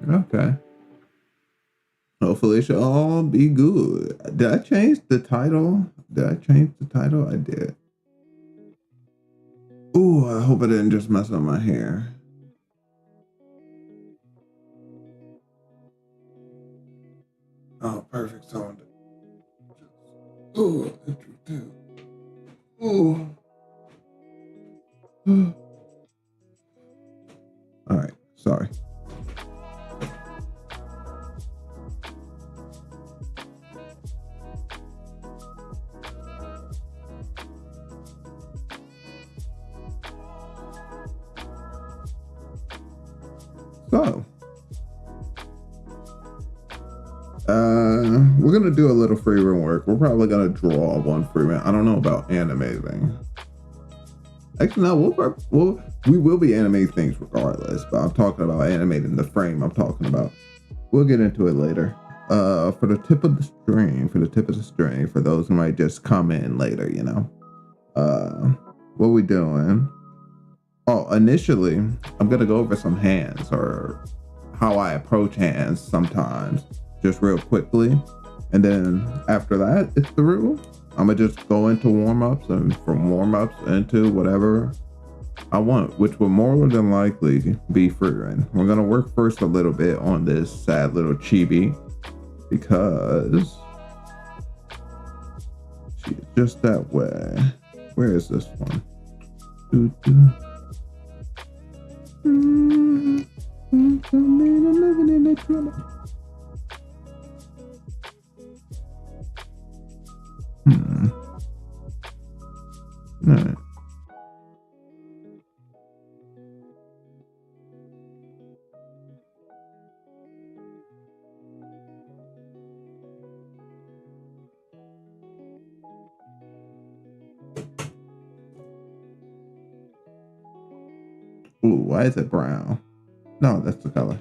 Okay. Hopefully it should all be good. Did I change the title? I did. Ooh, I hope I didn't just mess up my hair. Oh, perfect sound. Ooh, ooh. All right, sorry. So, we're gonna do a little free run work. We're probably gonna draw one free run. I don't know about animating. Actually, no, we will be animating things regardless. But I'm talking about animating the frame. I'm talking about. We'll get into it later. For the tip of the string, for those who might just come in later, you know. What we doing? Oh, initially, I'm gonna go over some hands or how I approach hands sometimes, just real quickly, and then after that, it's through. I'm gonna just go into warm-ups, and from warm-ups into whatever I want, which will more than likely be free run. We're gonna work first a little bit on this sad little chibi because she's just that way. Where is this one? All right. Ooh, why is it brown? No, that's the color.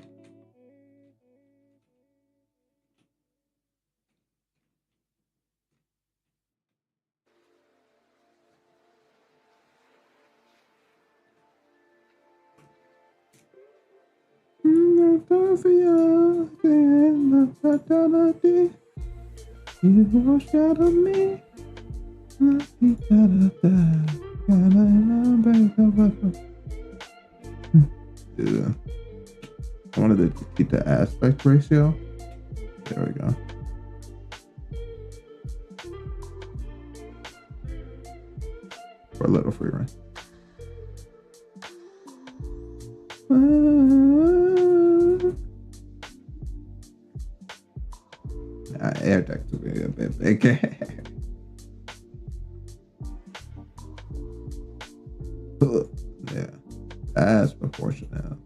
You won't shadow me. Yeah. I wanted to keep the aspect ratio. There we go. For a little free run. Air deck to be a bit big. Yeah, that's proportional.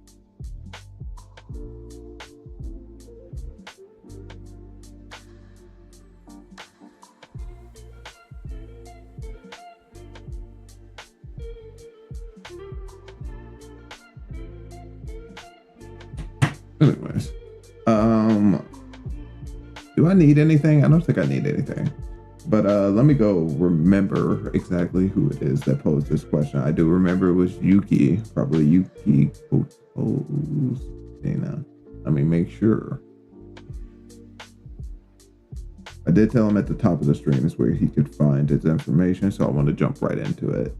Anyways, do I need anything? I don't think I need anything. But let me go remember exactly who it is that posed this question. I do remember it was Yuki, probably Yuki Kotos. Let me make sure. I did tell him at the top of the stream is where he could find his information, so I want to jump right into it.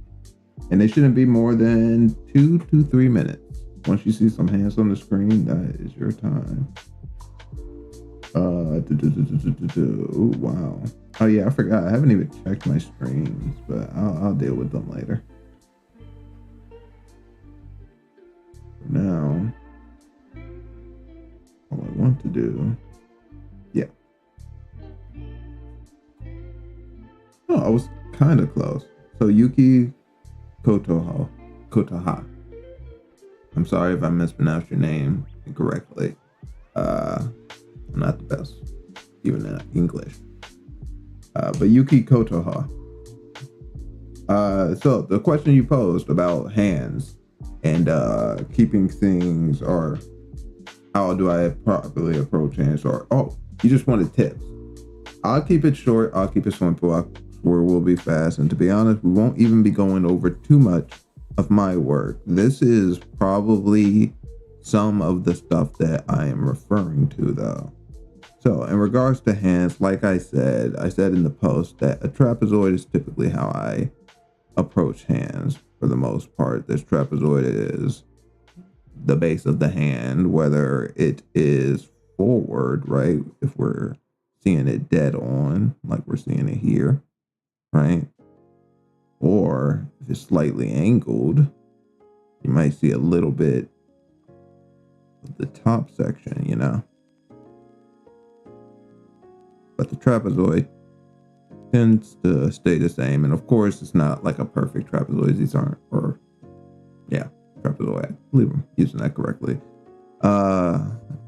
And it shouldn't be more than 2 to 3 minutes. Once you see some hands on the screen, that is your time. Oh, wow. Oh yeah, I forgot. I haven't even checked my streams, but I'll deal with them later. Now, all I want to do, yeah. Oh, I was kind of close. So Yuki Kotoha. I'm sorry if I mispronounced your name incorrectly. I'm not the best, even in English. But Yuki Kotoha. So the question you posed about hands and keeping things, or how do I properly approach hands, or you just wanted tips. I'll keep it short. I'll keep it simple. We'll be fast. And to be honest, we won't even be going over too much of my work. This is probably some of the stuff that I am referring to, though. So in regards to hands, like I said in the post that a trapezoid is typically how I approach hands for the most part. This trapezoid is the base of the hand, whether it is forward, right? If we're seeing it dead on, like we're seeing it here, right? Or if it's slightly angled, you might see a little bit of the top section, you know? But the trapezoid tends to stay the same. And of course, it's not like a perfect trapezoid. These aren't, or yeah, trapezoid. I believe I'm using that correctly.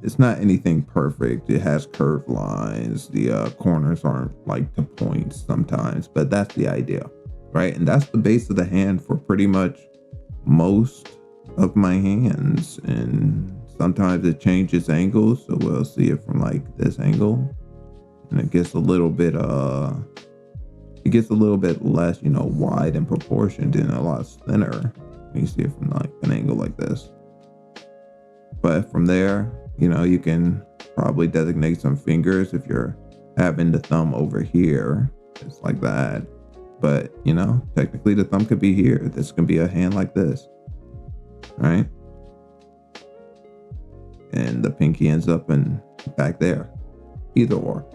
It's not anything perfect. It has curved lines. The corners aren't like to points sometimes, but that's the idea, right? And that's the base of the hand for pretty much most of my hands. And sometimes it changes angles, so we'll see it from like this angle, and it gets a little bit less, you know, wide in proportion and a lot thinner when you see it from like an angle like this. But from there, you know, you can probably designate some fingers. If you're having the thumb over here, it's like that. But, you know, technically the thumb could be here. This can be a hand like this, right? And the pinky ends up in back there. Either or.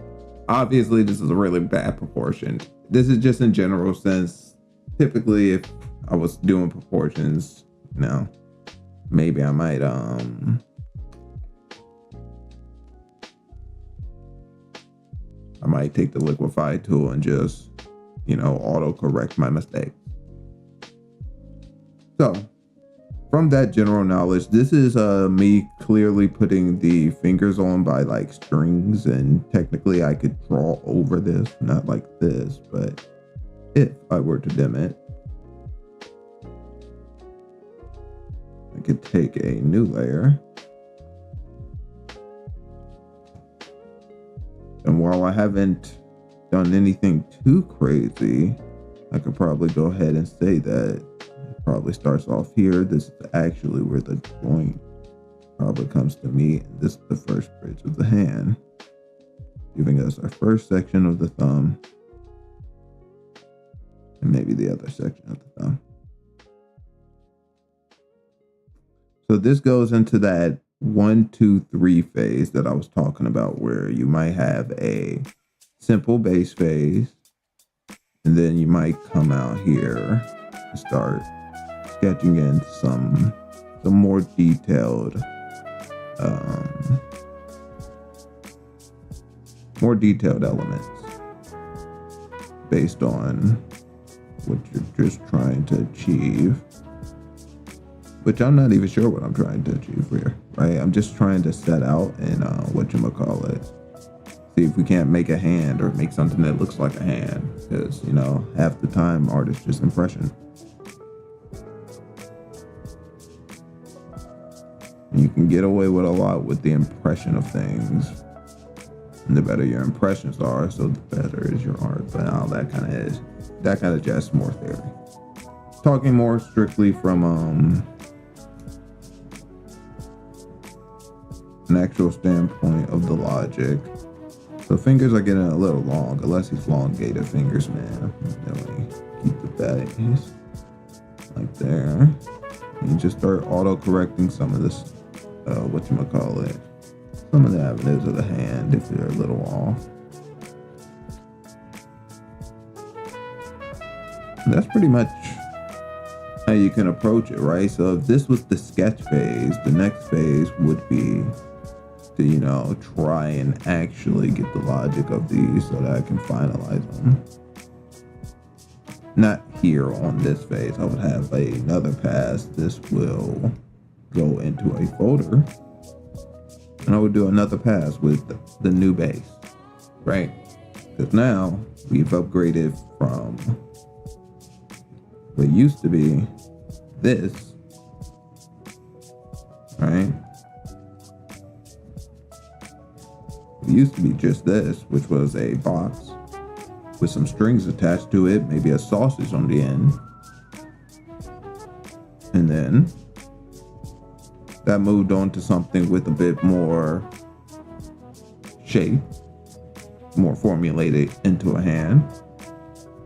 Obviously, this is a really bad proportion. This is just in general sense. Typically, if I was doing proportions, you know, maybe I might take the liquify tool and just, you know, auto correct my mistakes. So from that general knowledge, this is me clearly putting the fingers on by like strings, and technically I could draw over this, not like this, but if I were to dim it, I could take a new layer. And while I haven't done anything too crazy, I could probably go ahead and say that it probably starts off here. This is actually where the joint probably comes to meet. And this is the first bridge of the hand, giving us our first section of the thumb, and maybe the other section of the thumb. So this goes into that 1, 2, 3 phase that I was talking about, where you might have a simple base phase, and then you might come out here and start sketching in some more detailed elements based on what you're just trying to achieve. Which I'm not even sure what I'm trying to achieve here, right? I'm just trying to set out and see if we can't make a hand or make something that looks like a hand, because, you know, half the time art is just impression. And you can get away with a lot with the impression of things, and the better your impressions are, so the better is your art. But now that kind of just more theory. Talking more strictly from an actual standpoint of the logic. So fingers are getting a little long, unless he's elongated fingers, man. Then we keep the base like there. And you just start auto-correcting some of this, some of the avenues of the hand if they're a little off. And that's pretty much how you can approach it, right? So if this was the sketch phase, the next phase would be to, you know, try and actually get the logic of these so that I can finalize them. Not here on this phase. I would have another pass. This will go into a folder, and I would do another pass with the new base, right? Because now we've upgraded from what used to be this, right? It used to be just this, which was a box with some strings attached to it, maybe a sausage on the end. And then that moved on to something with a bit more shape, more formulated into a hand.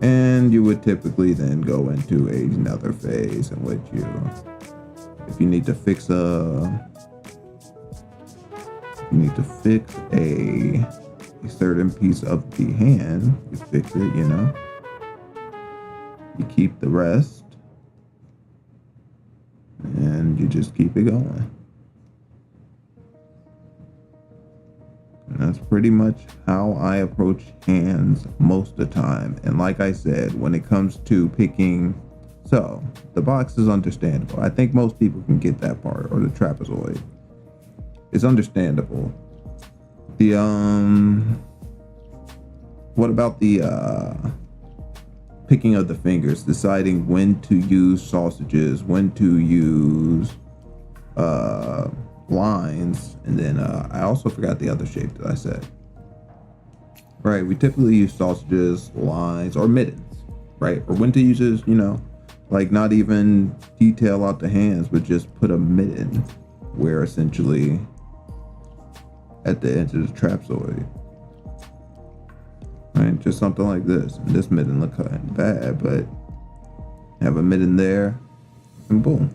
And you would typically then go into another phase in which if you need to fix a certain piece of the hand, you fix it, you keep the rest, and you just keep it going. And that's pretty much how I approach hands most of the time. And like I said, when it comes to picking, so the box is understandable. I think most people can get that part, or the trapezoid. It's understandable. What about the picking of the fingers, deciding when to use sausages, when to use lines, and then I also forgot the other shape that I said. Right, we typically use sausages, lines, or mittens, right? Or when to use this, like not even detail out the hands, but just put a mitten where essentially at the edge of the trapezoid. Right, just something like this. And this mitten look kind of bad, but have a mitten there, and boom.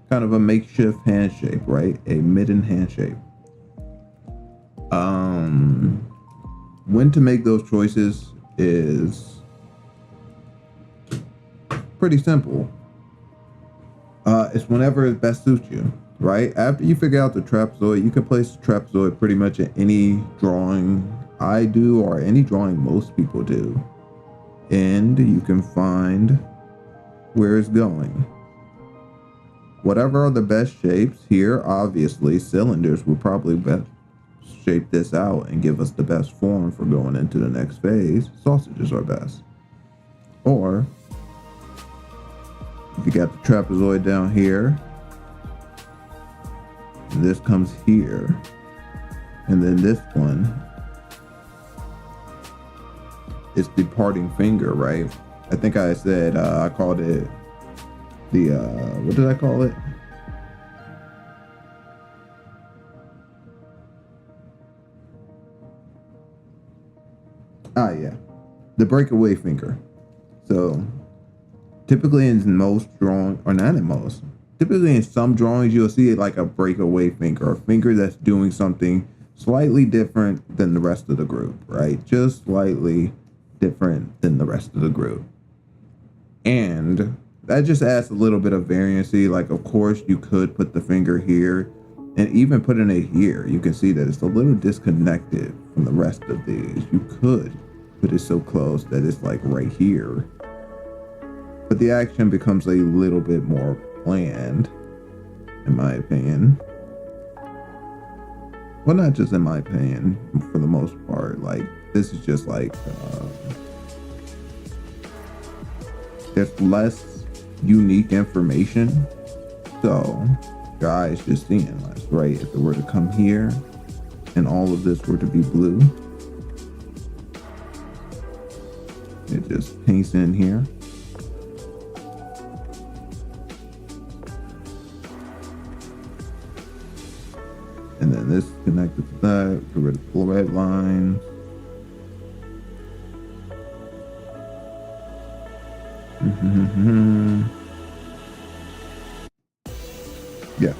Kind of a makeshift hand shape, right? A mitten hand shape. When to make those choices is pretty simple. It's whenever it best suits you, right? After you figure out the trapezoid, you can place the trapezoid pretty much in any drawing I do, or any drawing most people do. And you can find where it's going. Whatever are the best shapes here, obviously cylinders will probably best shape this out and give us the best form for going into the next phase. Sausages are best. Or if you got the trapezoid down here, and this comes here, and then this one is the parting finger, right? I think I said I called it the what did I call it? Yeah, the breakaway finger. So typically in most drawings, or not in most, typically in some drawings, you'll see it like a breakaway finger, a finger that's doing something slightly different than the rest of the group, right? Just slightly different than the rest of the group. And that just adds a little bit of variancy. Like, of course, you could put the finger here and even putting it here. You can see that it's a little disconnected from the rest of these. You could put it so close that it's like right here. But the action becomes a little bit more bland, in my opinion. Well, not just in my opinion, for the most part. Like, this is just like, there's less unique information. So, your eye is just seeing less, right? If it were to come here and all of this were to be blue, it just paints in here. And then this connected to that, get rid of the red lines. Yeah.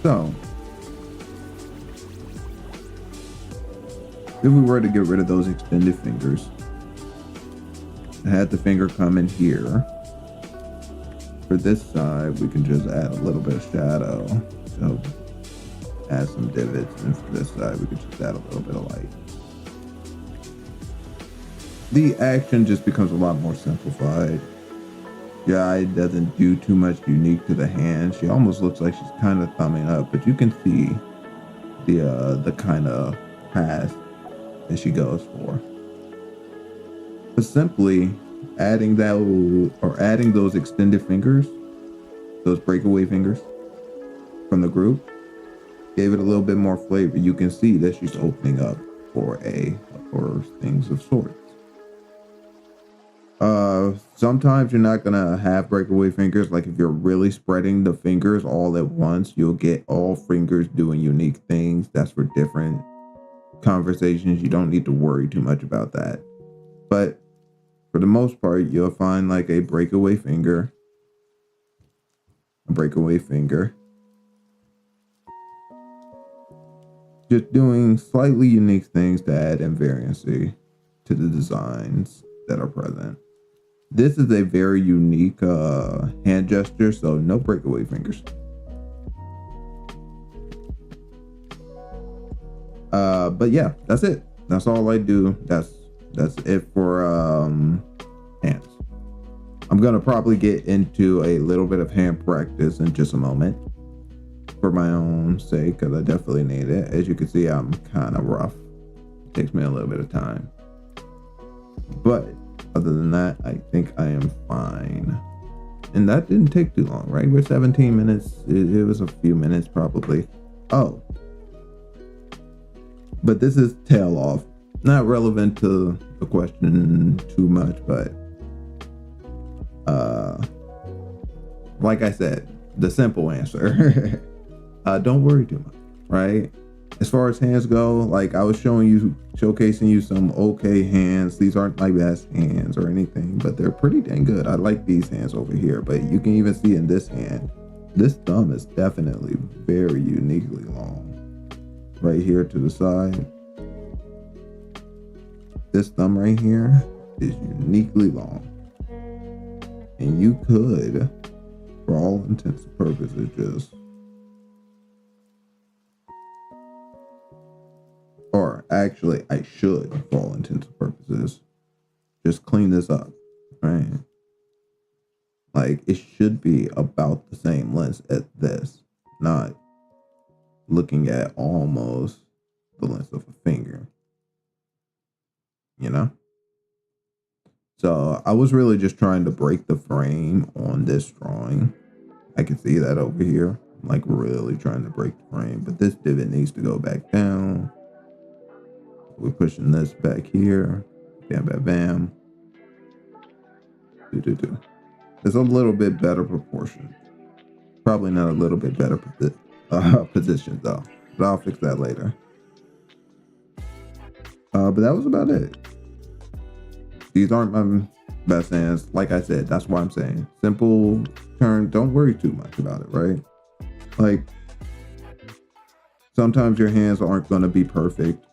So, if we were to get rid of those extended fingers, I had the finger come in here. For this side, we can just add a little bit of shadow. So, add some divots, and for this side, we can just add a little bit of light. The action just becomes a lot more simplified. Your eye doesn't do too much unique to the hand. She almost looks like she's kind of thumbing up, but you can see the kind of pass that she goes for. But simply adding those extended fingers, those breakaway fingers from the group, gave it a little bit more flavor. You can see that she's opening up for things of sorts. Sometimes you're not gonna have breakaway fingers. Like if you're really spreading the fingers all at once, you'll get all fingers doing unique things. That's for different conversations. You don't need to worry too much about that. But for the most part, you'll find like a breakaway finger, just doing slightly unique things to add invariancy to the designs that are present. This is a very unique hand gesture, so no breakaway fingers. But yeah, that's it. That's all I do. That's it for hands. I'm gonna probably get into a little bit of hand practice in just a moment for my own sake, because I definitely need it. As you can see, I'm kind of rough. It takes me a little bit of time. But other than that, I think I am fine. And that didn't take too long, right? We're 17 minutes. It was a few minutes probably. Oh. But this is tail off. Not relevant to the question too much, but like I said, the simple answer. Don't worry too much, right? As far as hands go, like I was showcasing you some okay hands. These aren't my best hands or anything, but they're pretty dang good. I like these hands over here, but you can even see in this hand, this thumb is definitely very uniquely long. Right here to the side. This thumb right here is uniquely long. And you could, for all intents and purposes, actually, I should, for all intents and purposes, just clean this up, right? Like, it should be about the same length as this, not looking at almost the length of a finger, you know? So I was really just trying to break the frame on this drawing. I can see that over here. I'm like really trying to break the frame, but this divot needs to go back down. We're pushing this back here. Bam, bam, bam. Do. It's a little bit better proportion. Probably not a little bit better position though, but I'll fix that later. But that was about it. These aren't my best hands. Like I said, that's why I'm saying simple term. Don't worry too much about it, right? Like sometimes your hands aren't going to be perfect,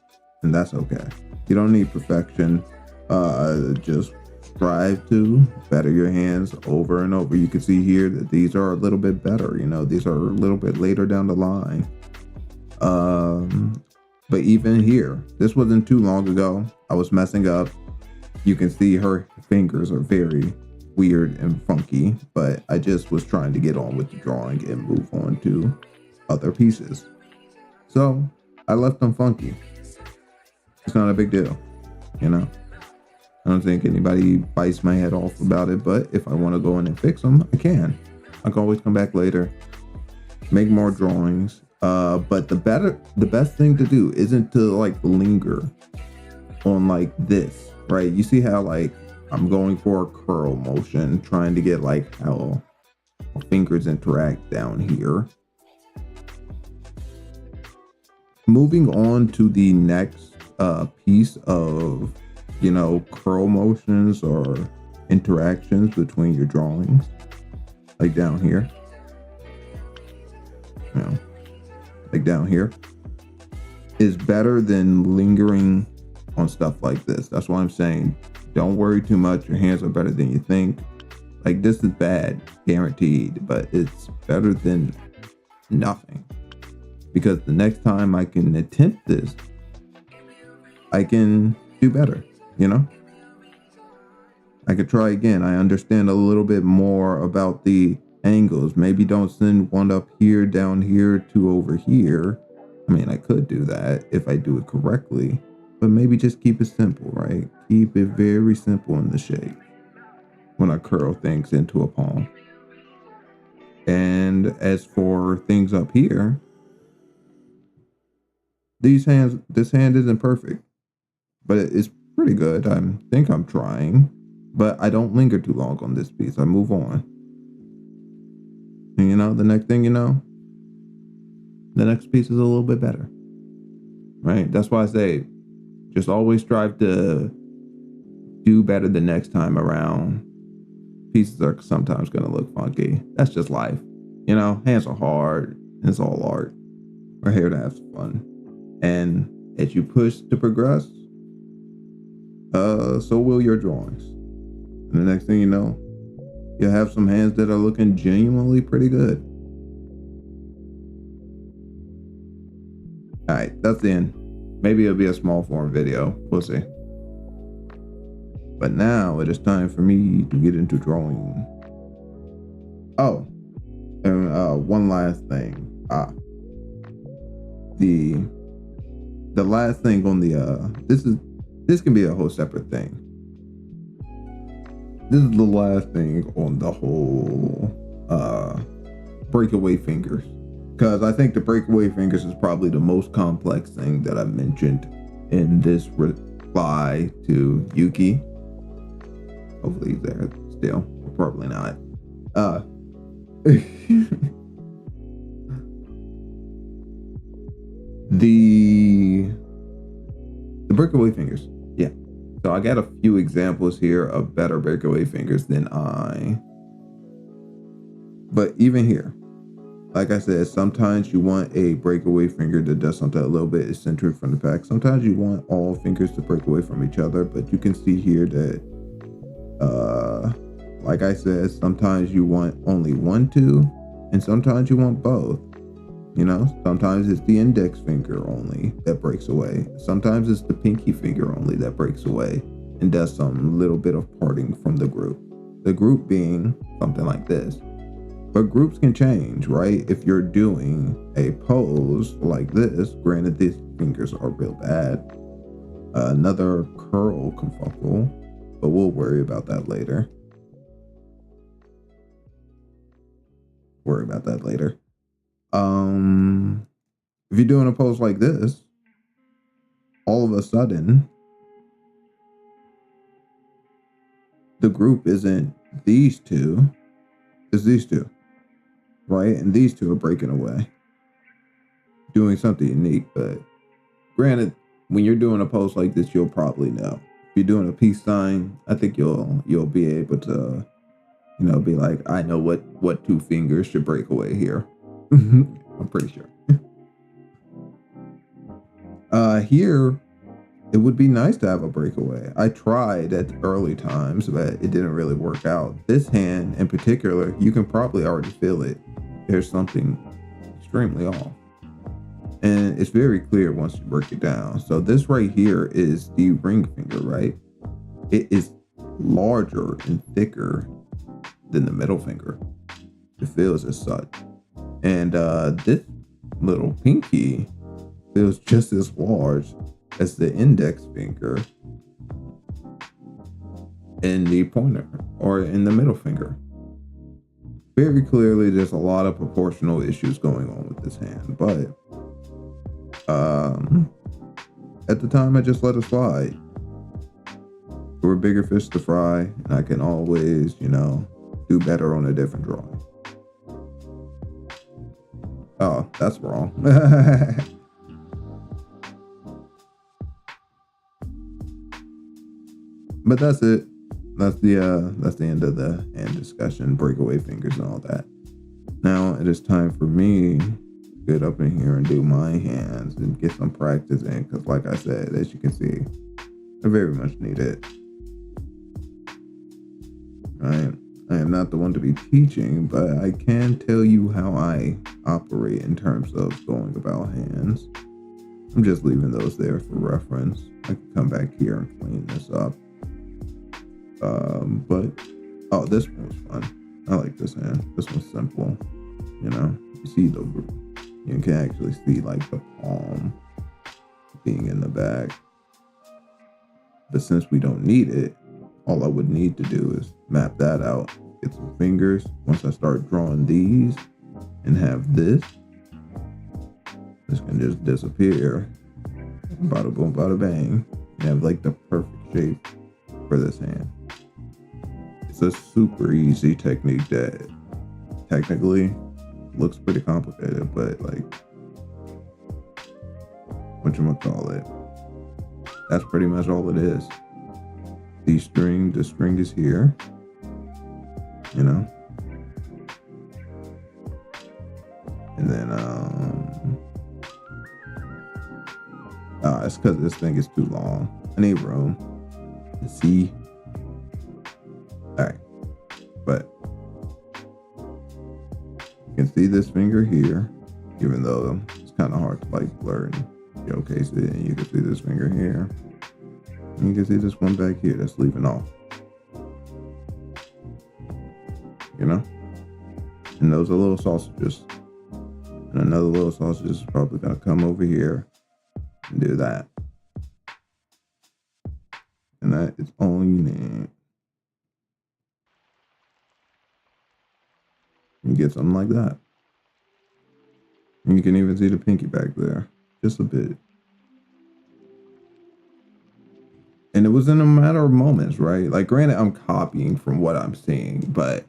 and that's okay. You don't need perfection. Just strive to better your hands over and over. You can see here that these are a little bit better. You know, these are a little bit later down the line. But even here, this wasn't too long ago. I was messing up. You can see her fingers are very weird and funky, but I just was trying to get on with the drawing and move on to other pieces. So I left them funky. It's not a big deal, you know? I don't think anybody bites my head off about it, but if I want to go in and fix them, I can. I can always come back later, make more drawings. But the best thing to do isn't to like linger on like this, right? You see how like I'm going for a curl motion, trying to get like how fingers interact down here. Moving on to the next piece of, you know, curl motions or interactions between your drawings, like down here, you know, like down here, is better than lingering on stuff like this. That's why I'm saying don't worry too much. Your hands are better than you think. Like this is bad, guaranteed, but it's better than nothing. Because the next time I can attempt this, I can do better, you know? I could try again. I understand a little bit more about the angles. Maybe don't send one up here, down here, two over here. I mean, I could do that if I do it correctly, but maybe just keep it simple, right? Keep it very simple in the shape when I curl things into a palm. And as for things up here, this hand isn't perfect, but it's pretty good. I think I'm trying. But I don't linger too long on this piece. I move on. And the next thing you know, the next piece is a little bit better. Right? That's why I say just always strive to do better the next time around. Pieces are sometimes going to look funky. That's just life. Hands are hard. It's all art. We're here to have some fun. And as you push to progress, so will your drawings. And the next thing you know, you'll have some hands that are looking genuinely pretty good. All right, that's the end. Maybe it'll be a small form video. We'll see. But now it is time for me to get into drawing. Oh, and one last thing. The last thing on the this can be a whole separate thing. This is the last thing on the whole breakaway fingers, because I think the breakaway fingers is probably the most complex thing that I mentioned in this reply to Yuki. Hopefully he's there still. Probably not. The breakaway fingers. Yeah. So I got a few examples here of better breakaway fingers than but even here, like I said, sometimes you want a breakaway finger that does something a little bit eccentric from the pack. Sometimes you want all fingers to break away from each other, but you can see here that like I said, sometimes you want only one, two, and sometimes you want both. Sometimes it's the index finger only that breaks away. Sometimes it's the pinky finger only that breaks away and does some little bit of parting from the group. The group being something like this. But groups can change, right? If you're doing a pose like this, granted these fingers are real bad. Another curl confuckle, but we'll worry about that later. If you're doing a pose like this, all of a sudden, the group isn't these two, it's these two, right? And these two are breaking away, doing something unique. But granted, when you're doing a pose like this, you'll probably know. If you're doing a peace sign, I think you'll be able to, be like, I know what two fingers should break away here. I'm pretty sure. Here, it would be nice to have a breakaway. I tried at early times, but it didn't really work out. This hand in particular, you can probably already feel it. There's something extremely off. And it's very clear once you break it down. So this right here is the ring finger, right? It is larger and thicker than the middle finger. It feels as such. And this little pinky feels just as large as the index finger in the pointer or in the middle finger. Very clearly, there's a lot of proportional issues going on with this hand, but at the time, I just let it slide. There were bigger fish to fry, and I can always, do better on a different drawing. Oh, that's wrong. But that's it. That's the end of the hand discussion, breakaway fingers and all that. Now it is time for me to get up in here and do my hands and get some practice in, because like I said, as you can see, I very much need it. I am not the one to be teaching, but I can tell you how I operate in terms of going about hands. I'm just leaving those there for reference. I can come back here and clean this up. But this one was fun. I like this hand. This one's simple. You see you can actually see like the palm being in the back. But since we don't need it, all I would need to do is map that out, get some fingers. Once I start drawing these and have this can just disappear. Bada boom, bada bang. You have like the perfect shape for this hand. a super easy technique that technically looks pretty complicated, but like, whatchamacallit, that's pretty much all it is. The string is here, you know, and then it's because this thing is too long. I need room to see. All right, but you can see this finger here, even though it's kind of hard to like blur and showcase it. And you can see this finger here, and you can see this one back here that's leaving off, you know. And those are little sausages, and another little sausage is probably gonna come over here and do that. And that is all you need. You get something like that. And you can even see the pinky back there, just a bit. And it was in a matter of moments, right? Like, granted, I'm copying from what I'm seeing, but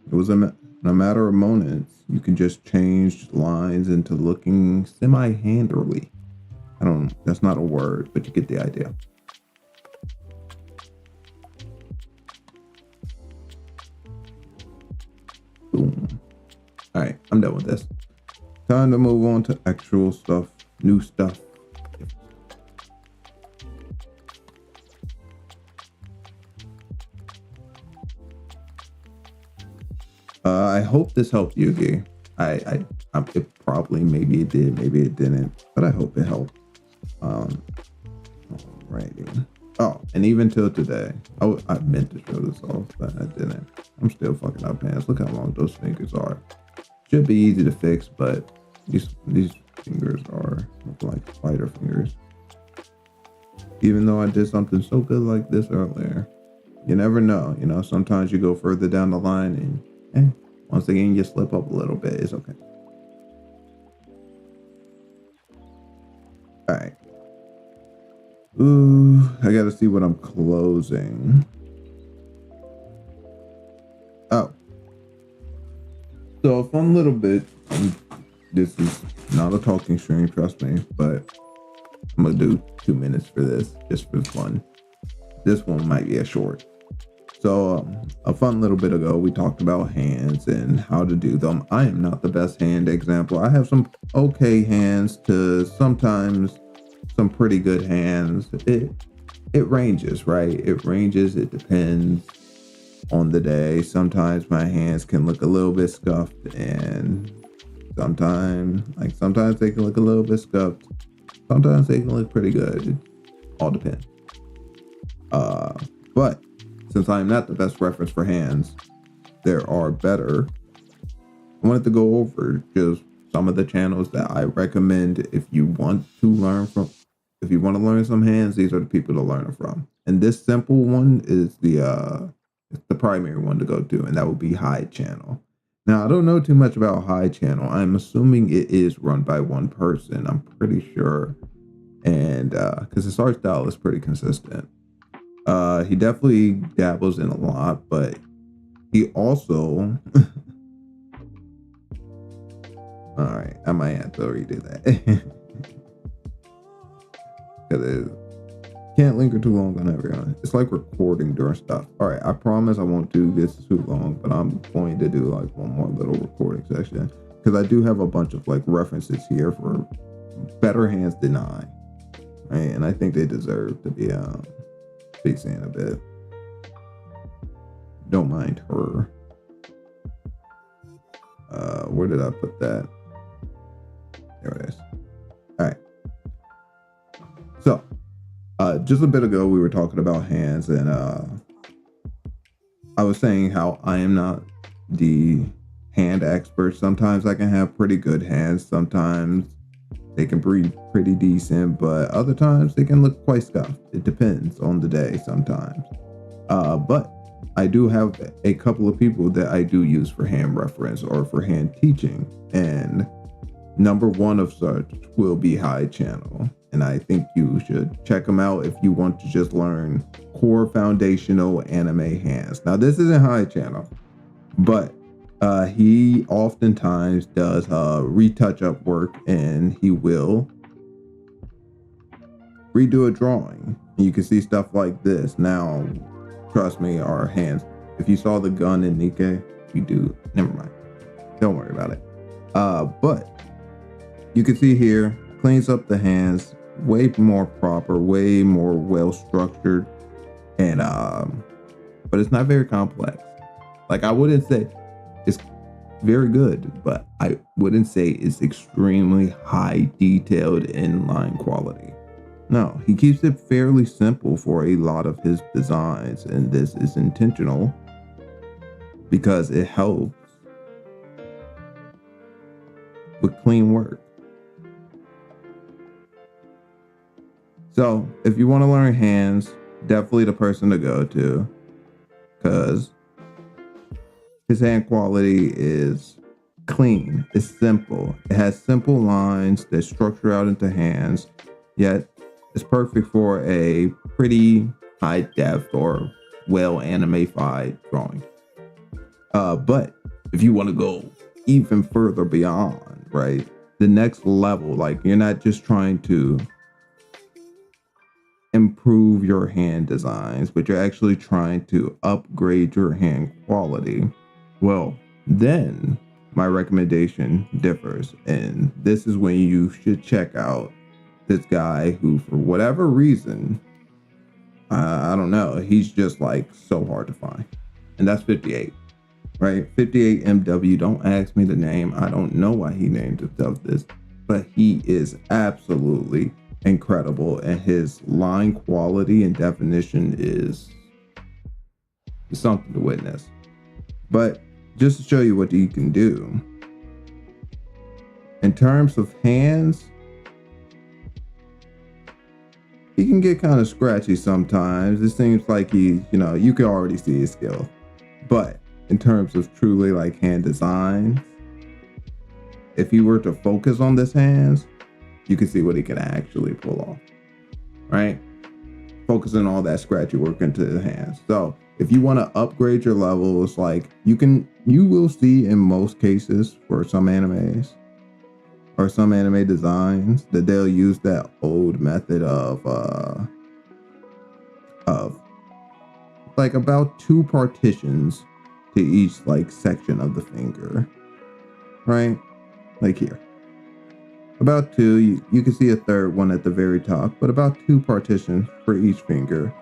it was in a matter of moments. You can just change lines into looking semi-handily. That's not a word, but you get the idea. Boom. All right, I'm done with this. Time to move on to actual stuff, new stuff. I hope this helped, Yugi. It probably, maybe it did, maybe it didn't, but I hope it helped. Alrighty. Oh, and even till today, I meant to show this off, but I didn't. I'm still fucking up pants. Look how long those fingers are. Should be easy to fix, but these fingers are like spider fingers. Even though I did something so good like this earlier, you never know. You know, sometimes you go further down the line and once again you slip up a little bit. It's okay. All right. Ooh, I gotta see what I'm closing. Oh. So a fun little bit. This is not a talking stream, trust me, but I'm gonna do 2 minutes for this, just for fun. This one might be a short. So a fun little bit ago, we talked about hands and how to do them. I am not the best hand example. I have some okay hands to sometimes some pretty good hands. It ranges, right? It ranges. It depends on the day. Sometimes my hands can look a little bit scuffed, and sometimes they can look a little bit scuffed. Sometimes they can look pretty good. It all depends. But since I am not the best reference for hands, there are better. I wanted to go over just some of the channels that I recommend if you want to learn from. If you want to learn some hands, these are the people to learn it from. And this simple one is the primary one to go to, and that would be Hide Channel. Now, I don't know too much about Hide Channel. I'm assuming it is run by one person. I'm pretty sure, and because his art style is pretty consistent. He definitely dabbles in a lot, but he also all right, I might have to redo that. Because can't linger too long on everyone. It's like recording during stuff. All right, I promise I won't do this too long, but I'm going to do like one more little recording session because I do have a bunch of like references here for better hands than I, right? And I think they deserve to be seen a bit. Don't mind her. Where did I put that? There it is. All right. So, just a bit ago, we were talking about hands, and I was saying how I am not the hand expert. Sometimes I can have pretty good hands. Sometimes they can be pretty decent, but other times they can look quite scuffed. It depends on the day sometimes. But I do have a couple of people that I do use for hand reference or for hand teaching, and Number one of such will be High Channel. And I think you should check him out if you want to just learn core foundational anime hands. Now, this isn't High Channel, but he oftentimes does retouch up work, and he will redo a drawing. And you can see stuff like this. Now, trust me, our hands. If you saw the gun in Nikkei, you do. Never mind. Don't worry about it. But you can see here, cleans up the hands, way more proper, way more well structured, and but it's not very complex. Like, I wouldn't say it's very good, but I wouldn't say it's extremely high detailed inline quality. No, he keeps it fairly simple for a lot of his designs, and this is intentional because it helps with clean work. So if you want to learn hands, definitely the person to go to, because his hand quality is clean, it's simple. It has simple lines that structure out into hands, yet it's perfect for a pretty high depth or well animified drawing. But if you want to go even further beyond, right, the next level, like you're not just trying to improve your hand designs, but you're actually trying to upgrade your hand quality, well, then my recommendation differs. And this is when you should check out this guy who, for whatever reason, I don't know, he's just like so hard to find. And that's 58, right? 58 MW. Don't ask me the name. I don't know why he named himself this, but he is absolutely incredible, and his line quality and definition is something to witness. But just to show you what he can do in terms of hands, he can get kind of scratchy sometimes. It seems like he, you can already see his skill, but in terms of truly like hand designs, if he were to focus on this hands, you can see what he can actually pull off, right? Focusing all that scratchy work into the hands. So if you want to upgrade your levels, like you will see in most cases for some animes or some anime designs that they'll use that old method of like about 2 partitions to each like section of the finger, right? Like here. About 2, you can see a third one at the very top, but about 2 partitions for each finger.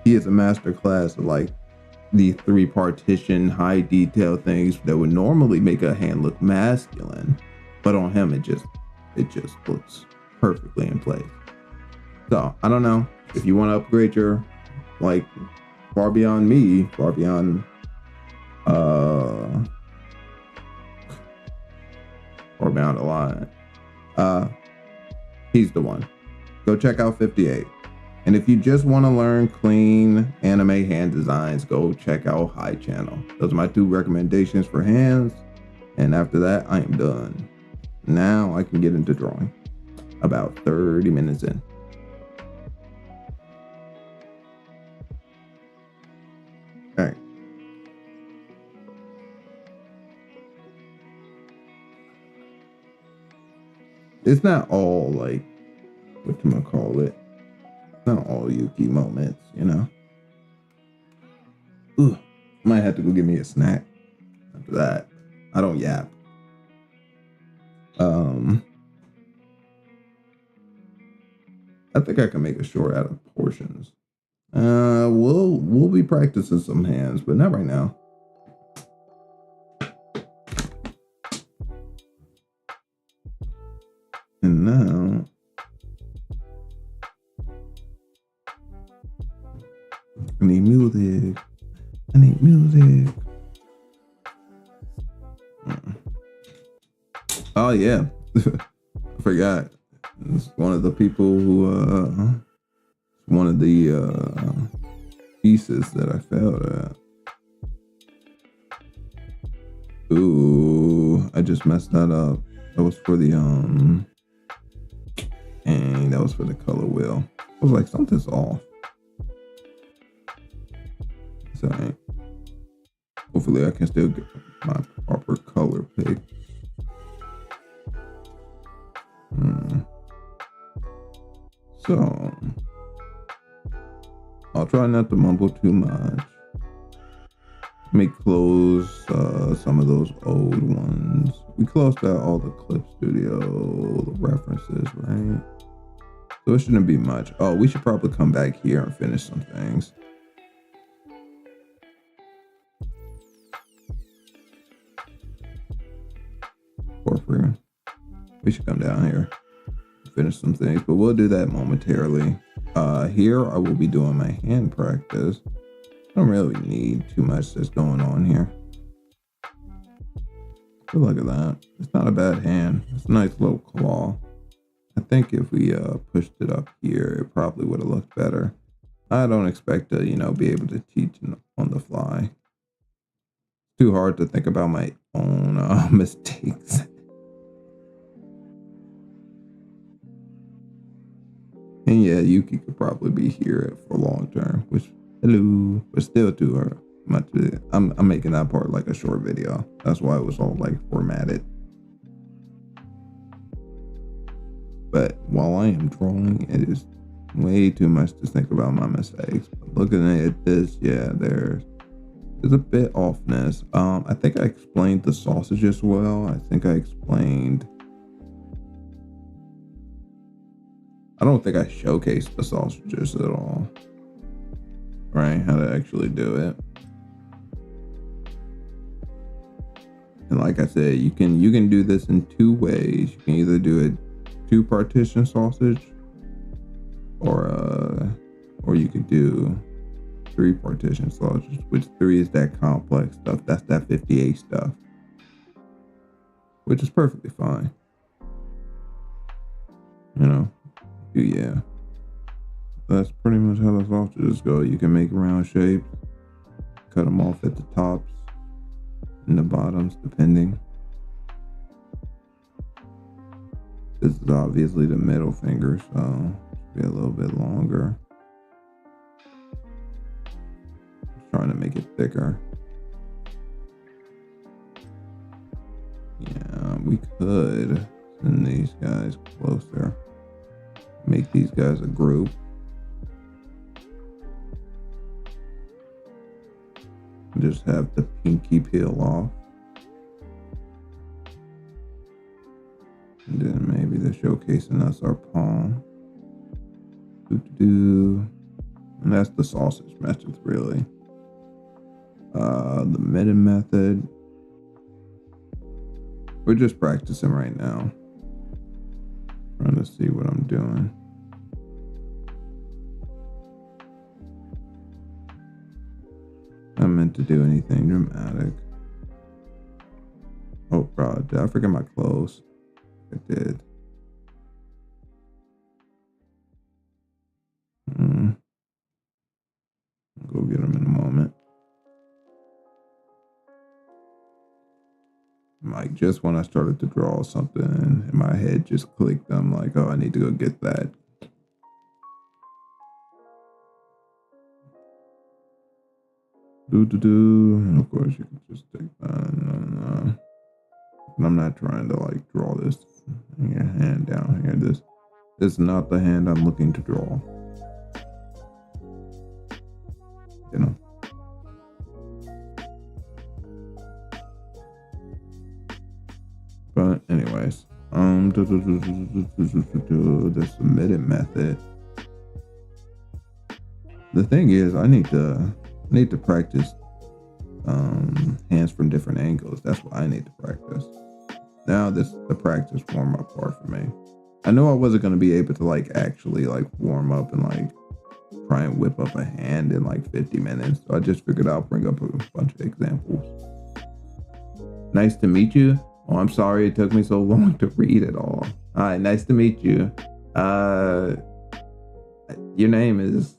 He is a master class of like the 3 partition high detail things that would normally make a hand look masculine, but on him it just looks perfectly in place. So I don't know if you want to upgrade your like far beyond the line. He's the one. Go check out 58. And if you just want to learn clean anime hand designs, go check out High Channel. Those are my 2 recommendations for hands. And after that, I am done. Now I can get into drawing. About 30 minutes in. All right. It's not all like, whatchamacallit, it's not all Yuki moments, Ooh, might have to go get me a snack after that. I don't yap. I think I can make a short out of portions. We'll be practicing some hands, but not right now. And now I need music. Oh yeah. I forgot. It's one of the people who one of the pieces that I failed at. Ooh, I just messed that up. That was for the and that was for the color wheel. I was like, something's off. So hopefully I can still get my proper color pick. So I'll try not to mumble too much. Let me close some of those old ones. We closed out all the Clip Studio references, right? So it shouldn't be much. Oh, we should probably come back here and finish some things. Porphyry. We should come down here and finish some things, but we'll do that momentarily. Here I will be doing my hand practice. I don't really need too much that's going on here. But look at that. It's not a bad hand. It's a nice little claw. I think if we pushed it up here, it probably would have looked better. I don't expect to, be able to teach on the fly. It's too hard to think about my own mistakes. And yeah, Yuki could probably be here for long term, which, hello, but still too hard. I'm making that part like a short video. That's why it was all like formatted. But while I am drawing, it is way too much to think about my mistakes. But looking at this, yeah, there's a bit offness. I think I explained the sausages well. I don't think I showcased the sausages at all. Right? How to actually do it. And like I said, you can do this in two ways. You can either do it 2 partition sausage, or you could do 3 partition sausage, which 3 is that complex stuff. That's that 58 stuff, which is perfectly fine. Yeah. That's pretty much how the sausages go. You can make round shapes, cut them off at the tops and the bottoms, depending. This is obviously the middle finger, so it should be a little bit longer. Just trying to make it thicker. Yeah, we could send these guys closer. Make these guys a group. Just have the pinky peel off. And then maybe they're showcasing us our palm. And that's the sausage method, really. The midden method. We're just practicing right now. Trying to see what I'm doing. I meant to do anything dramatic. Oh, God, did I forget my clothes? I did. I'll go get them in a moment. Like, just when I started to draw something in my head just clicked, I'm like, oh, I need to go get that. And of course you can just take that. But I'm not trying to like draw this in your hand down here. This is not the hand I'm looking to draw. But anyways, the submitted method. The thing is, I need to practice hands from different angles. That's what I need to practice. Now this is the practice warm up part for me. I know I wasn't gonna be able to like actually like warm up and like try and whip up a hand in like 50 minutes. So I just figured I'll bring up a bunch of examples. Nice to meet you. Oh, I'm sorry it took me so long to read it all. All right, nice to meet you. Your name is,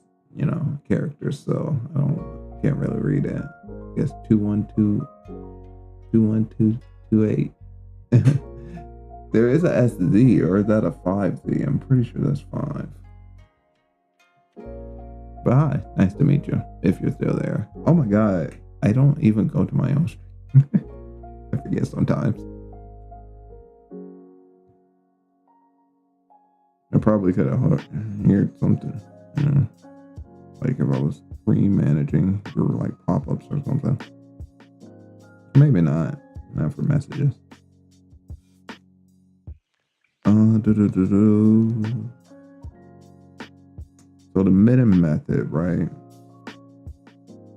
characters, so can't really read it. I guess 212 21228. There is a SZ, or is that a 5Z? I'm pretty sure that's 5. But hi, nice to meet you, if you're still there. Oh my god, I don't even go to my own stream. I forget sometimes. I probably could have heard something. Yeah. Like if I was free managing for like pop-ups or something. Maybe not. Not for messages. So the midden method, right?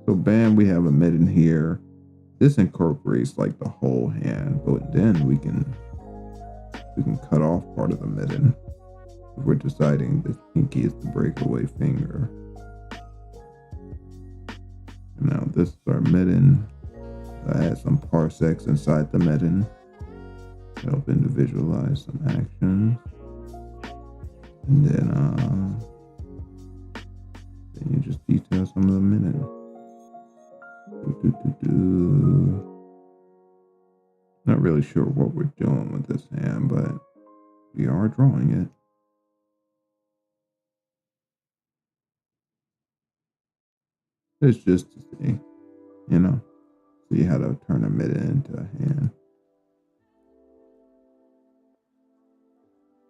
So bam, we have a midden here. This incorporates like the whole hand, but then we can cut off part of the midden if we're deciding the pinky is the breakaway finger. Now this is our midden. I add some parsecs inside the midden to help individualize some actions, and then you just detail some of the midden. Not really sure what we're doing with this hand, but we are drawing it. It's just to see, see how to turn a midden into a hand.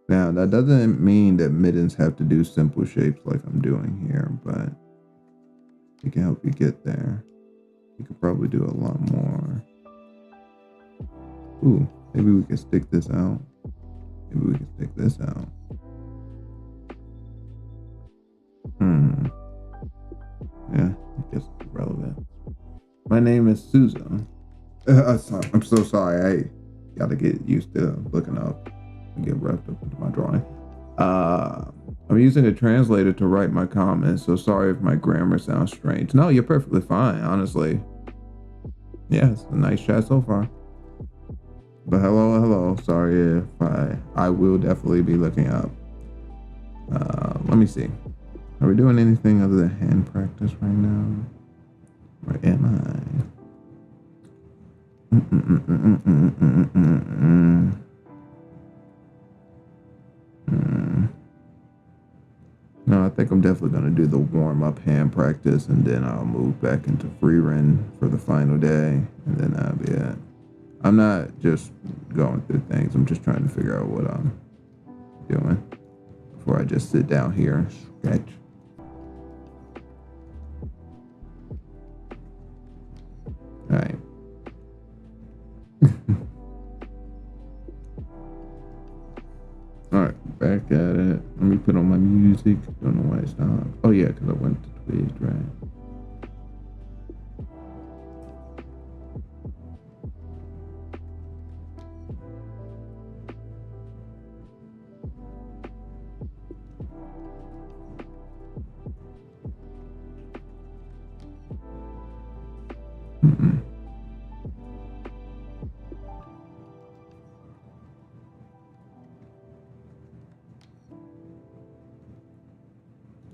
Now, that doesn't mean that middens have to do simple shapes like I'm doing here, but it can help you get there. You could probably do a lot more. Ooh, maybe we can stick this out. Maybe we can stick this out. Yeah, I guess it's relevant. My name is Susan. I'm so sorry. I gotta get used to looking up and get wrapped up into my drawing. I'm using a translator to write my comments, so sorry if my grammar sounds strange. No, you're perfectly fine, honestly. Yeah, it's a nice chat so far. But hello. Sorry if I will definitely be looking up. Let me see. Are we doing anything other than hand practice right now? Where am I? No, I think I'm definitely going to do the warm-up hand practice, and then I'll move back into free run for the final day, and then that'll be it. I'm not just going through things. I'm just trying to figure out what I'm doing before I just sit down here and sketch. All right. All right, back at it. Let me put on my music. Don't know why it stopped. Oh yeah, because I went to Twitch, right?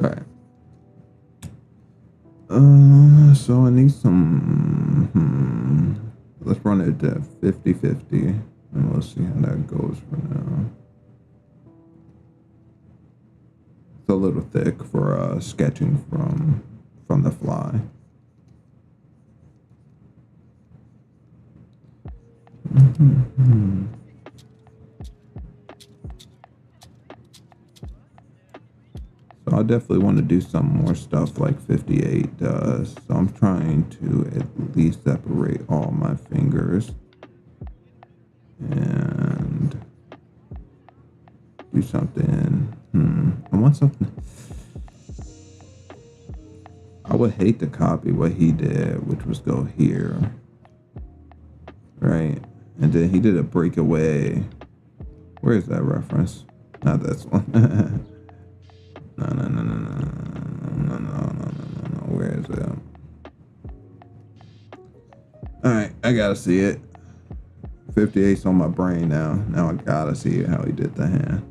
All right. So I need some. Let's run it to 50-50, and let's see how that goes for now. It's a little thick for sketching from the fly. So I definitely want to do some more stuff like 58 does. So I'm trying to at least separate all my fingers and do something. I want something. I would hate to copy what he did, which was go here, right? And then he did a breakaway. Where is that reference? Not this one. No. Where is it? All right, I gotta see it. 58's on my brain now. Now I gotta see how he did the hand.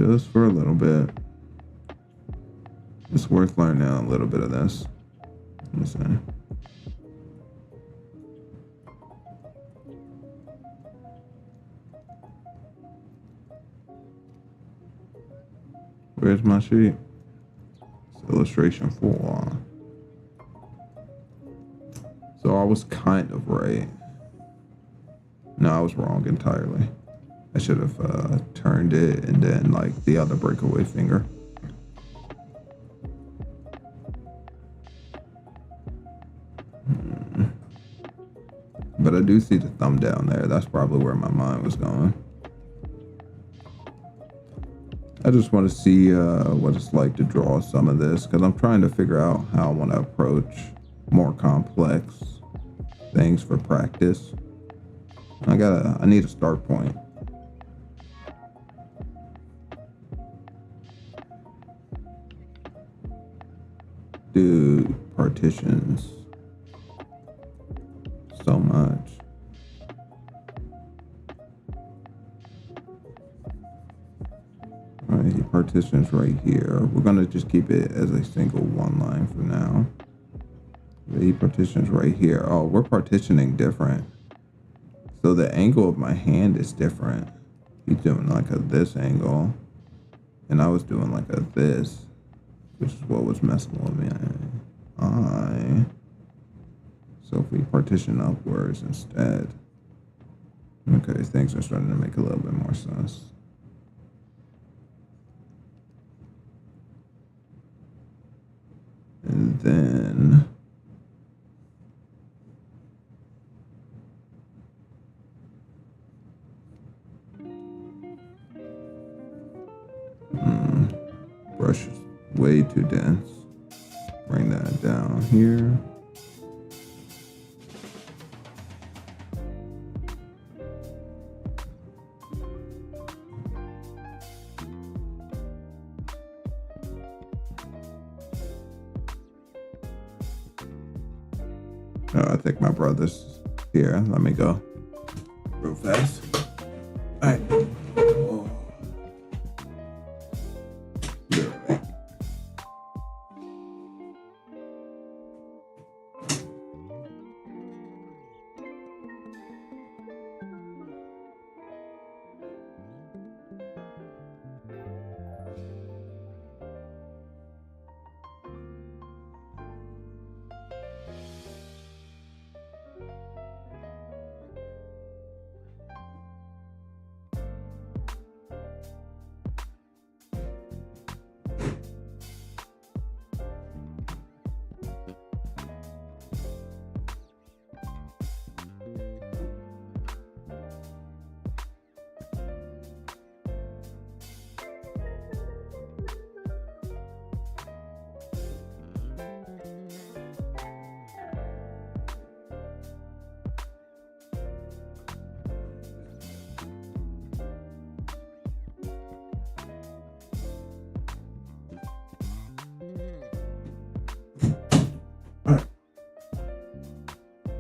just for a little bit. It's worth learning a little bit of this. Let me see. Where's my sheet? It's illustration 4. So I was kind of right. No, I was wrong entirely. I should have turned it and then like the other breakaway finger. But I do see the thumb down there. That's probably where my mind was going. I just want to see what it's like to draw some of this, because I'm trying to figure out how I want to approach more complex things for practice. I need a start point. Dude, partitions. So much. Alright, partitions right here. We're gonna just keep it as a single one line for now. The partitions right here. Oh, we're partitioning different. So the angle of my hand is different. He's doing like a this angle, and I was doing like a this, which is what was messing with me. So if we partition upwards instead, okay, things are starting to make a little bit more sense. And then brush is way too dense. Bring that down here. I think my brother's here. Let me go real fast. All right. Oh.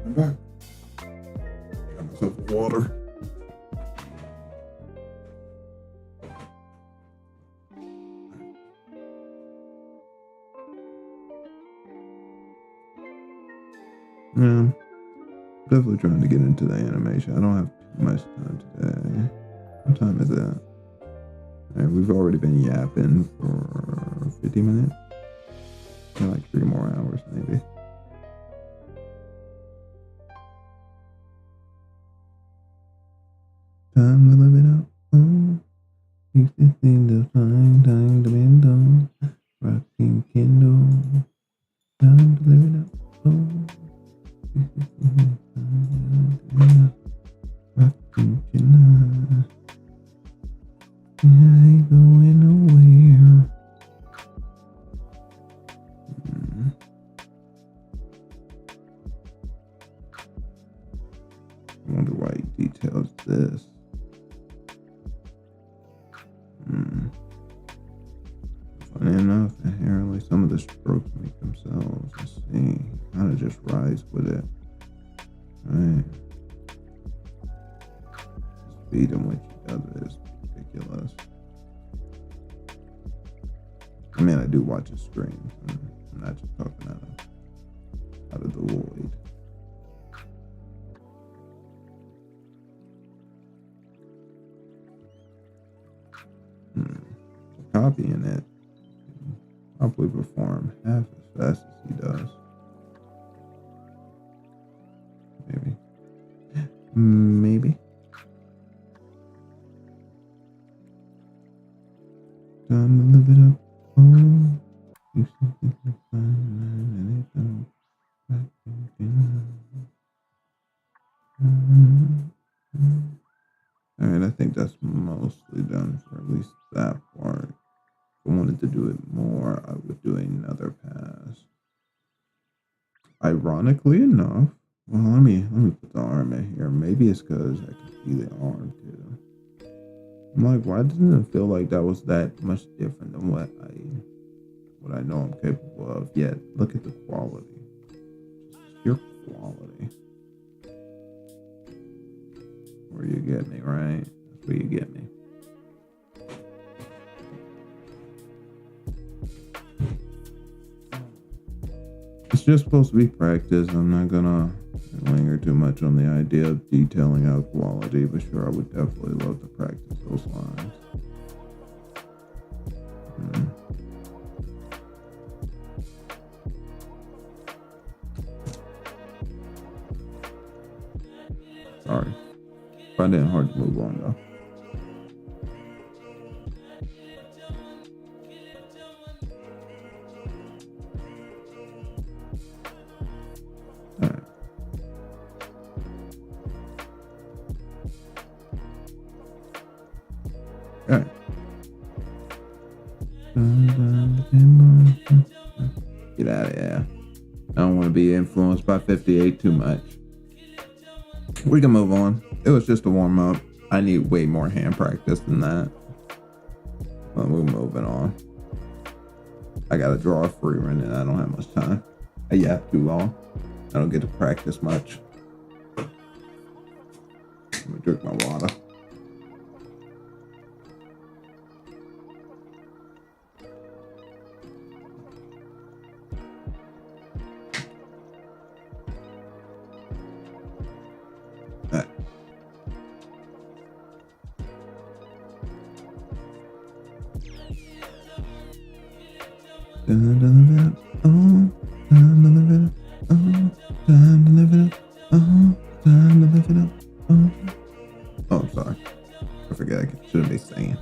I'm back. Got myself water. Yeah, definitely trying to get into the animation. I don't have too much time today. What time is it? Right, we've already been yapping for 50 minutes. Like 3 more hours, maybe. Time to live it up. Oh, used to think the time to bend on. Rocking Kindle. Time to live it up. Oh, used to think the time to bend on. Rocking Kindle. I ain't going nowhere. I wonder why he details this. Funny enough, inherently some of the strokes make themselves. Let's see. Kind of just rise with it. Alright. The speed in which he does it is ridiculous. I mean, I do watch his streams. I'm not just talking out of the void. Copying it, probably perform half as fast as he does. Maybe. Time to live it up. Oh, you think you're fine, anything. Alright, I think that's mostly done for at least that part. If I wanted to do it more, I would do another pass. Ironically enough, well, let me put the arm in here. Maybe it's because I can see the arm too. I'm like, why doesn't it feel like that was that much different than what I know I'm capable of? Yet, look at the quality. Just pure quality. Where you get me, right? That's where you get me. It's just supposed to be practice. I'm not gonna linger too much on the idea of detailing out quality, but sure, I would definitely love to practice those lines. Sorry. Find it hard to move on though. Alright. Get out of here. I don't want to be influenced by 58 too much. We can move on. It was just a warm up. I need way more hand practice than that. But we're moving on. I gotta draw a free run and I don't have much time. I yap too long. I don't get to practice much. Let me drink my water. Oh, I'm sorry. I forget I shouldn't be saying.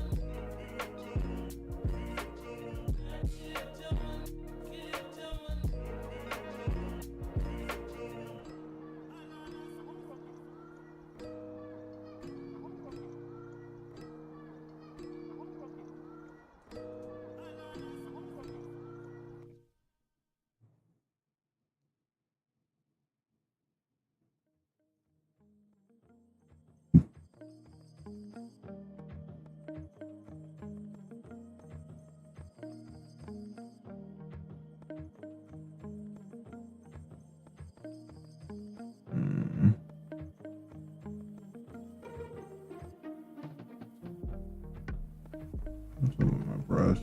What's up with my brush?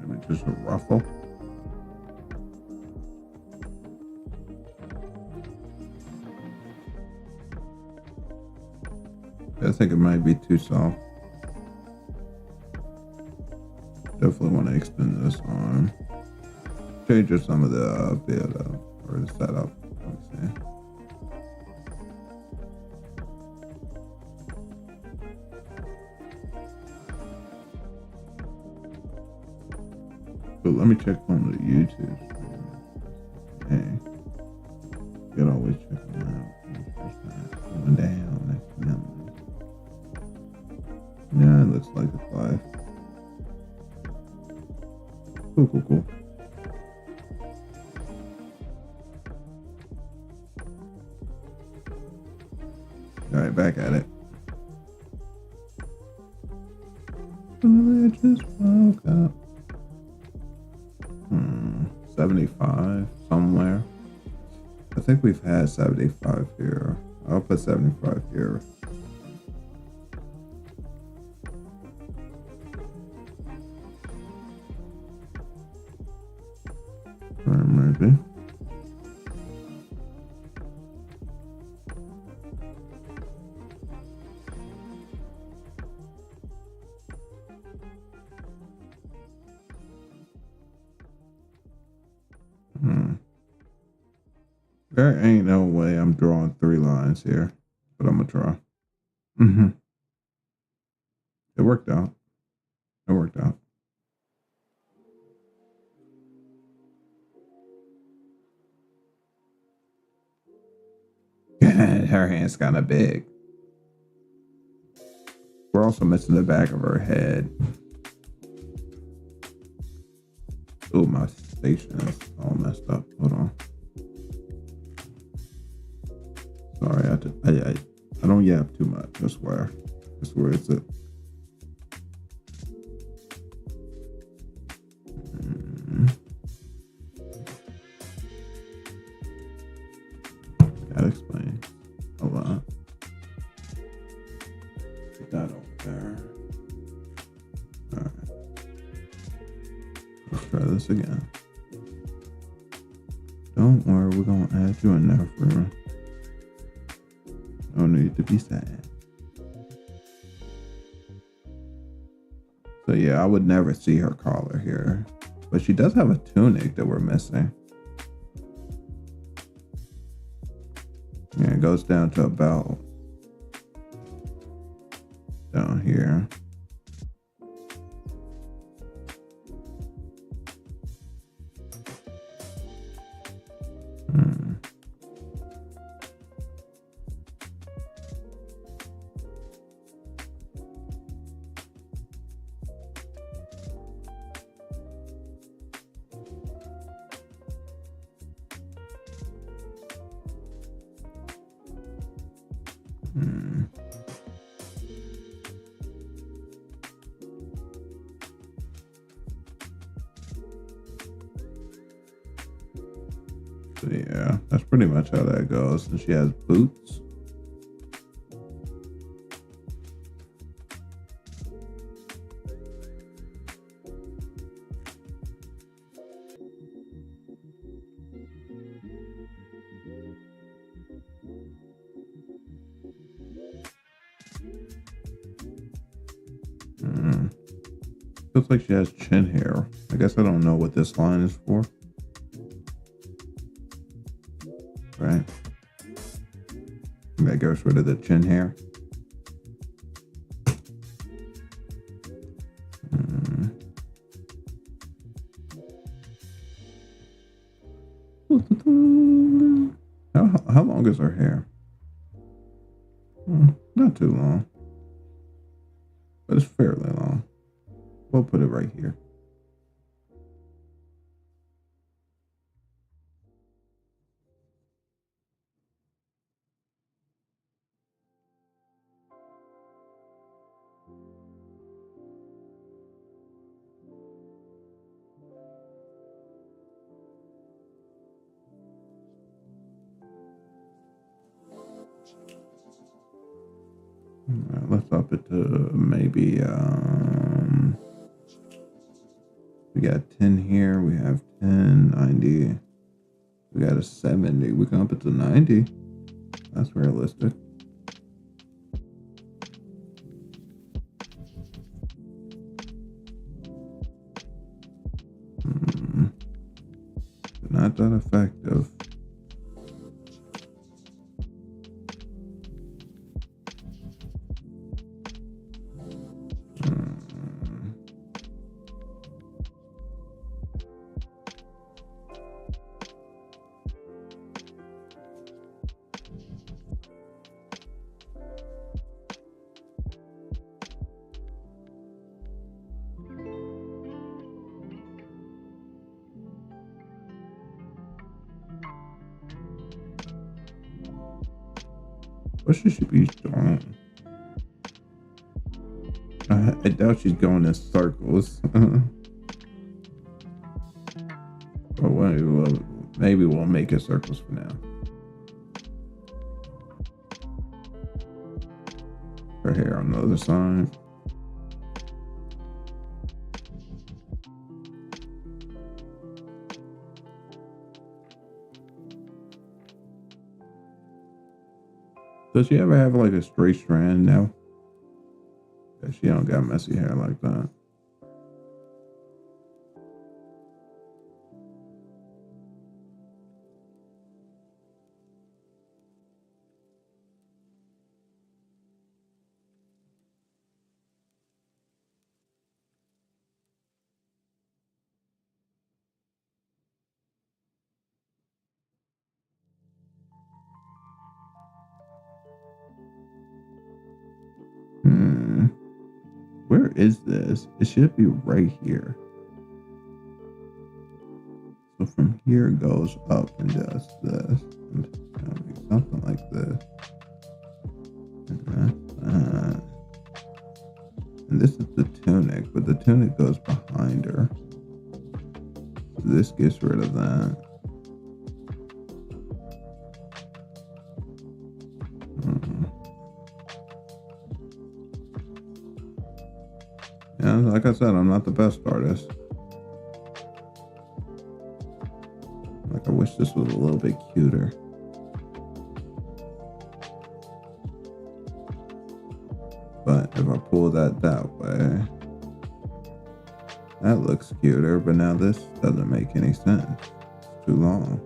Maybe just a ruffle. I think it might be too soft. Definitely want to extend this arm. Change some of the build up or the setup. Let me see. let me check on the YouTube. Hey, you can always check them out. Going down next to them. Yeah, it looks like it's live. Cool. All right, back at it. I just woke up. 75 somewhere. I think we've had 75 here. I'll put 75 here. Maybe. There ain't no way I'm drawing 3 lines here, but I'm gonna try. It worked out. Her hand's kind of big. We're also missing the back of her head. Oh, my station is all messed up. Hold on. Sorry, I don't yap too much. I swear. It's it. That explains a lot. Put that over there. All right. Let's try this again. Don't worry, we're gonna add you in there for. No need to be sad. So yeah, I would never see her collar here. But she does have a tunic that we're missing. Yeah, it goes down to about down here. So yeah, that's pretty much how that goes. And she has boots. Looks like she has chin hair. I guess I don't know what this line is for. Right? That gets rid of the chin hair. How long is her hair? Not too long. But it's fairly long. We'll put it right here. Let's up it to maybe we got 10 here, we have 10, 90, we got a 70, we can up it to 90. That's realistic. Not that effective. What should she be doing? I doubt she's going in circles. But maybe we'll make it circles for now. Her hair on the other side. Does she ever have like a straight strand now? Yeah, she don't got messy hair like that. Where is this? It should be right here. So from here it goes up and does this. And it'll be something like this. And this is the tunic, but the tunic goes behind her. So this gets rid of that. Yeah, like I said, I'm not the best artist. Like, I wish this was a little bit cuter. But if I pull that way, that looks cuter, but now this doesn't make any sense. It's too long.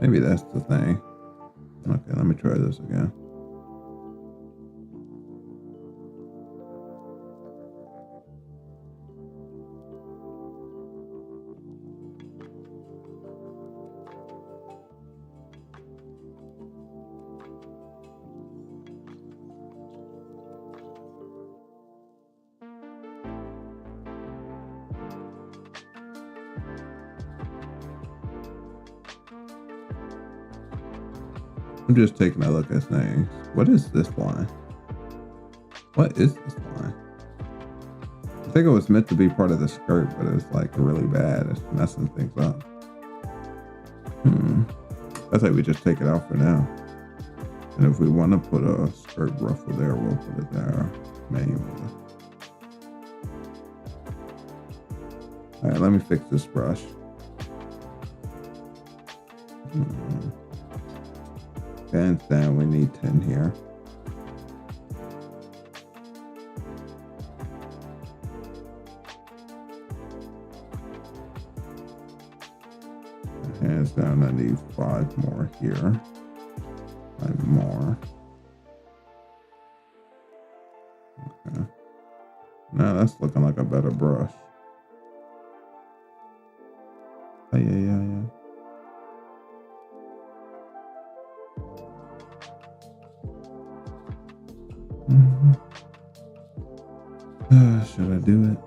Maybe that's the thing. Okay, let me try this again. I'm just taking a look at things. What is this line? What is this line? I think it was meant to be part of the skirt, but it's like really bad. It's messing things up. I think we just take it out for now. And if we want to put a skirt ruffle there, we'll put it there manually. All right, let me fix this brush. Hands down, we need 10 here. Hands down, I need 5 more here. 5 more. Okay. Now that's looking like a better brush. Oh, yeah. Should I do it?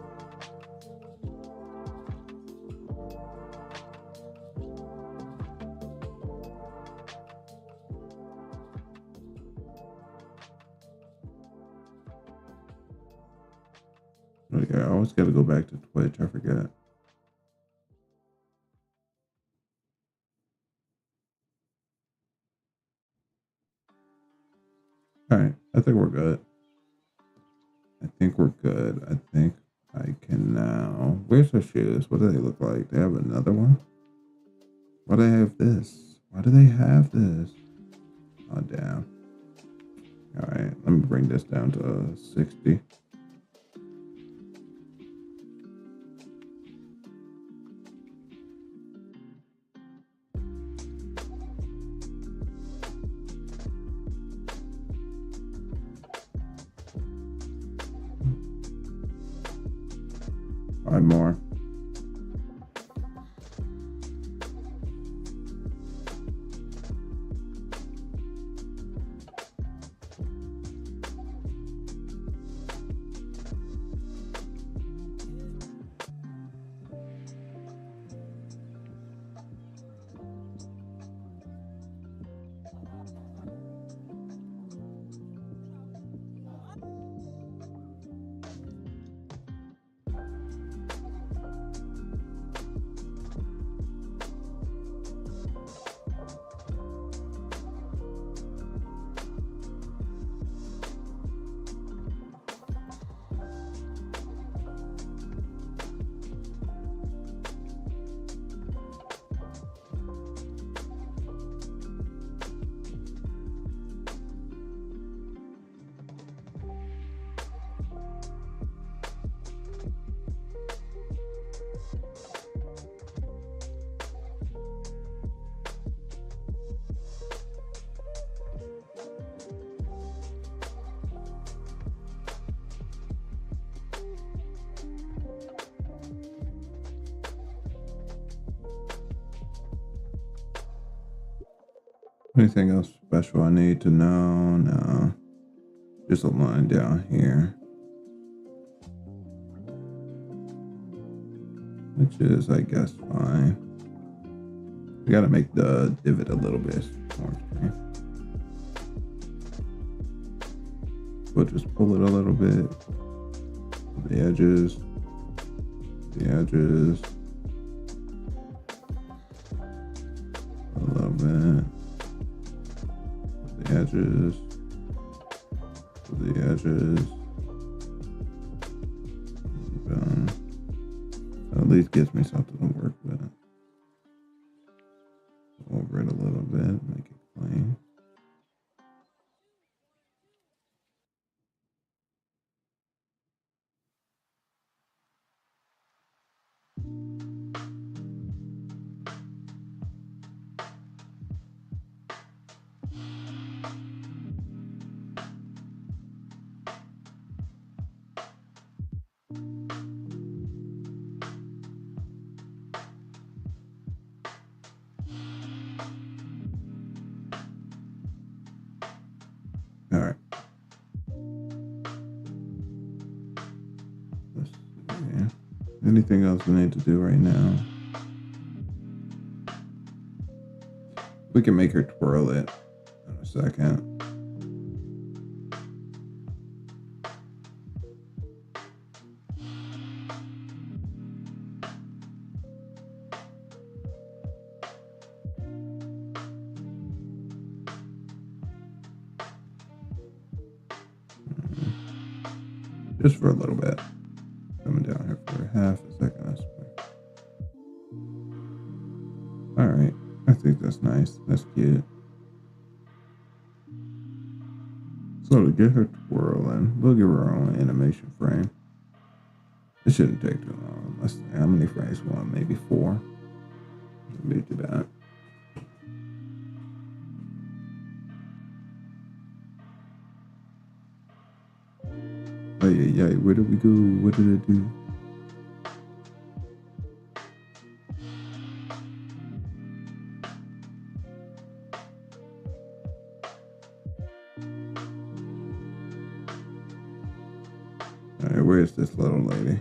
Okay, I always got to go back to Twitch. I forget. All right, I think we're good. I think I can now. Where's her shoes? What do they look like? They have another one? Why do they have this? Why do they have this? Oh, damn. All right, let me bring this down to 60. Five more. Anything else special I need to know? No. Just a line down here. Which is, I guess, fine. We gotta make the divot a little bit more free. We'll just pull it a little bit. The edges. The edges. A little bit. The edges. The edges. Boom. So at least gives me something to work with. Over it a little bit, make it clean. All right. Let's see. Anything else we need to do right now? We can make her twirl it in a second. Just for a little bit. Coming down here for half a second. All right. I think that's nice. That's cute. So to get her twirling, we'll give her our own animation frame. It shouldn't take too long. Let's see how many frames we want. Maybe 4. Maybe do that. Oh yeah, where did we go? What did it do? Alright, where's this little lady?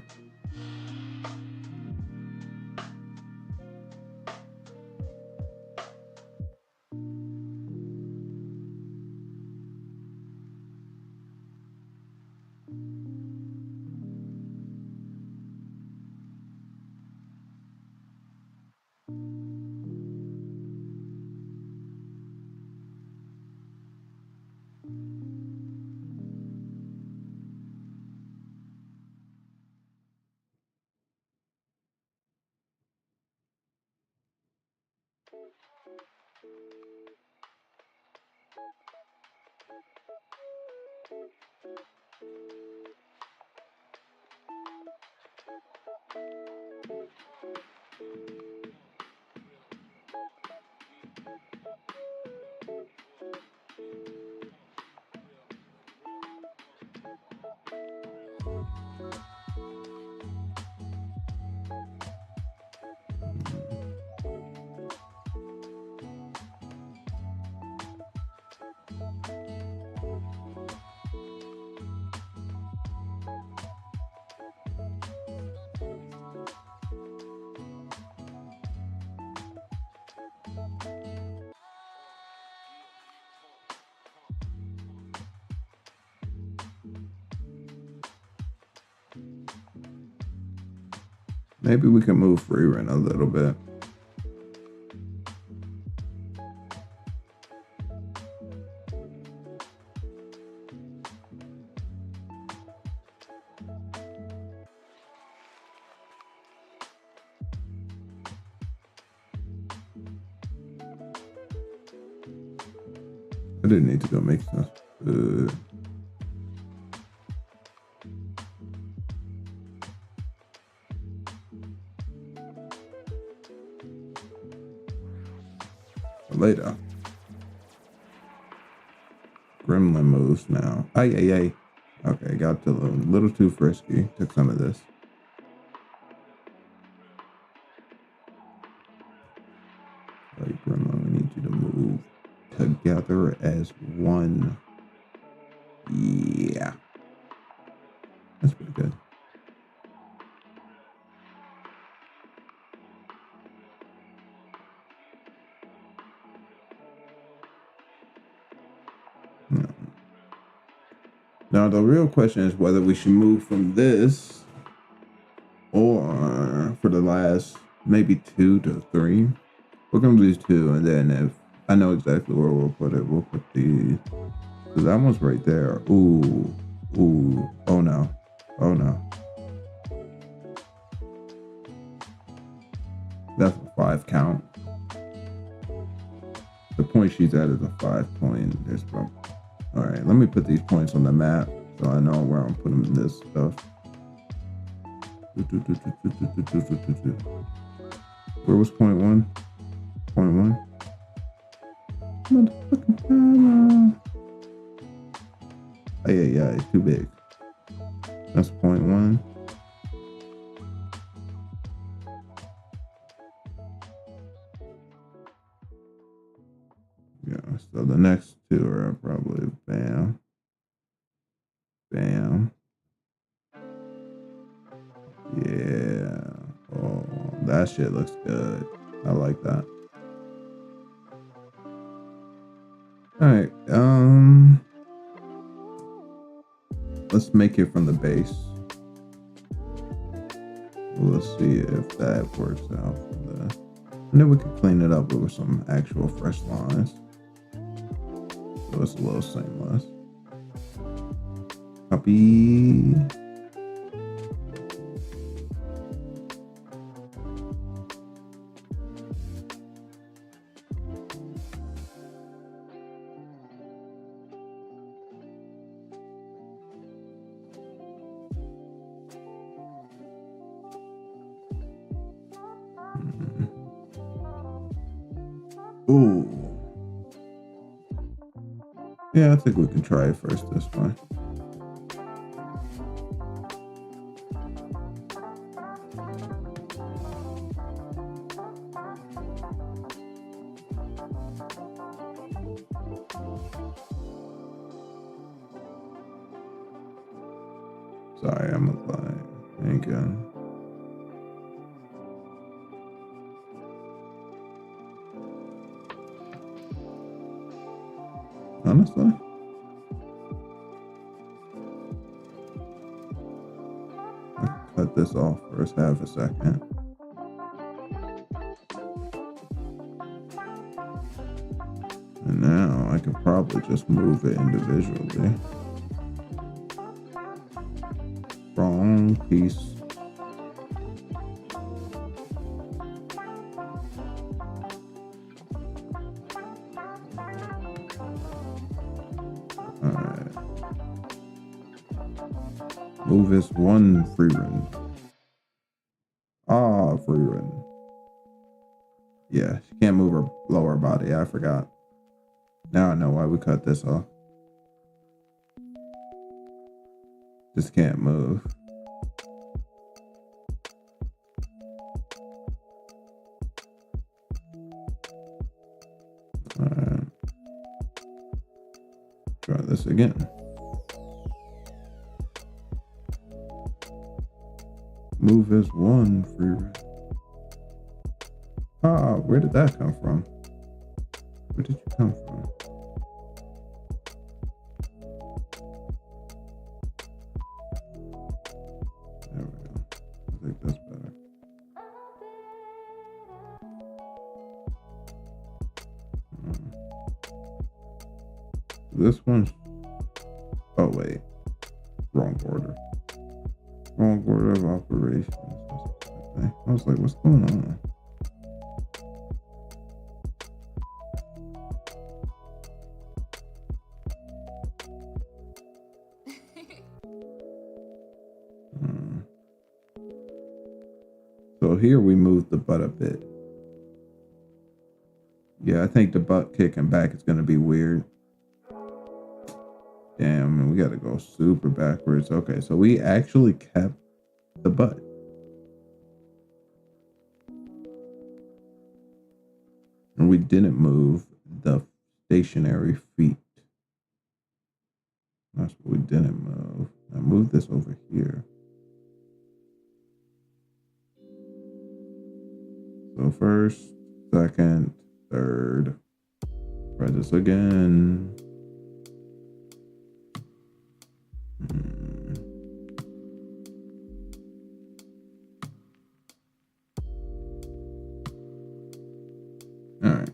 Maybe we can move Freerun a little bit. I didn't need to go make some food. Later. Gremlin moves now. Ay. Okay, got a little too frisky. Took some of this. Like, Gremlin, we need you to move is 1. Yeah. That's pretty good. Yeah. Now, the real question is whether we should move from this or for the last maybe 2 to 3. We're going to do 2, and then if I know exactly where we'll put it, we'll put these. Because that one's right there. Ooh. Ooh. Oh, no. Oh, no. That's a 5 count. The point she's at is a 5 point. There's all right, let me put these points on the map so I know where I'm putting this stuff. Where was point 1? Point 1? Motherfucking timer. Oh, yeah, it's too big. That's point 1. Yeah, so the next 2 are probably bam. Bam. Yeah. Oh, that shit looks good. I like that. All right. Let's make it from the base. Let's see if that works out from the. And then we could clean it up with some actual fresh lines. So it's a little seamless. Copy. Ooh. Yeah, I think we can try it first this one. Sorry, I'm a lie. Ain't good. Honestly, I can cut this off for just half a second. And now I can probably just move it individually. Wrong piece. Alright. Move is 1 free run. Ah, free run. Yeah, she can't move her lower body. I forgot. Now I know why we cut this off. Just can't move. Alright. Try this again. Move is 1 free run. Ah, where did that come from? Where did you come from? There we go. I think that's better. This one's. Oh, wait. Wrong order. Wrong order of operations. I was like, what's going on? So here we moved the butt a bit. Yeah, I think the butt kicking back is going to be weird. Damn, we got to go super backwards. Okay, so we actually kept the butt. And we didn't move the stationary feet. That's what we didn't move. Now move this over here. So first, second, third. Try this again. All right.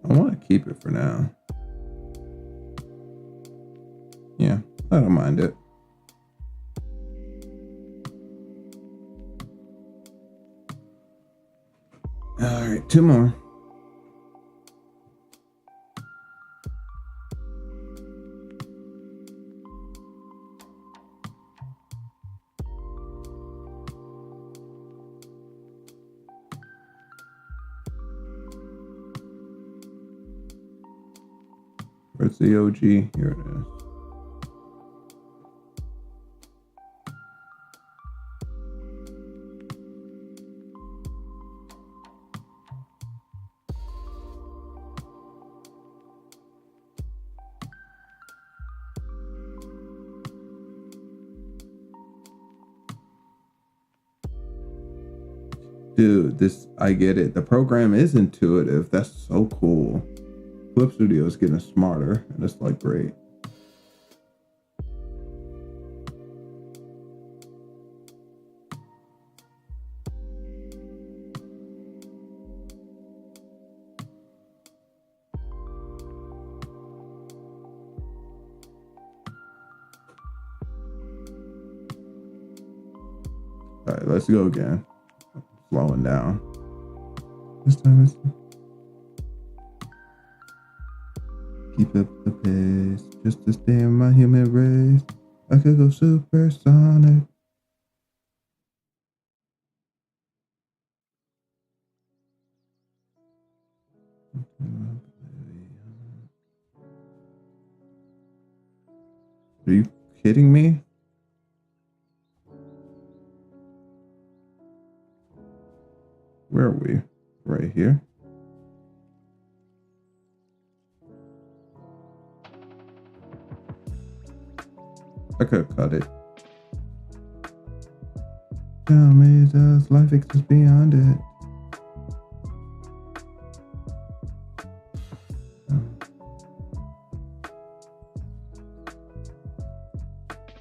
I want to keep it for now. Yeah, I don't mind it. All right, 2 more. Where's the OG? Here it is. Dude, I get it. The program is intuitive. That's so cool. Clip Studio is getting smarter, and it's like great. All right, let's go again. Slowing down. This time it's keep up the pace just to stay in my human race. I could go supersonic. Are you kidding me? Where are we? Right here. I could cut it. Tell me, does life exist beyond it?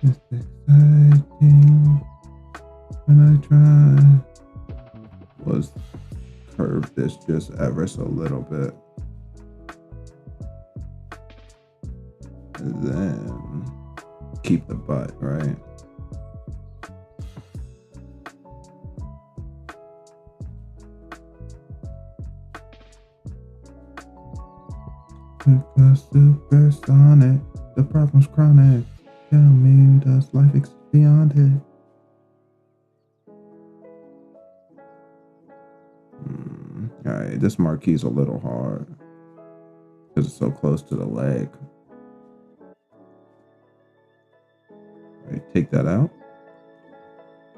It's exciting when I try. Was curve this just ever so little bit. And then keep the butt, right? Because supersonic, the problem's chronic. Tell me, does life exist beyond it? Alright, this marquee's a little hard because it's so close to the leg. Alright, take that out.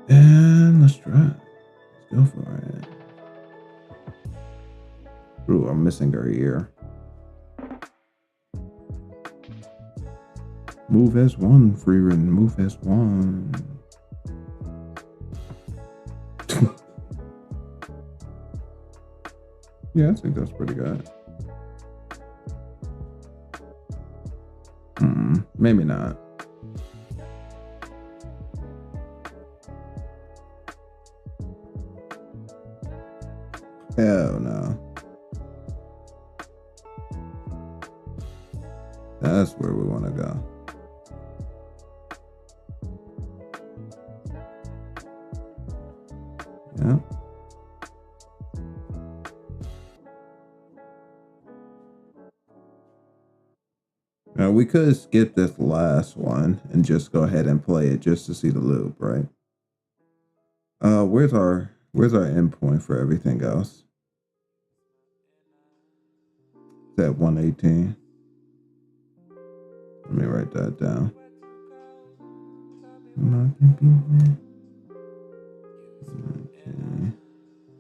And let's try it. Let's go for it. Ooh, I'm missing her ear. Move as one, Freeran. Move as one. Yeah, I think that's pretty good. Maybe not. Hell no. That's where we want to go. Yeah. Now we could skip this last one and just go ahead and play it just to see the loop, right? Where's our endpoint for everything else? It's at 118. Let me write that down. Okay.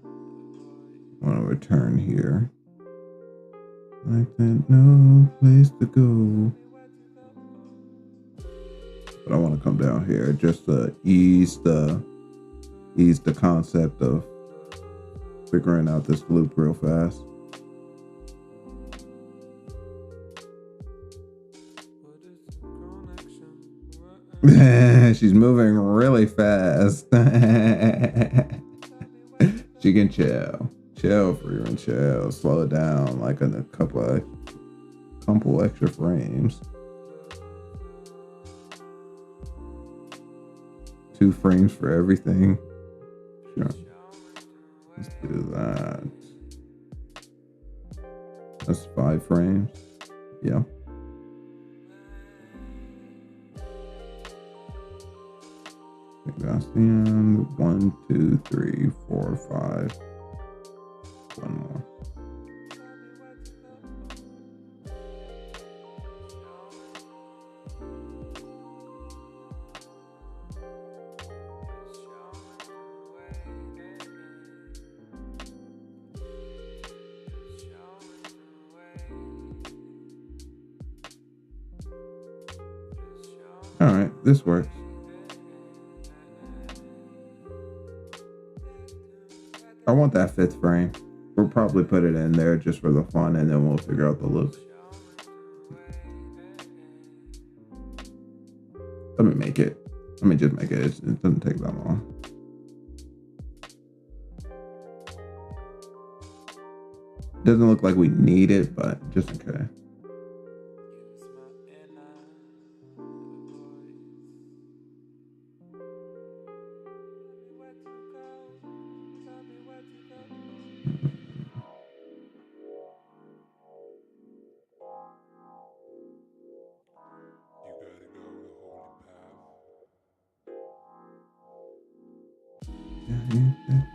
I want to return here. Like that, no place to go. But I want to come down here just to ease the concept of figuring out this loop real fast. She's moving really fast. She can chill free and chill. Slow it down like in a couple extra frames. 2 frames for everything. Sure. Let's do that. That's 5 frames. Yeah. Gaussian, 1, 2, 3, 4, 5. One more. All right, this works. I want that 5th frame. We'll probably put it in there just for the fun, and then we'll figure out the loop. Let me make it. Let me just make it. It doesn't take that long. Doesn't look like we need it, but just in case.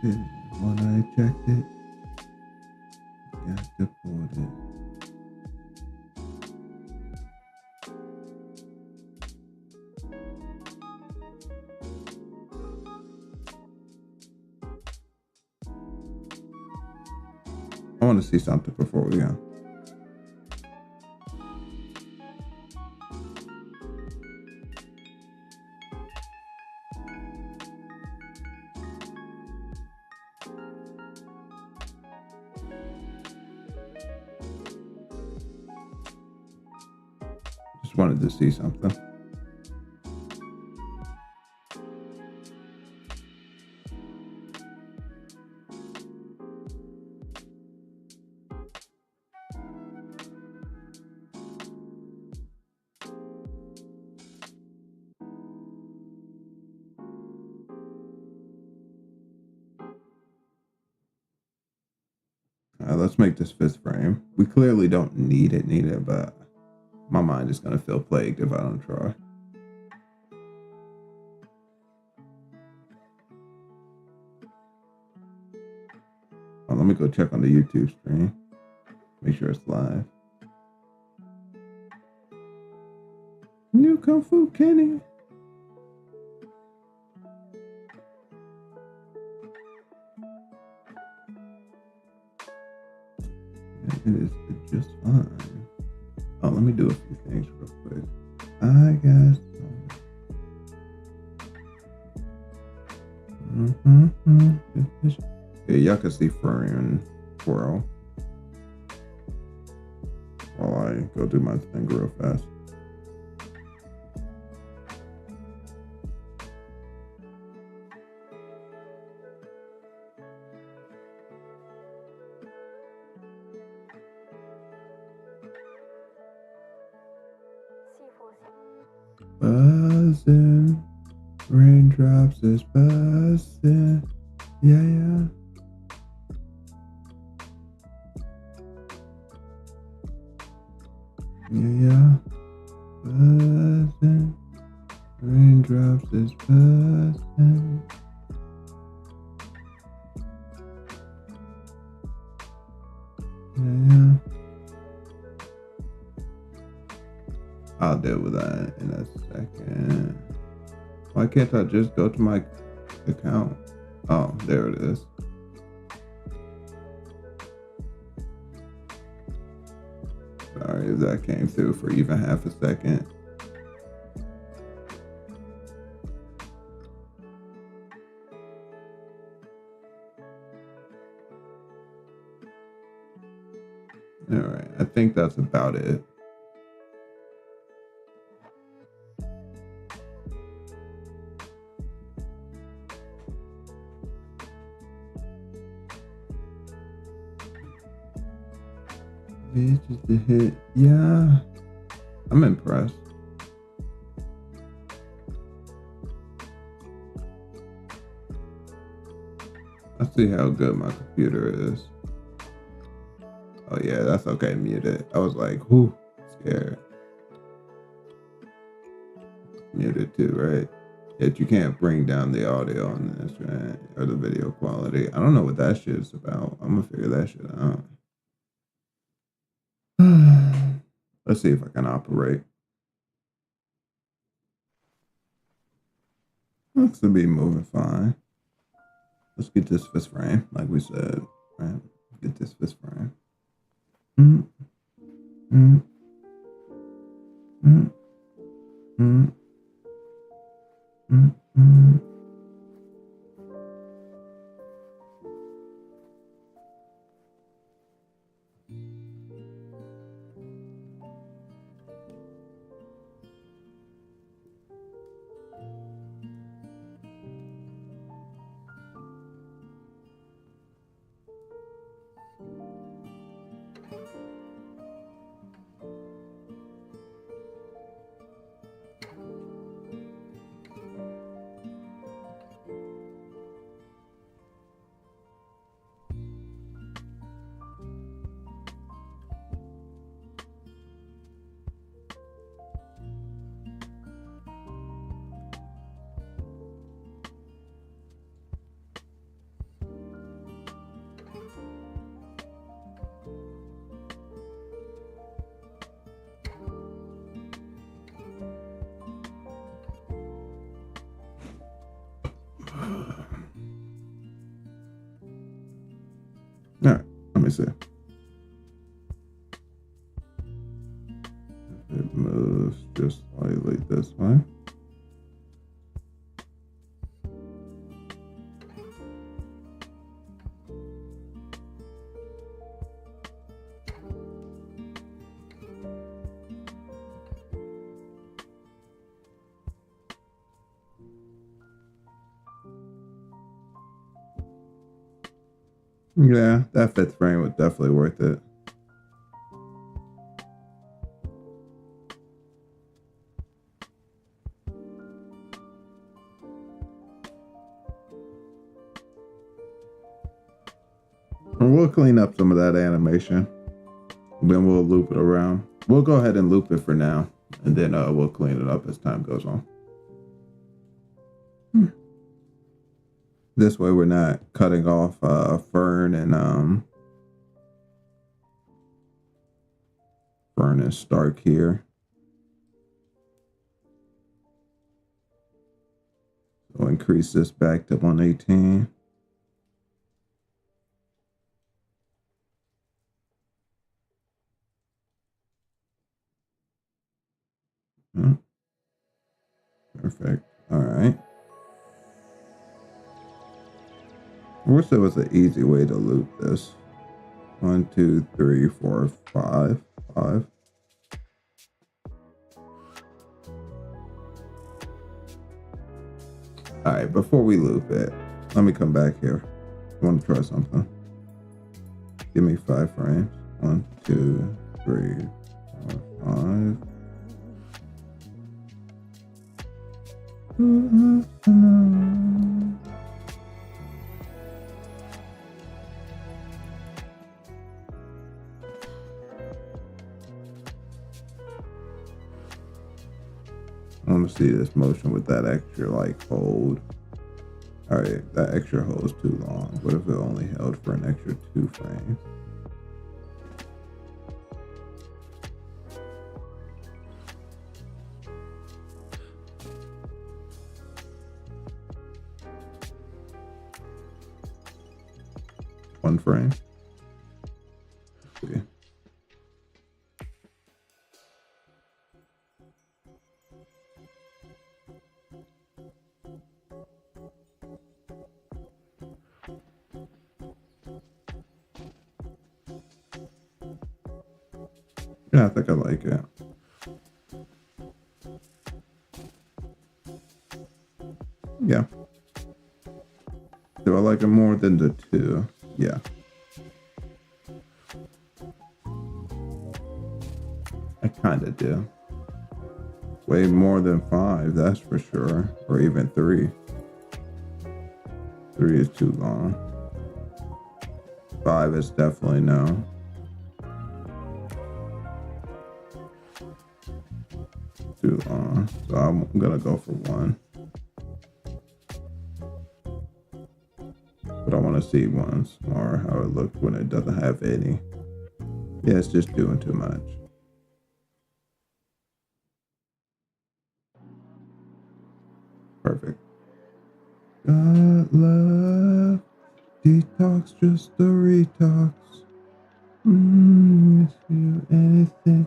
When I checked it, got deported. I want to see something before we go. Just wanted to see something. Let's make this 5th frame. We clearly don't need it, but my mind is going to feel plagued if I don't try. Oh, let me go check on the YouTube stream. Make sure it's live. New Kung Fu Kenny. It is just fine. Oh, let me do a few things real quick. I guess. Yeah, y'all can see Furry and Twirl while I go do my thing real fast. Buzzing, raindrops is buzzing, yeah. Buzzing, raindrops is buzzing. Yeah. I'll deal with that in a second. Why can't I just go to my account? Oh, there it is. Sorry if that came through for even half a second. All right, I think that's about it. Bitches to hit. Yeah, I'm impressed. I see how good my computer is. Oh yeah, that's okay. Mute it. I was like, whoo, scared. Mute it too, right? Yet you can't bring down the audio on this, right? Or the video quality. I don't know what that shit is about. I'm gonna figure that shit out. Let's see if I can operate. Looks to be moving fine. Let's get this fist frame, like we said. Right? Get this fist frame. Mm, mm, mm, mm, mm, mm. All right, let me see. If it moves just slightly this way. Yeah, that fifth frame was definitely worth it. And we'll clean up some of that animation. Then we'll loop it around. We'll go ahead and loop it for now. And then we'll clean it up as time goes on. This way we're not cutting off Fern and Stark here. So increase this back to 118. Perfect. All right. I wish there was an easy way to loop this. 1, 2, 3, 4, 5. 5. All right, before we loop it, let me come back here. I want to try something. Give me 5 frames. 1, 2, 3, 4, 5. I want to see this motion with that extra like hold. All right, that extra hold is too long. What if it only held for an extra 2 frames? One frame. See. Yeah, I think I like it. Yeah. Do I like it more than the 2? Yeah. I kind of do. Way more than 5, that's for sure. Or even 3. 3 is too long. 5 is definitely no. Too long. So I'm gonna go for 1. But I want to see once more how it looked when it doesn't have any. Yeah, it's just doing too much. Perfect. God love, detox, just a retox. Miss you anything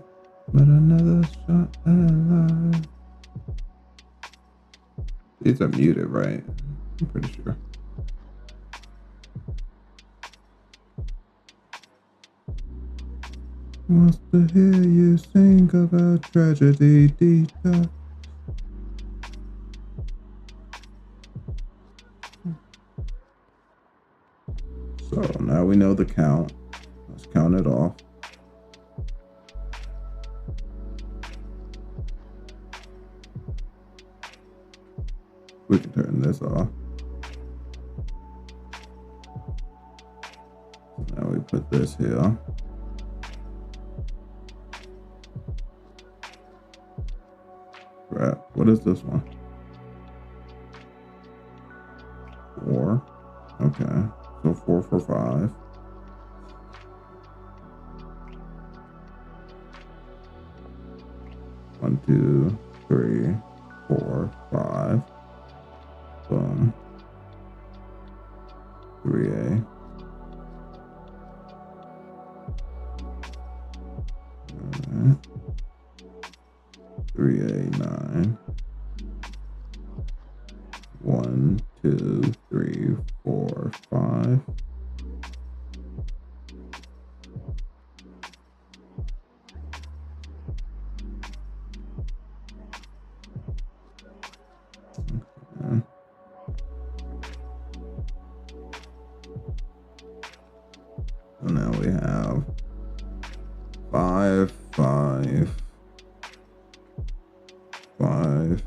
but another shot at life. These are muted, right? I'm pretty sure. Wants to hear you sing about tragedy, detox. So now we know the count. Let's count it off. We can turn this off. Now we put this here. Right. What is this one? 4. Okay. So 4 for 5. One, 2, 3, 4, 5. Boom. 3A. Alright. 3A9. 1, 2, 3, 4, 5. Okay. So now we have 5, 5, 5.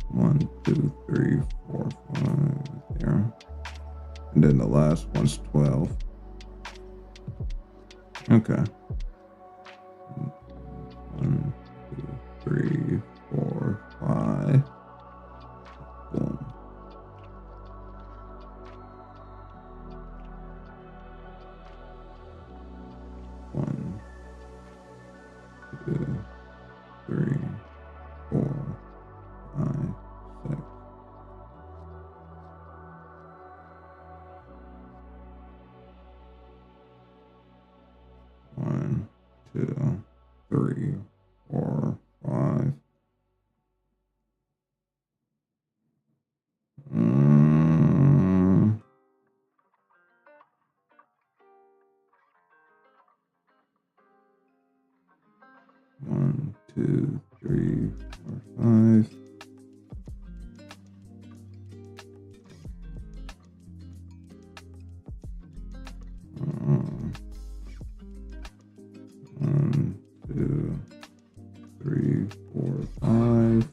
1, 2, 3, 4, 5 there. And then the last one's 12. Okay. 1, 2, 3, 4, 5. Boom. One, 2, 3, 4, 5, 6. One, 2, 3, 4, 5. One, 2, 3, 4, 5. One, 2, 3, 4, 5.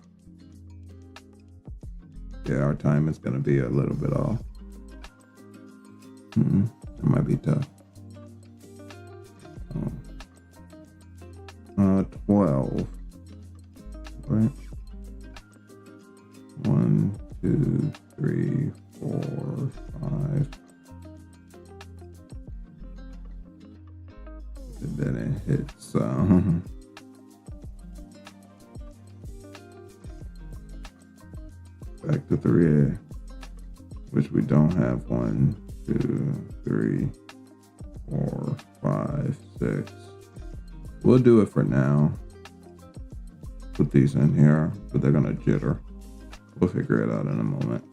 Yeah, our time is going to be a little bit off. It might be tough. 12. Right? 1, 2, 3, 4, 5. And then it hits back to 3A, which we don't have one 2, 3, 4, 5, 6. We'll do it for now. Put these in here, but they're gonna jitter. We'll figure it out in a moment.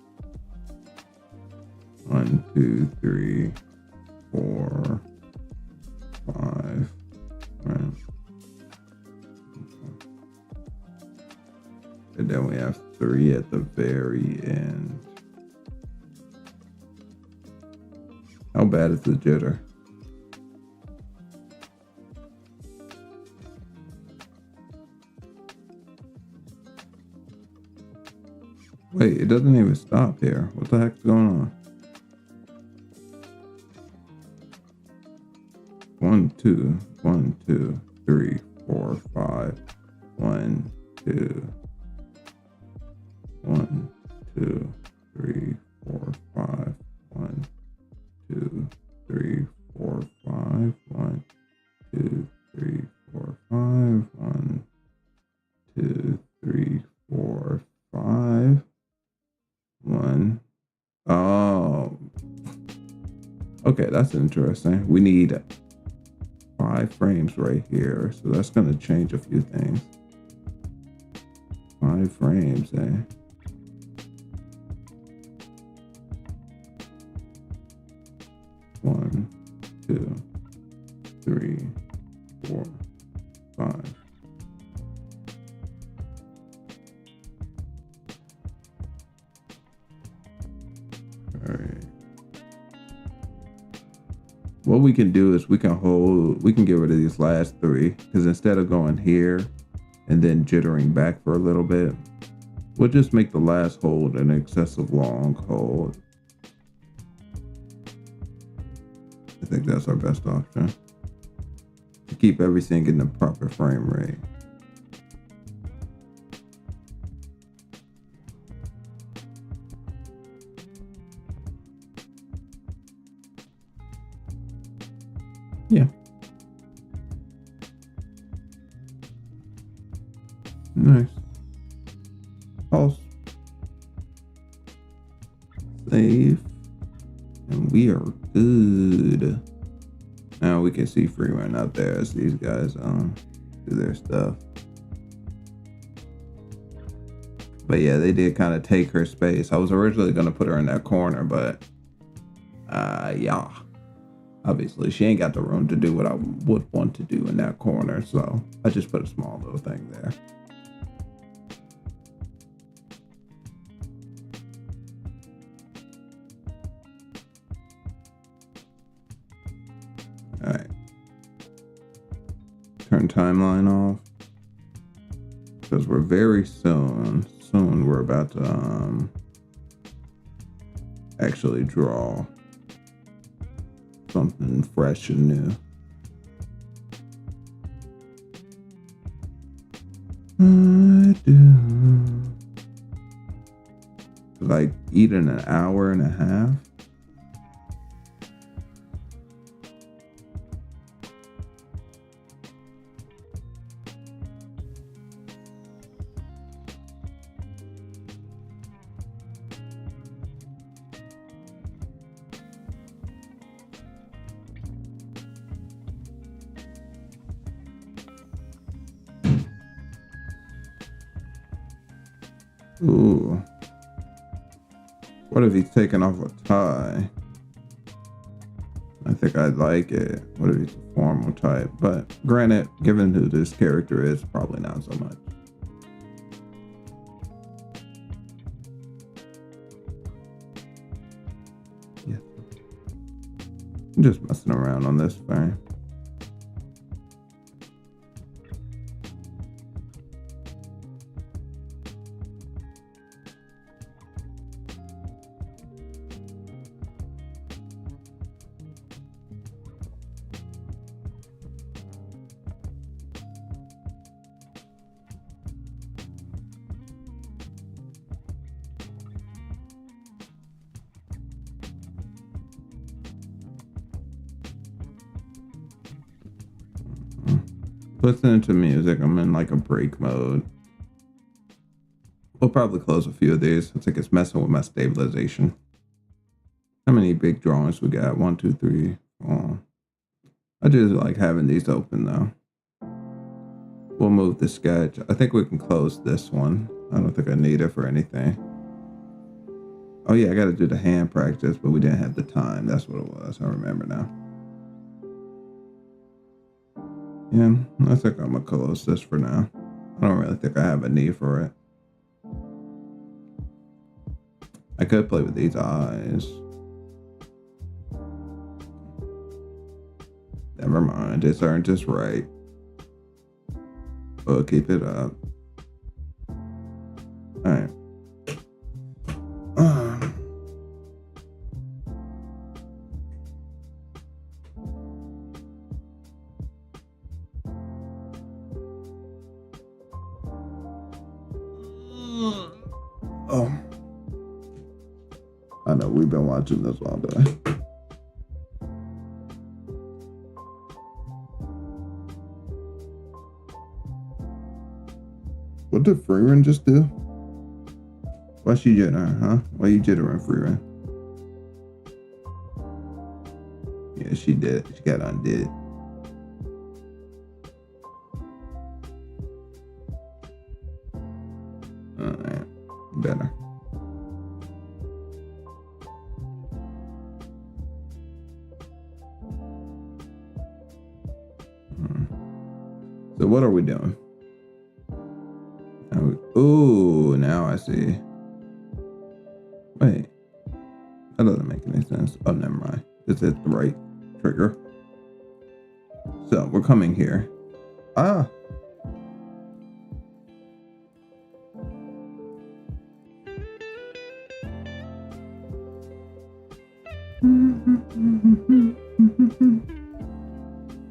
1, 2, 3, 4, 5. Right. And then we have 3 at the very end. How bad is the jitter? Wait, it doesn't even stop here. What the heck's going on? 1, 2, 1, 2, 3, 4, 5. 1, 2, 1, 2, 3, 4, 5. 1, 2, 3, 4, 5. 1, 2, 3, 4, 5. 1, 2, 3, 4, 5. 1. Oh. Okay, that's interesting. We need 5 frames right here, so that's going to change a few things. 5 frames, eh? One, 2, 3, 4, 5. All right. What we can do is we can get rid of these last 3, because instead of going here and then jittering back for a little bit, we'll just make the last hold an excessive long hold. I think that's our best option to keep everything in the proper frame rate. Yeah. Nice. Pause. Save. And we are good. Now we can see Freeman out there as these guys do their stuff. But yeah, they did kind of take her space. I was originally going to put her in that corner, but yeah. Obviously, she ain't got the room to do what I would want to do in that corner, so I just put a small little thing there. All right. Turn timeline off, because we're very soon we're about to actually draw something fresh and new. I do. Like eat in an hour and a half. Ooh. What if he's taking off a tie? I think I'd like it. What if he's a formal type? But granted, given who this character is, probably not so much. Yeah. I'm just messing around on this thing. Listening to music, I'm in like a break mode. We'll probably close a few of these. I think it's messing with my stabilization. How many big drawings we got? 1, 2, 3, 4. I just like having these open though. We'll move the sketch. I think we can close this one. I don't think I need it for anything. Oh yeah, I got to do the hand practice, but we didn't have the time. That's what it was. I remember now. Yeah, I think I'm gonna close this for now. I don't really think I have a need for it. I could play with these eyes. Never mind, it's aren't just right. We'll keep it up. Alright. Oh. I know we've been watching this all day. What did Freeman just do? Why she jittering, huh? Why you jittering, Freeman? Yeah, she did. She got undid. Alright, better. So what are we doing? Ooh, now I see. Wait, that doesn't make any sense. Oh, never mind. This is the right trigger. So we're coming here. Ah.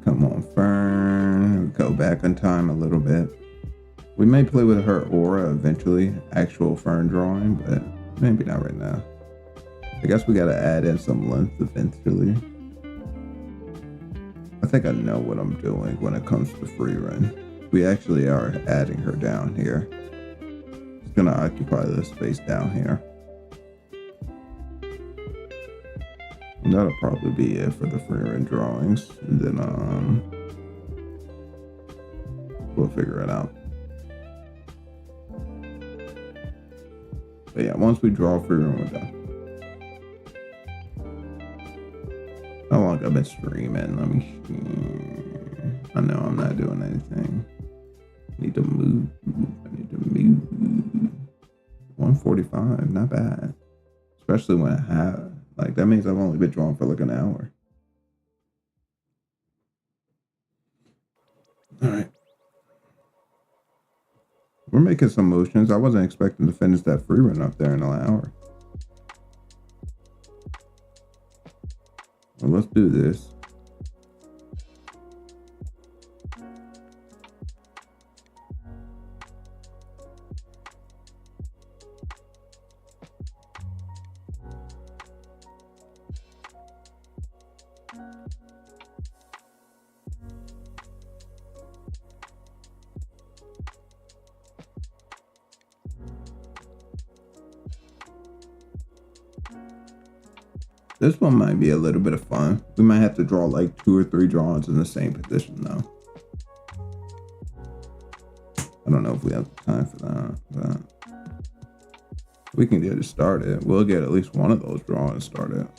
Come on, Fern. Go back in time a little bit. We may play with her aura eventually, actual Fern drawing, but maybe not right now. I guess we gotta add in some length eventually. I think I know what I'm doing when it comes to free run. We actually are adding her down here. It's gonna occupy this space down here. And that'll probably be it for the free run drawings. And then we'll figure it out. But yeah, once we draw free run, we're done. How long I've been streaming? Let me see. I know I'm not doing anything. I need to move. 145, not bad. Especially when I have, like, that means I've only been drawing for like an hour. All right. We're making some motions. I wasn't expecting to finish that free run up there in an hour. Well, let's do this. This one might be a little bit of fun. We might have to draw like 2 or 3 drawings in the same position though. I don't know if we have time for that, but we can get it started. We'll get at least one of those drawings started.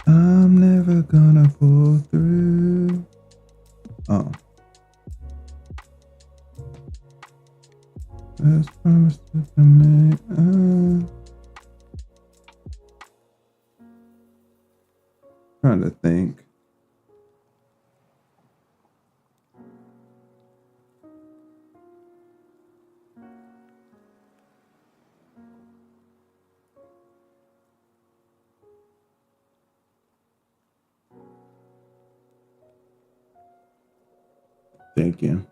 I'm never gonna pull through. Oh. As promised to me. Trying to think. Thank you.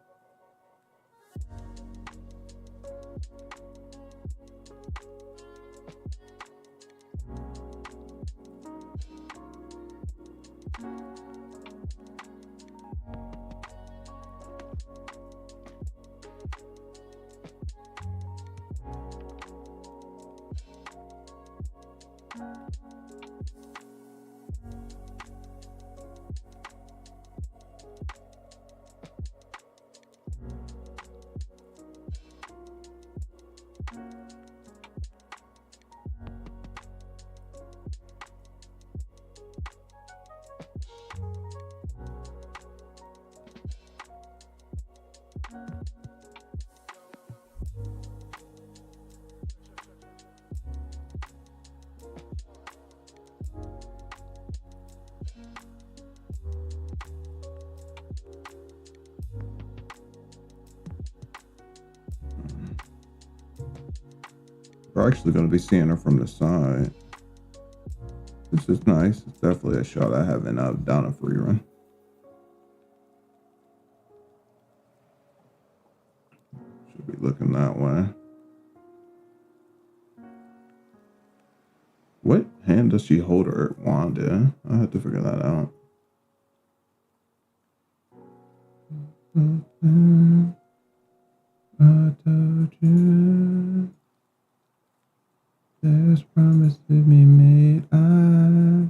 We're actually going to be seeing her from the side. This is nice. It's definitely a shot I haven't done a free run. Should be looking that way. What hand does she hold her wand in? I have to figure that out. I told you there's promise to be made. I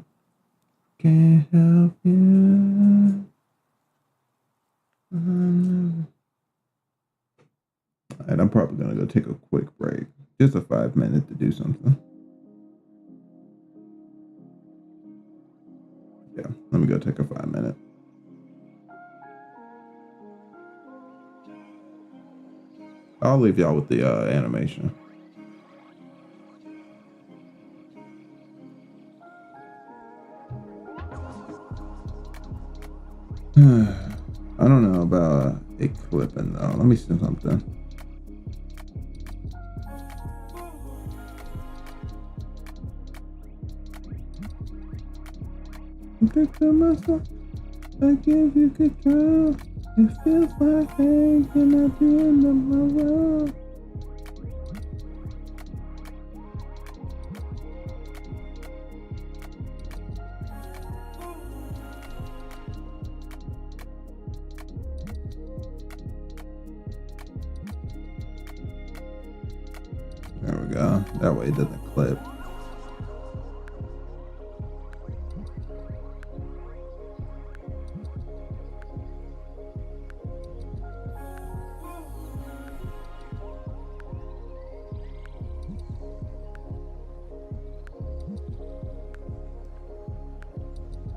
can't help you. Alright, I'm probably gonna go take a quick break. Just a 5 minute to do something. Yeah, let me go take a 5 minute. I'll leave y'all with the animation. I don't know about it clipping though. Let me see something. Picture myself, I give you control. It feels like hanging at the end of my world. There we go. That way it doesn't clip.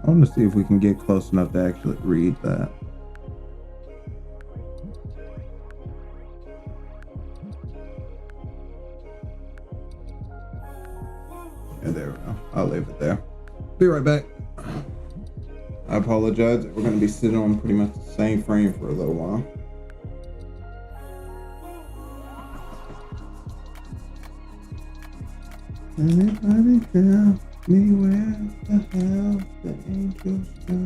I want to see if we can get close enough to actually read that. Yeah, there we go. I'll leave it there. Be right back. I apologize. We're going to be sitting on pretty much the same frame for a little while. Anybody tell me where the hell the angels go?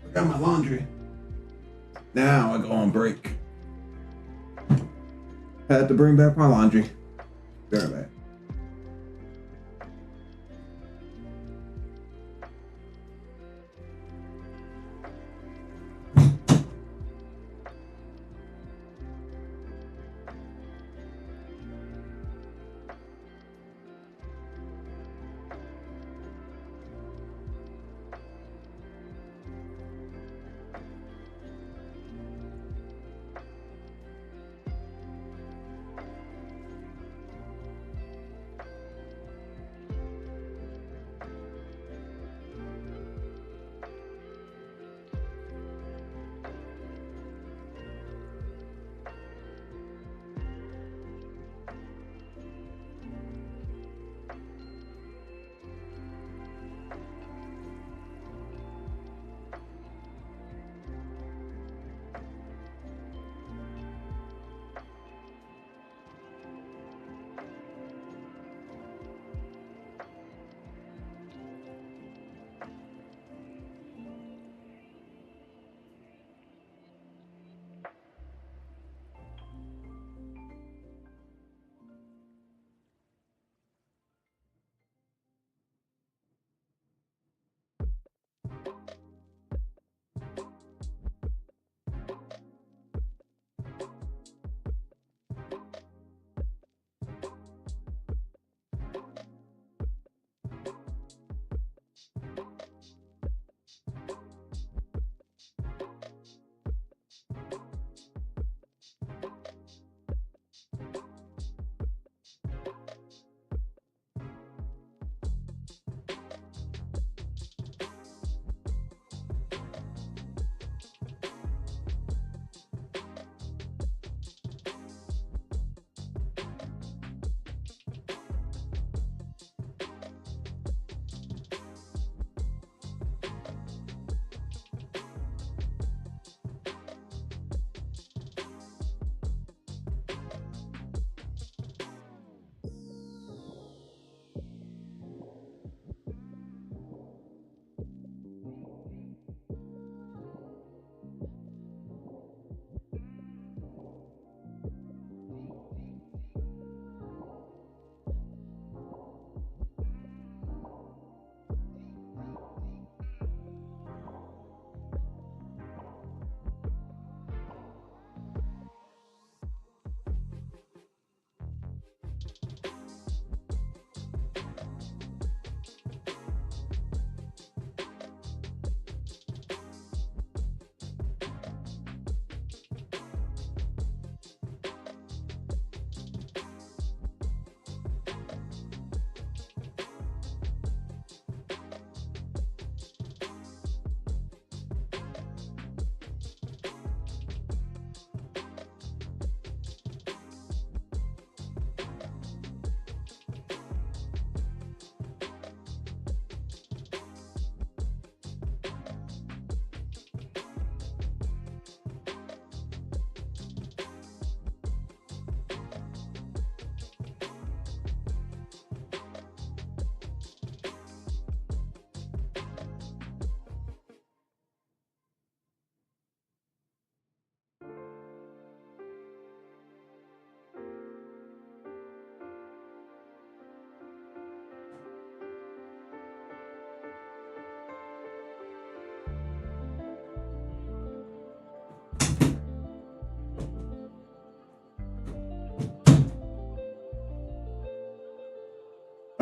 I got my laundry. Now I go on break. Had to bring back my laundry. Be right back.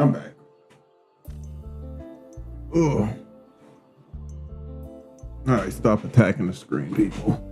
I'm back. Oh. Alright, stop attacking the screen, people.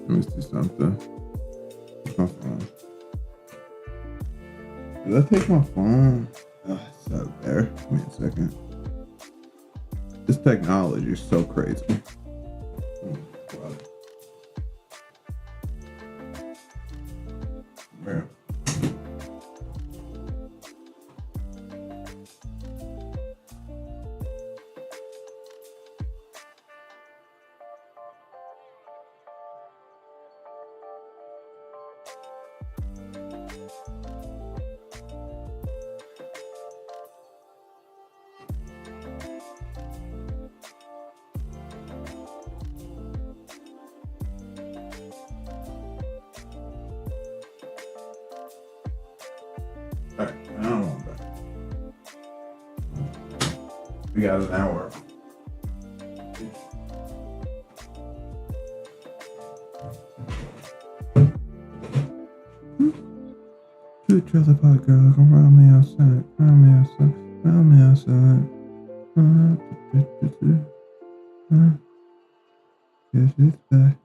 Let me see something. Where's my phone? Did I take my phone? Oh, it's out there. Give me a second. This technology is so crazy. Oh, God. Where? Alright, I don't want that. We got an hour. Two trailer park girl, come round me outside, round me outside, round me outside. Yes, it's back.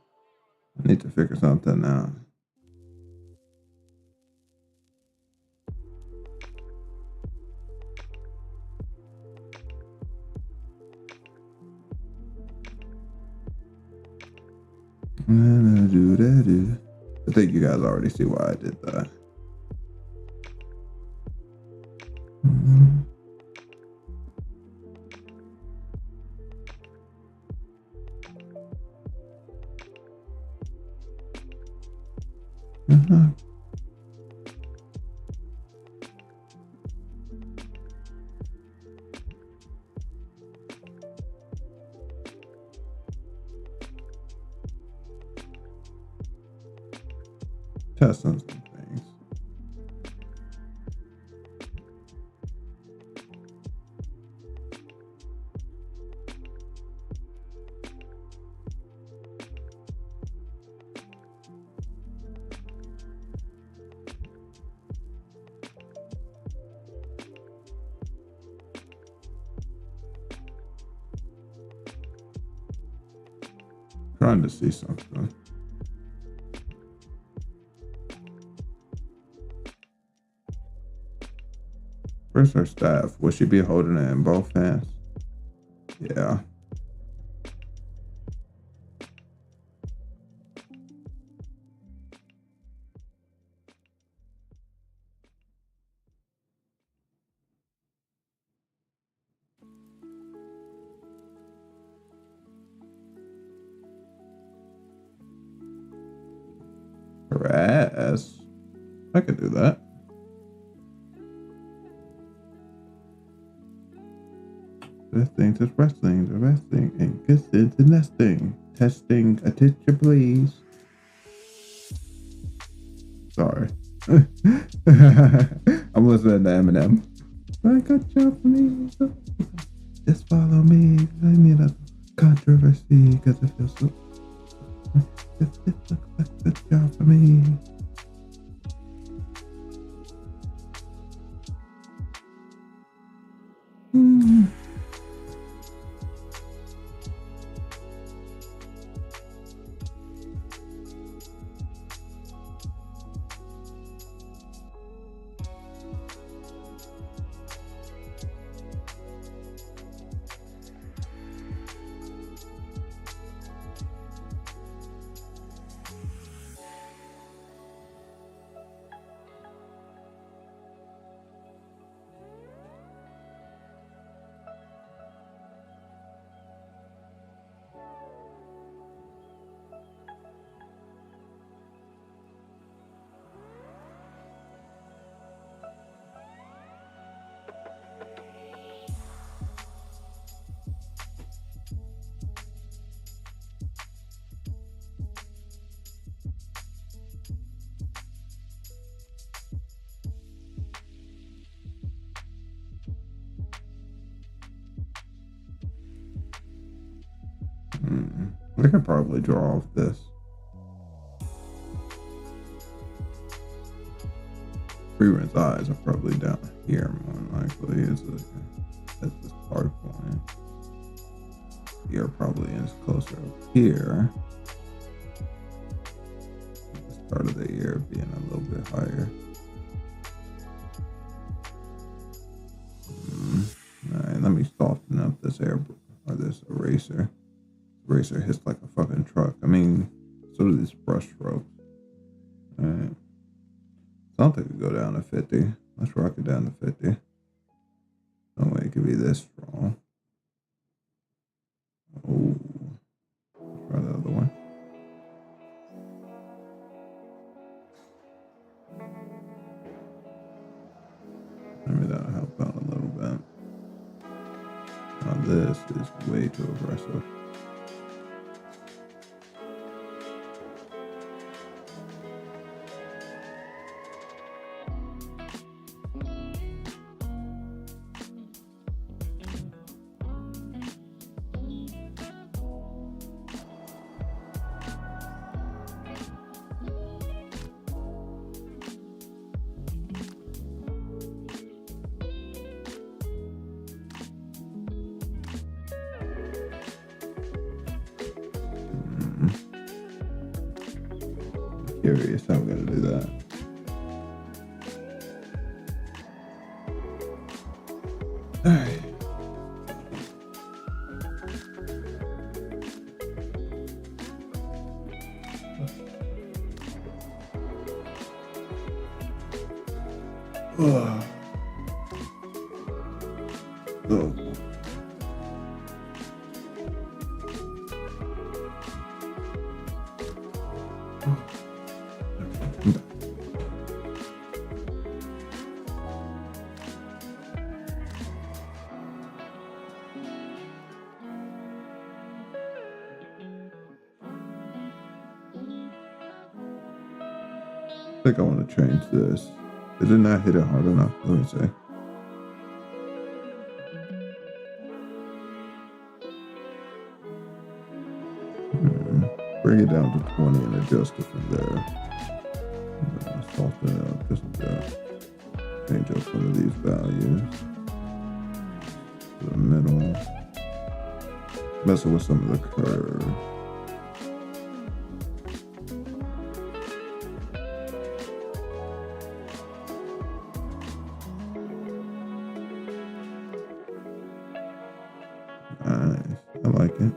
I need to figure something out. I think you guys already see why I did that. Testing some things. Trying to see something. Where's her staff? Will she be holding it in both hands? Yeah. Her ass. I could do that. Resting, just resting, the resting, and kissing to nesting. Testing, attention please. Sorry. I'm listening to Eminem. I got job for me. Just follow me. I need a controversy because it feels so. It looks like a good job for me. I could probably draw off this. Freeman's eyes are probably down here more than likely. At this part point. Ear probably is closer up here. This part of the ear being a little bit higher. Alright, let me soften up this air or this eraser. Eraser hits like a fucking truck. I mean, so do these brush strokes. Alright. So I don't think it could go down to 50. Let's rock it down to 50. No way it could be this strong. Oh. Let's try the other one. Maybe that'll help out a little bit. Now this is way too aggressive. Curious how I'm gonna do that. Alright. Oh. I think I want to change this. Did it not hit it hard enough? Let me see. Bring it down to 20 and adjust it from there. Soften it up just a bit. Change up some of these values to the middle. Messing with some of the curve. Nice. I like it.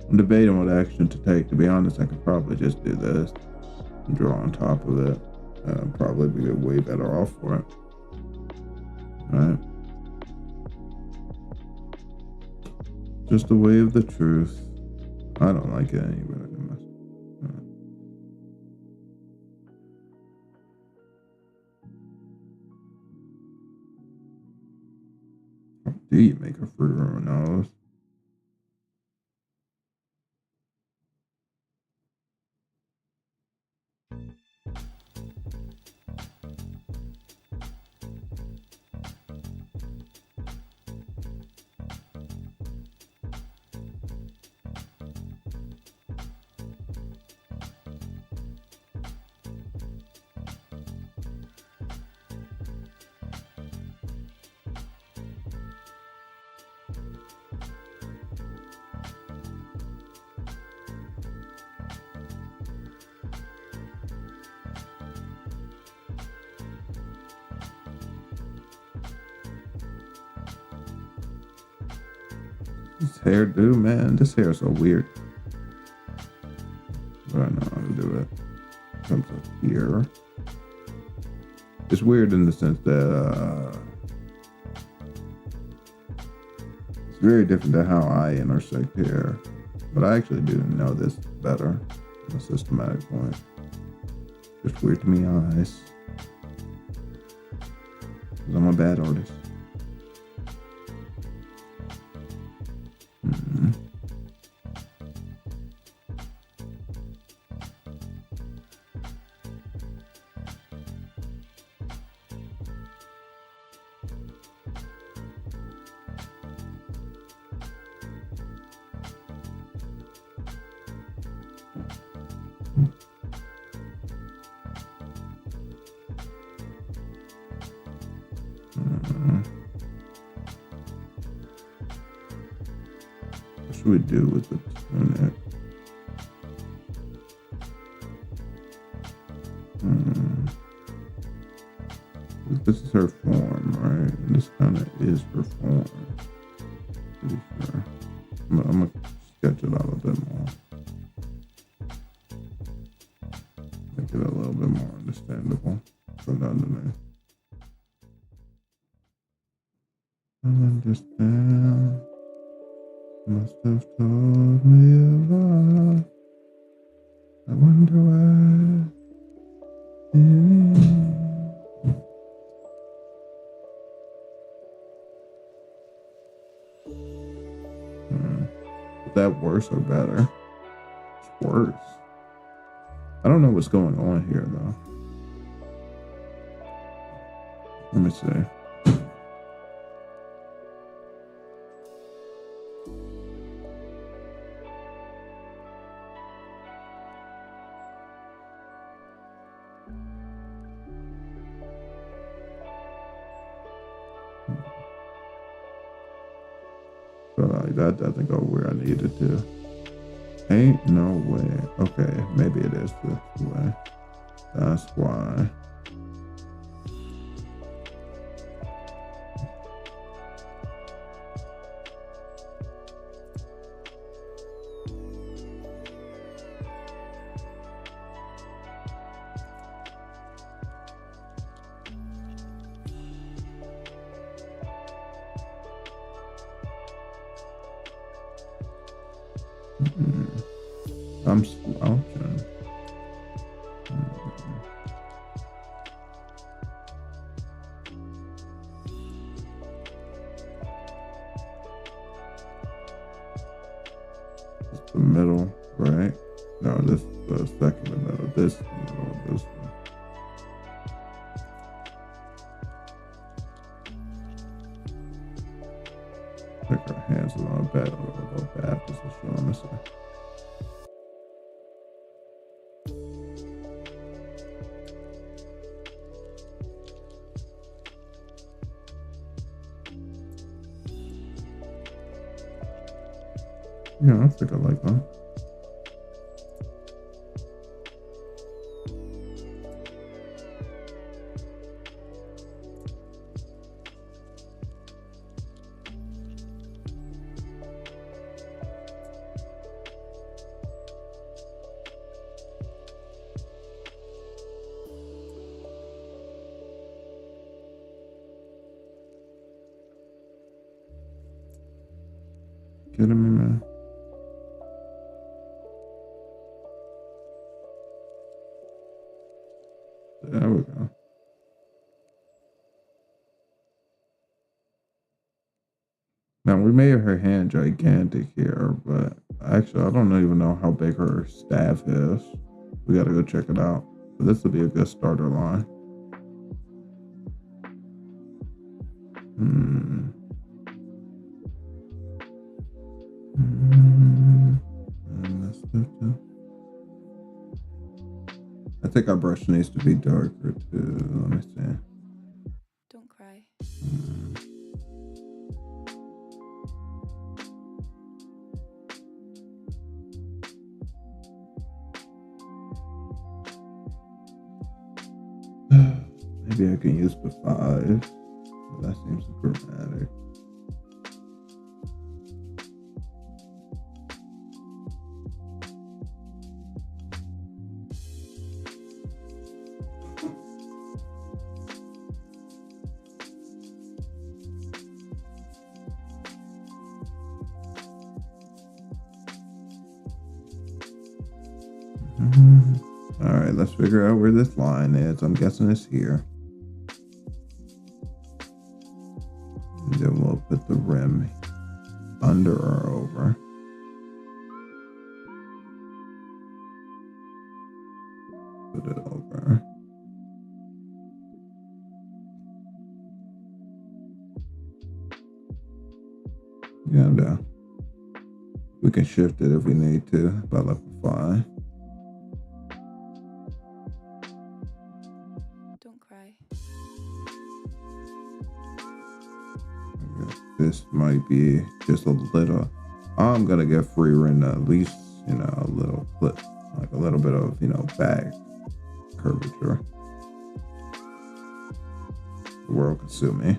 I'm debating what action to take. To be honest, I could probably just do this and draw on top of it. I'd probably be way better off for it. Right? Just the way of the truth. I don't like it anyway. How do you make a free room nose? This hairdo, man. This hair is so weird. But I know how to do it. Comes up here. It's weird in the sense that it's very different to how I intersect hair. But I actually do know this better from a systematic point. Just weird to me eyes. Because I'm a bad artist. What should we do with the tunic? This is her form, right? This kind of is her form. Pretty sure. I'm gonna sketch it out a bit more. Make it a little bit more understandable. Put it underneath. I understand. Must have told me a lot. I wonder why. Is that worse or better? It's worse. I don't know what's going on here though. Let me see. Like that doesn't go where I need it to. Ain't no way. Okay, maybe it is this way. That's why. I'm slouching. It's the middle, right? No, this is the second to middle. This is the middle. This one. I think her hands are on a little bad position. Let me see. Yeah, I think I like that. kidding me, man? There we go. Now we made her hand gigantic here, but actually I don't even know how big her staff is. We gotta go check it out. But this would be a good starter line. I think our brush needs to be darker too. Let me see. Don't cry. Maybe I can use the 5. Well, that seems dramatic. All right, let's figure out where this line is. I'm guessing it's here. And then we'll put the rim under or over. Put it over. Yeah, I'm down. We can shift it if we need to by level 5. Don't cry. This might be just a little. I'm gonna get freer in at least, a little flip, like a little bit of, back curvature. The world can sue me.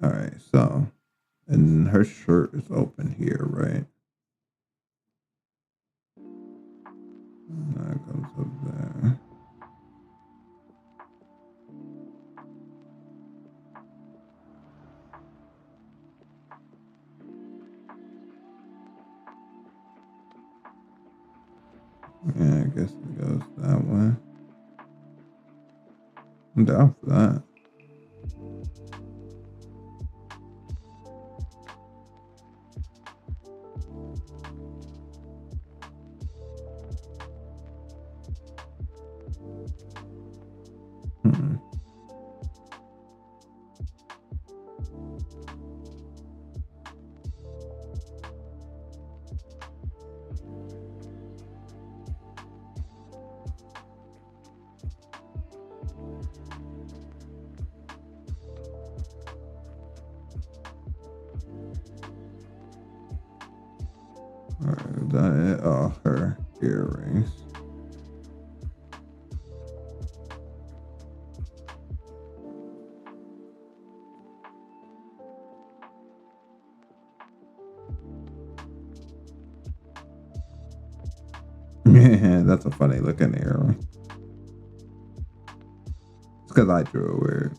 All right, so, and her shirt is open here, right? That goes up there. Yeah, I guess it goes that way. I'm down for that. Her earrings. Man, that's a funny looking earring. It's because I drew it weird.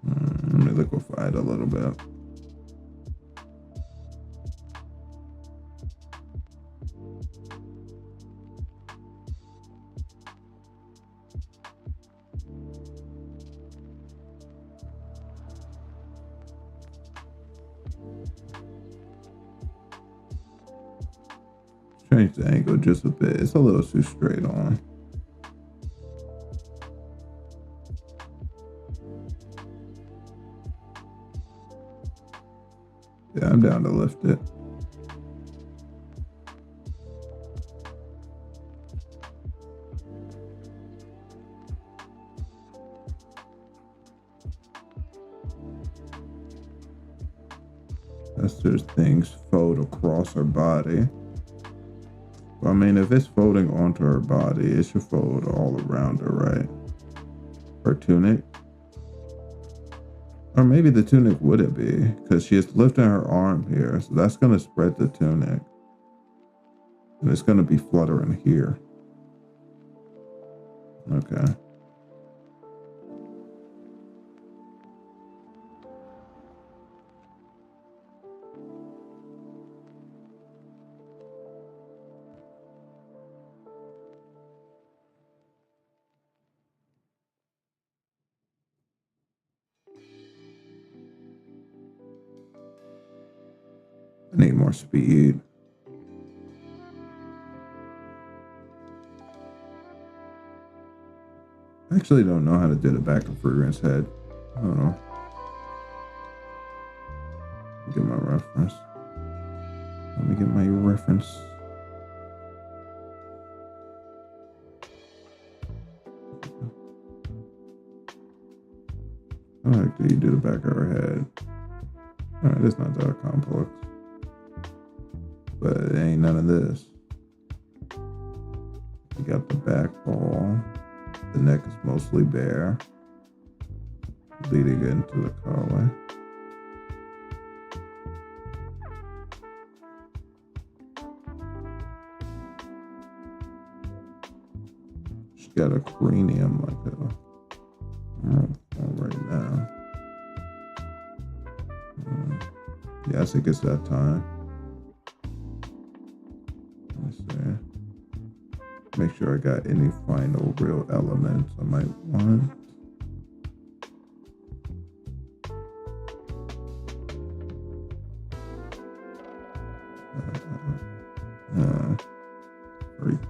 Let me liquefy it a little bit. Change the angle just a bit. It's a little too straight on. Yeah, I'm down to lift it. That's just things fold across her body. I mean, if it's folding onto her body, it should fold all around her, right? Her tunic. Or maybe the tunic wouldn't be, because she is lifting her arm here. So that's going to spread the tunic. And it's going to be fluttering here. Okay. I need more speed. I actually don't know how to do the back of Fragrance head. I don't know. Get my reference. Let me get my reference. How the heck do you do the back of her head? Alright, it's not that complex. But it ain't none of this. You got the back ball. The neck is mostly bare. Leading into the collarway. She got a cranium like right now. Yes, it gets that time. Let's see. Make sure I got any final real elements I might want. Freak.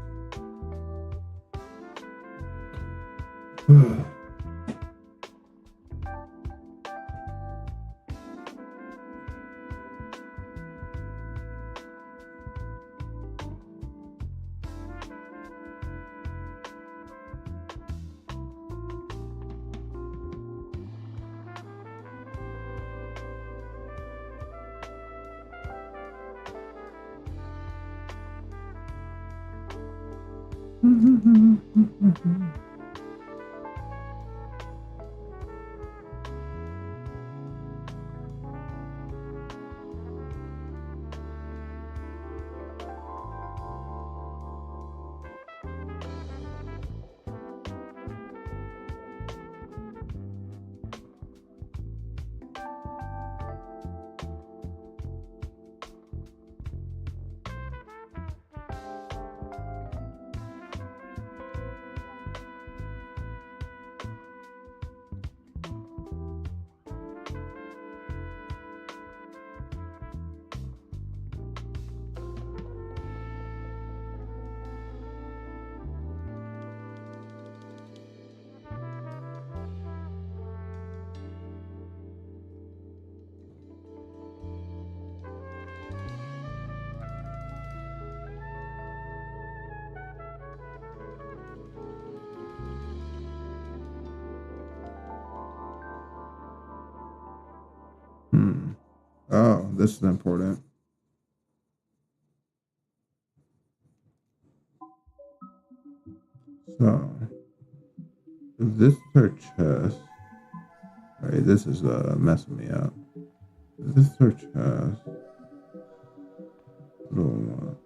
Oh, this is important. So, if this is her chest, alright, this is messing me up. If this is her chest, what do I want?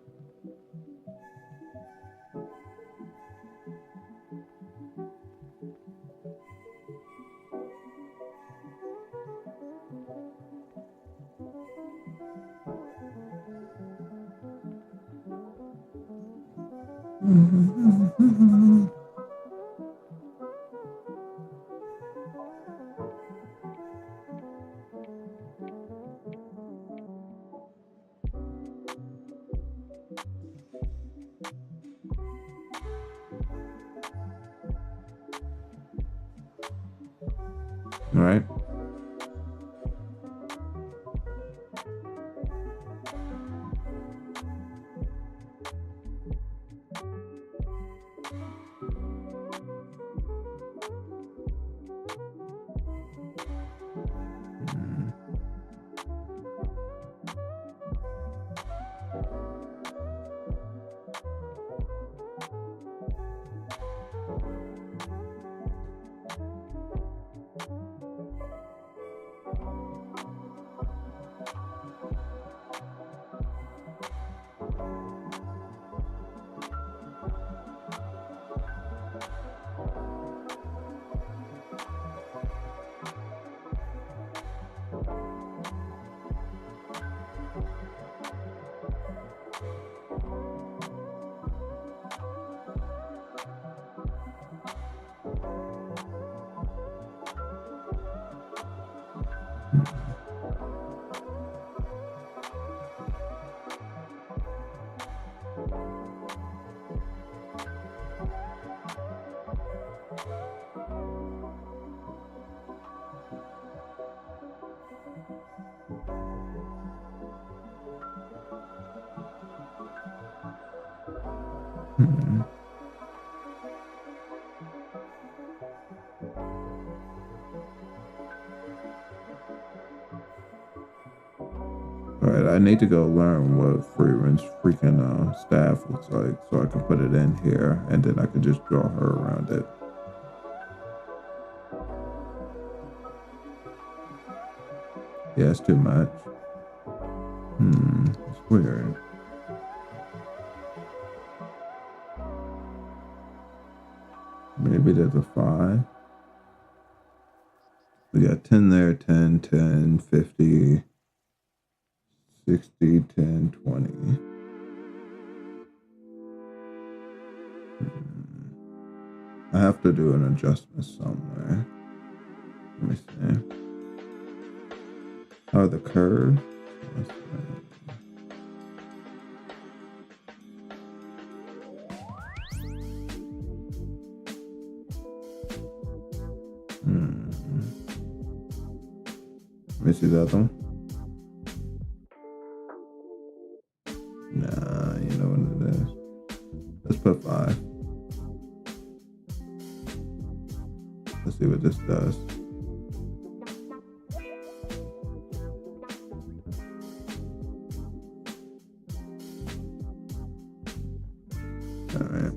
All right. Hmm. All right, I need to go learn what Freeman's freaking staff looks like so I can put it in here and then I can just draw her around it. Yeah, it's too much. It's weird. Maybe there's a 5. We got 10 there, 10, 10, 50, 60, 10, 20. I have to do an adjustment somewhere. Let me see. Oh, the curve. Let me see the other one. Nah, you know what it is. Let's put 5. Let's see what this does. Alright.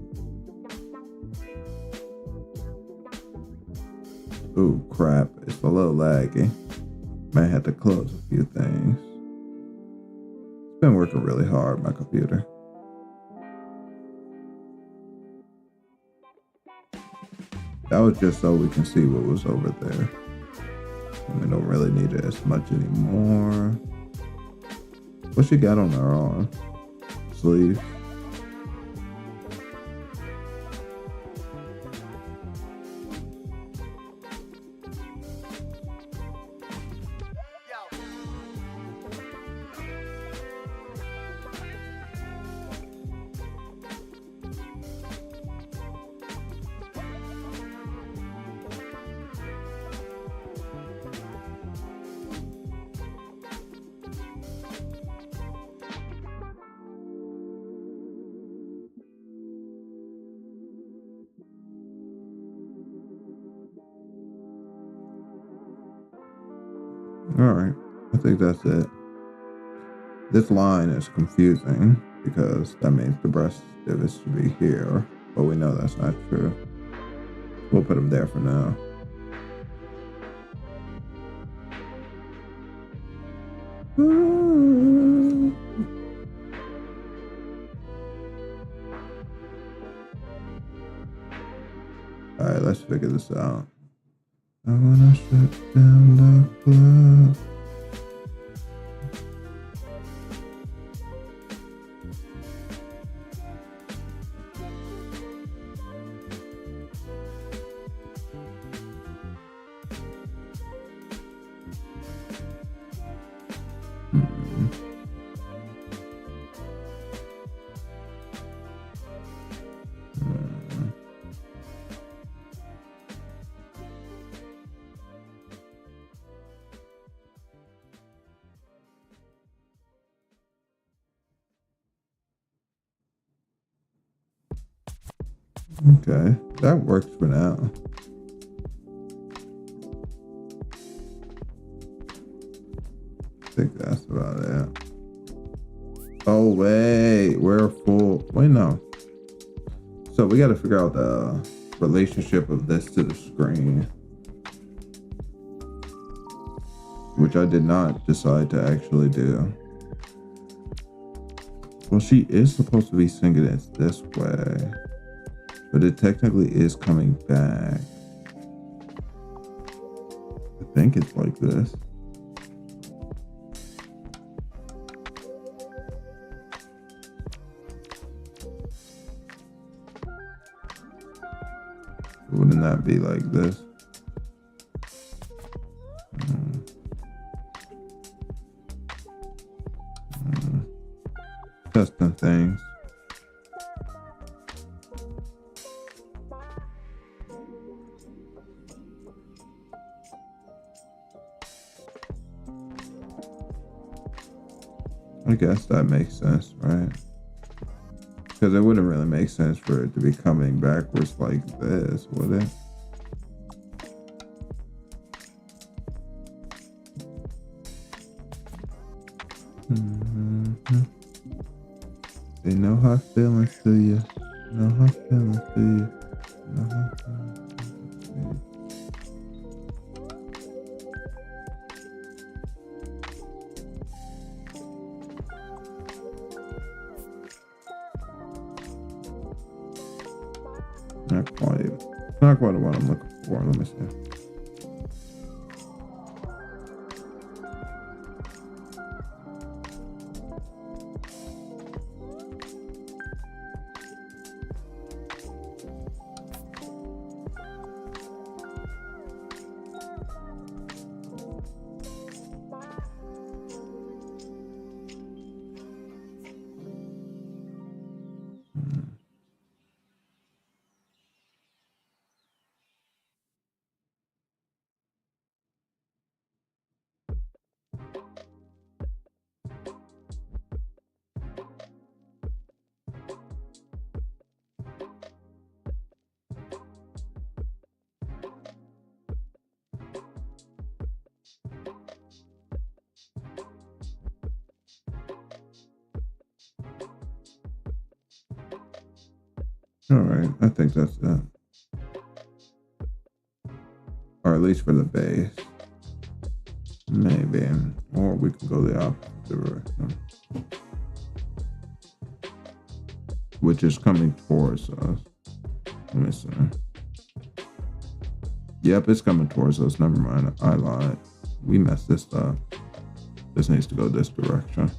Ooh, crap. It's a little laggy. Might have to close a few things. It's been working really hard, my computer. That was just so we can see what was over there. And we don't really need it as much anymore. What she got on her arm? Sleeve. Alright, I think that's it. This line is confusing because that means the breast divots should be here, but we know that's not true. We'll put them there for now. Alright, let's figure this out. I wanna shut down the club. Okay, that works for now. I think that's about it. Oh, wait, we're full. Wait, no. So we got to figure out the relationship of this to the screen, which I did not decide to actually do. Well, she is supposed to be singing it this way, but it technically is coming back. I think it's like this. Wouldn't that be like this? Testing things. I guess that makes sense, right? Because it wouldn't really make sense for it to be coming backwards like this, would it? Say no hard feelings to you. No hard feelings to you. No hard feelings to you. Not quite what I'm looking for. Let me see. All right, I think that's it. Or at least for the base. Maybe. Or we can go the opposite direction. Which is coming towards us. Let me see. Yep, it's coming towards us. Never mind. I lied. We messed this up. This needs to go this direction.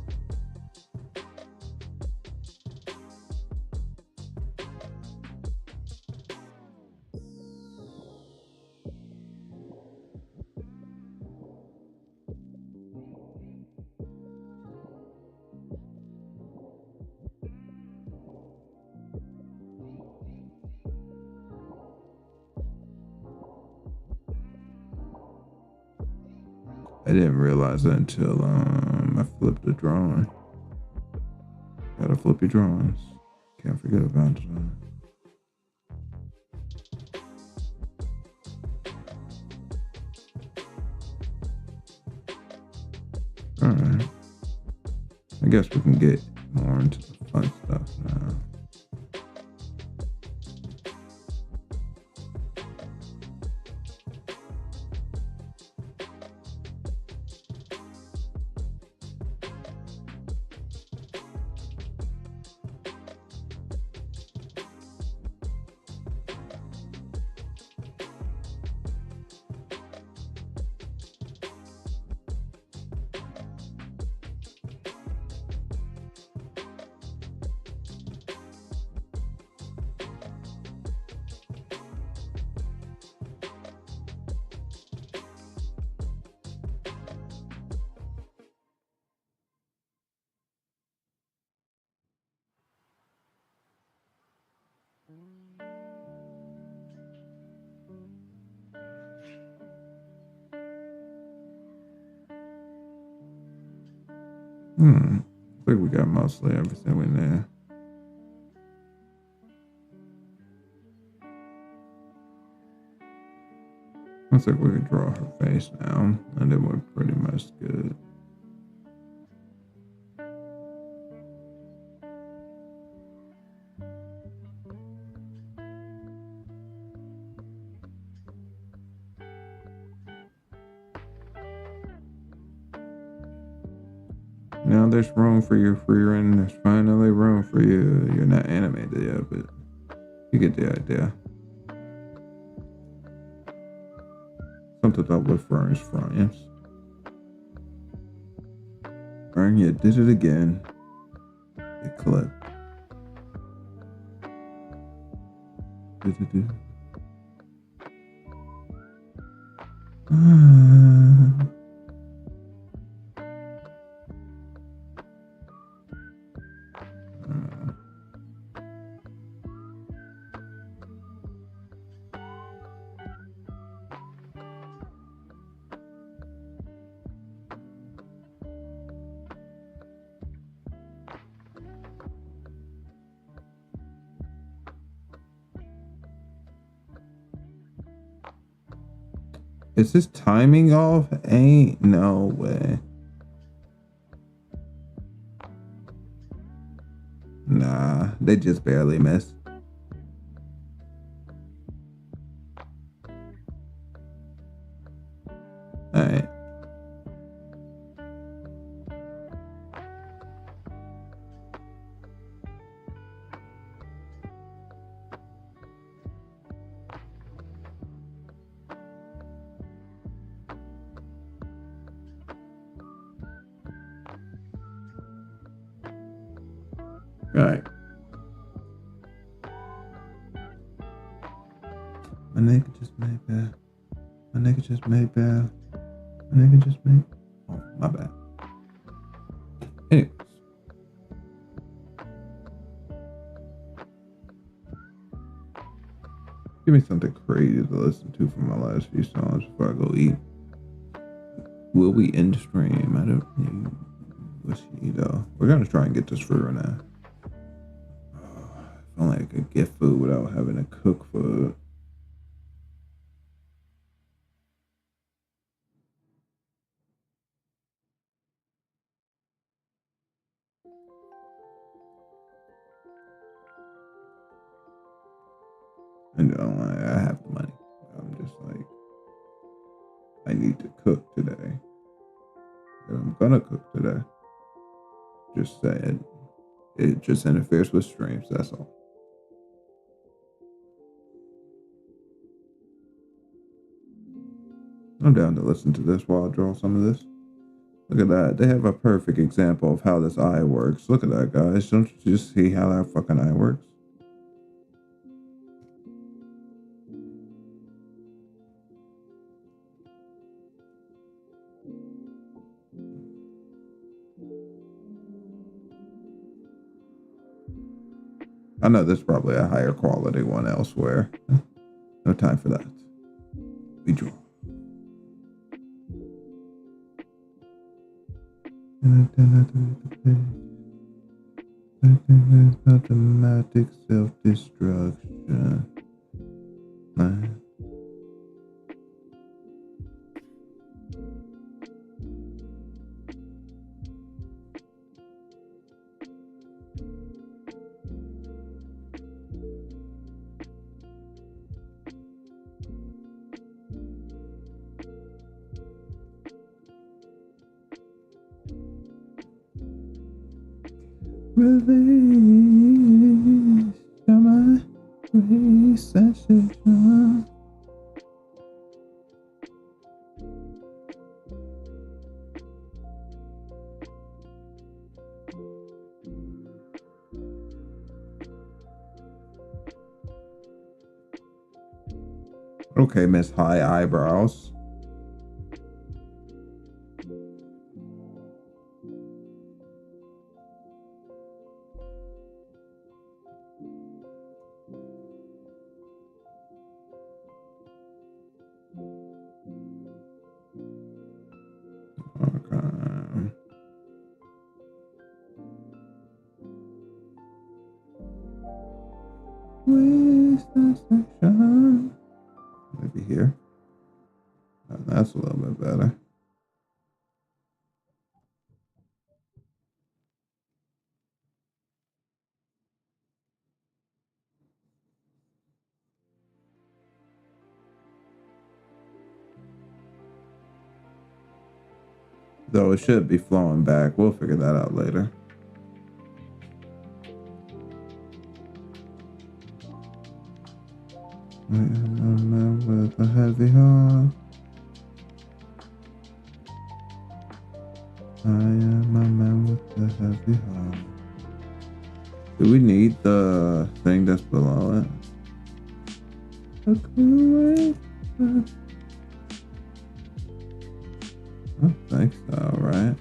I didn't realize it until I flipped the drawing. Gotta flip your drawings. Can't forget about that. Alright. I guess we can get more into the fun stuff now. I think we got mostly everything in there. Looks like we can draw her face now, and then we're pretty much good. Now there's room for your freeing. There's finally room for you. You're not animated yet, but you get the idea. Something up with Fern's friends. Fern, you did it again. You clipped. Is this timing off? Ain't no way. Nah, they just barely missed. Alright. Alright. My nigga just made bad. My nigga just made bad. My nigga just made. Oh, my bad. Anyways. Give me something crazy to listen to from my last few songs before I go eat. Will we end stream? I don't know. We'll see though. We're gonna try and get this through now. If only I could get food without having to cook food. And I have the money. I'm just like, I need to cook today. And I'm gonna cook today. Just saying, it just interferes with streams, that's all. I'm down to listen to this while I draw some of this. Look at that. They have a perfect example of how this eye works. Look at that, guys. Don't you just see how that fucking eye works? I know there's probably a higher quality one elsewhere. No time for that. We draw. Automatic self-destruction. Release my sensation. Okay, Miss High Eyebrows. Maybe here. That's a little bit better. Though it should be flowing back. We'll figure that out later. I am a man with a heavy heart. I am a man with a heavy heart. Do we need the thing that's below it? I don't think so, right?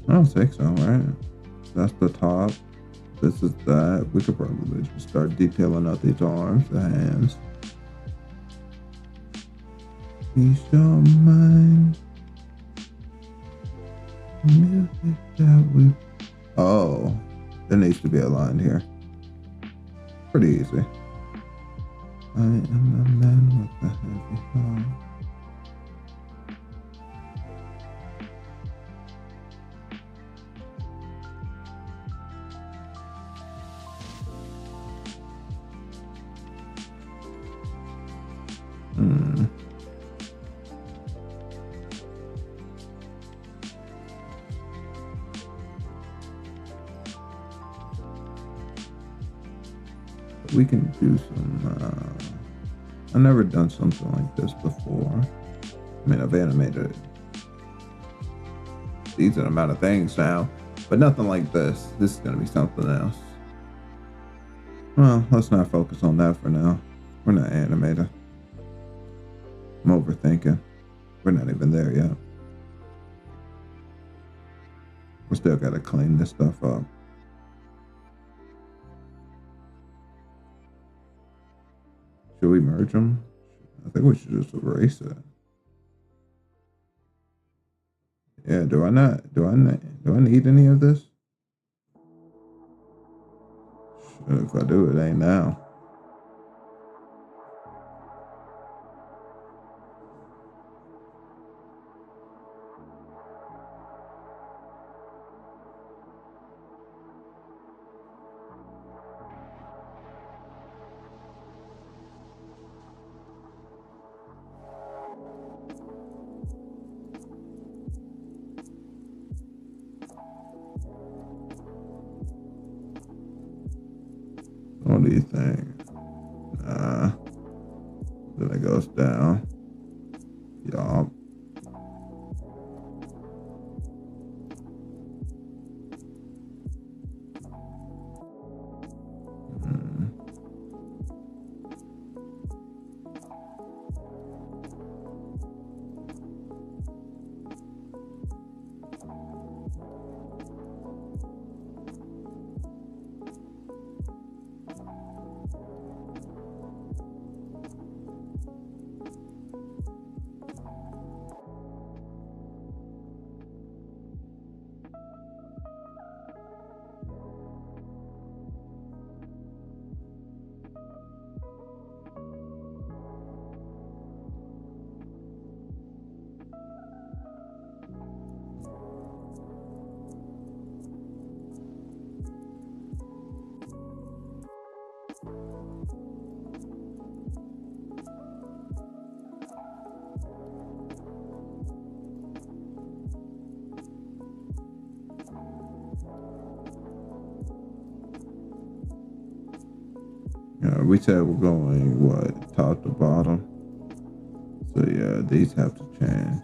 I don't think so, right? That's the top. This is that. We could probably just start detailing out these arms, the hands. Peace your mind. Music that we. Oh, there needs to be a line here. Pretty easy. I am a man with a heavy heart. We can do some. I've never done something like this before. I mean, I've animated a decent amount of things now, but nothing like this. This is going to be something else. Well, let's not focus on that for now. We're not animating. I'm overthinking. We're not even there yet. We still got to clean this stuff up. Should we merge them? I think we should just erase it. Yeah, do I need any of this? If I do, it ain't now. What do you think? Then it goes down. Yup. We said we're going what, top to bottom. So yeah, these have to change.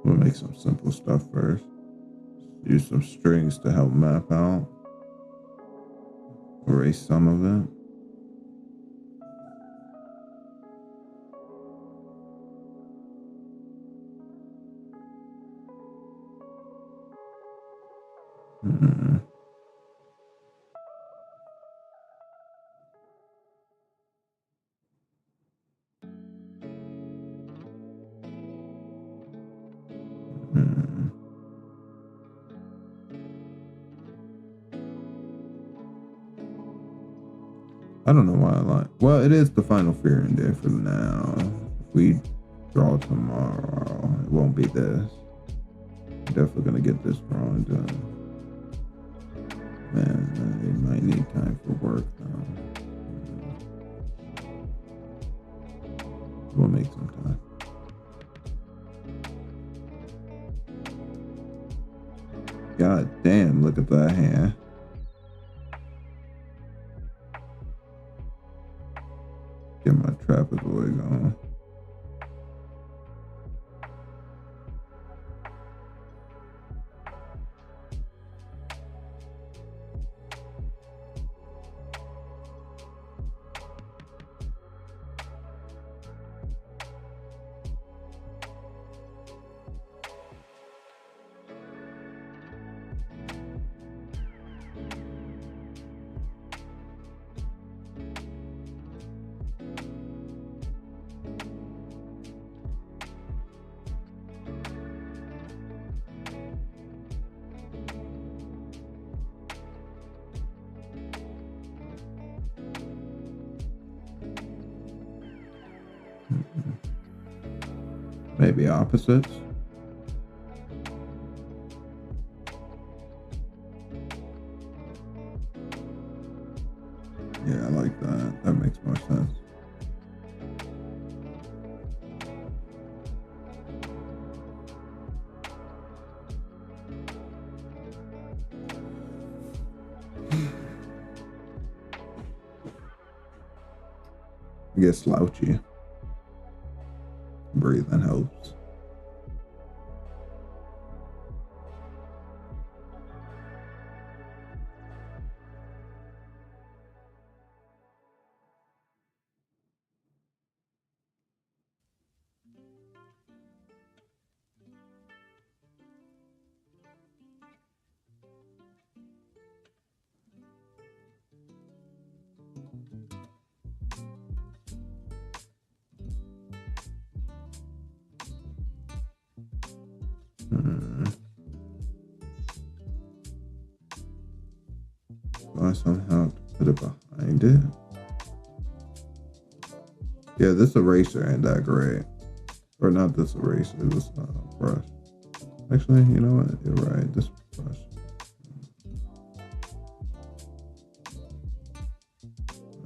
We'll make some simple stuff first. Use some strings to help map out. Erase some of it. I don't know why I like. Well, it is the final Fearing Day for now. If we draw tomorrow, it won't be this. Definitely gonna get this drawing done. Man, it might need time for work though. We'll make some time. God damn, look at that hand. Get my trapezoid going. Maybe opposites. Yeah, I like that. That makes more sense. Get slouchy. Breathing helps. So I somehow have to put it behind it. Yeah, this eraser ain't that great. Or not this eraser, this brush. Actually, you know what? You're right. This brush.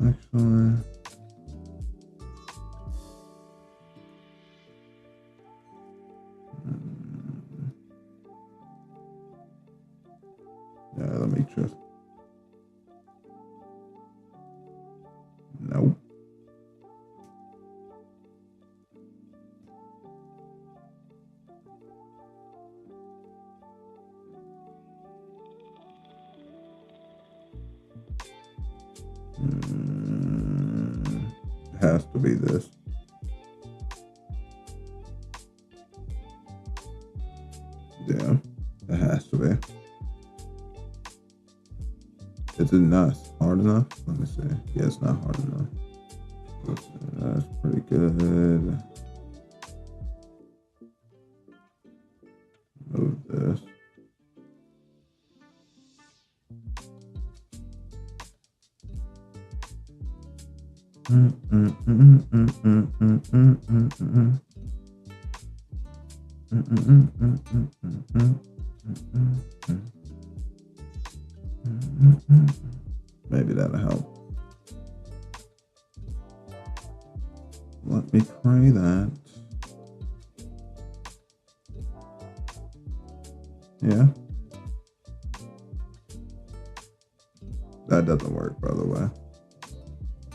Actually. Yeah, let me just. Nope. It has to be this. Yeah, it has to be. Is it not hard enough? Let me see. Yeah, it's not hard enough. That's pretty good. Move this. Maybe that'll help. Let me try that. Yeah. That doesn't work, by the way.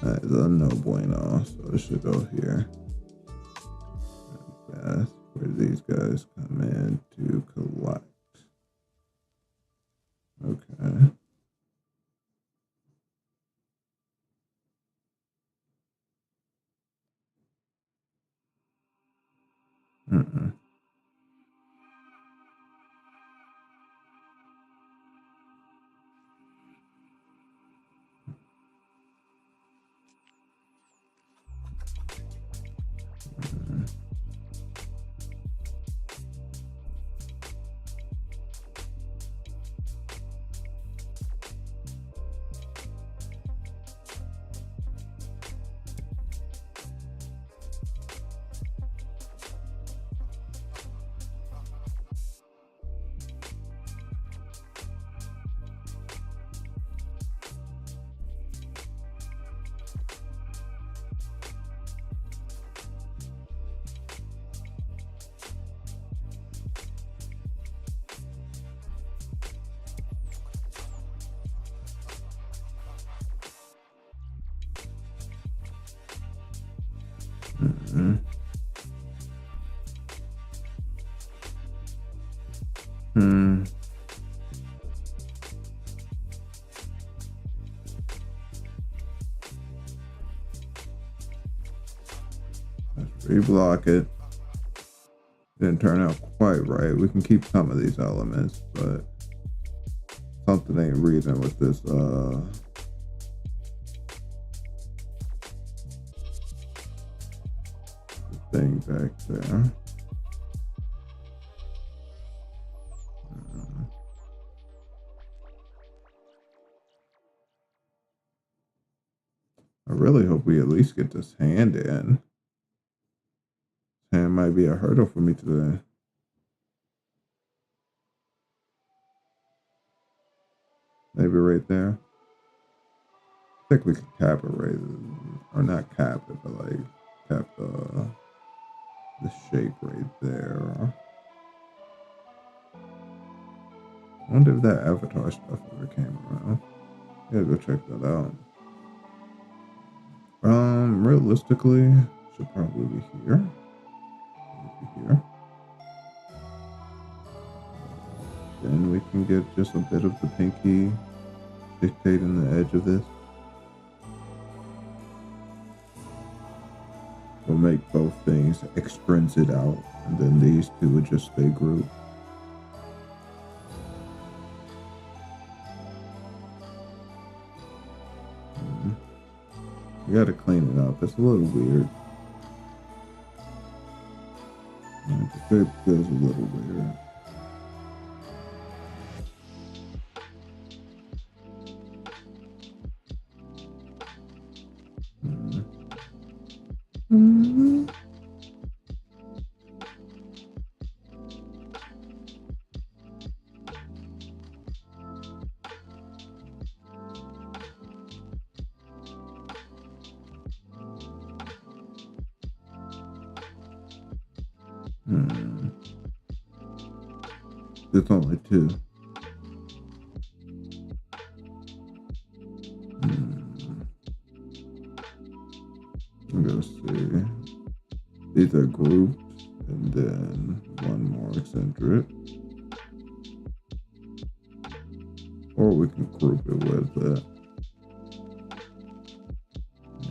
That is a no bueno, so it should go here. That's where these guys come in to collect. Okay. Mm-mm. Mm-hmm. Hmm. Let's reblock it. Didn't turn out quite right. We can keep some of these elements, but something ain't reading with this thing back there. I really hope we at least get this hand in. might be a hurdle for me today. Maybe right there. I think we could cap it right, or not cap it, but like cap the shape right there. I wonder if that avatar stuff ever came around. Yeah, go check that out. Realistically, should probably be here. Here. Then we can get just a bit of the pinky dictating the edge of this. We'll make both things extrinsic out, and then these two would just stay grouped. You gotta clean it up. It's a little weird. The shape feels a little weird. It's only two. I'm gonna see. These are grouped, and then one more eccentric. Or we can group it with it.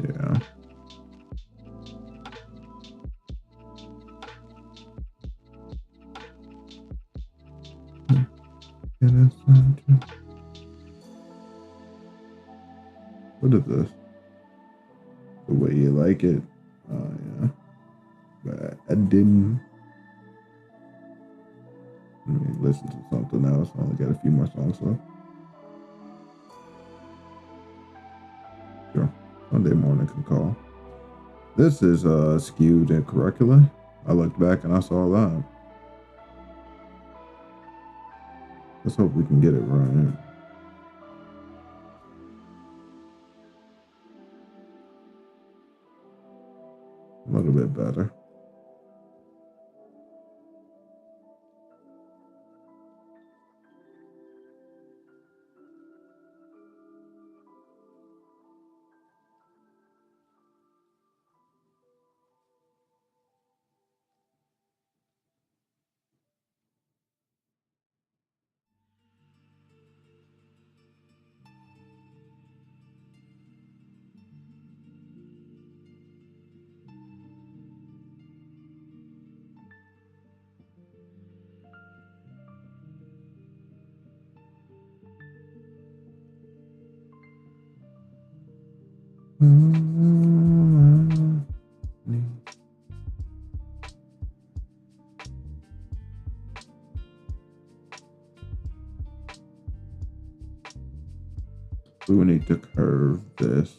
Yeah. What is this? The way you like it. Oh, yeah. But I didn't. Let me listen to something else. I only got a few more songs left. Sure. Sunday morning can call. This is skewed incorrectly. I looked back and I saw that. Let's hope we can get it right. A little bit better. We will need to curve this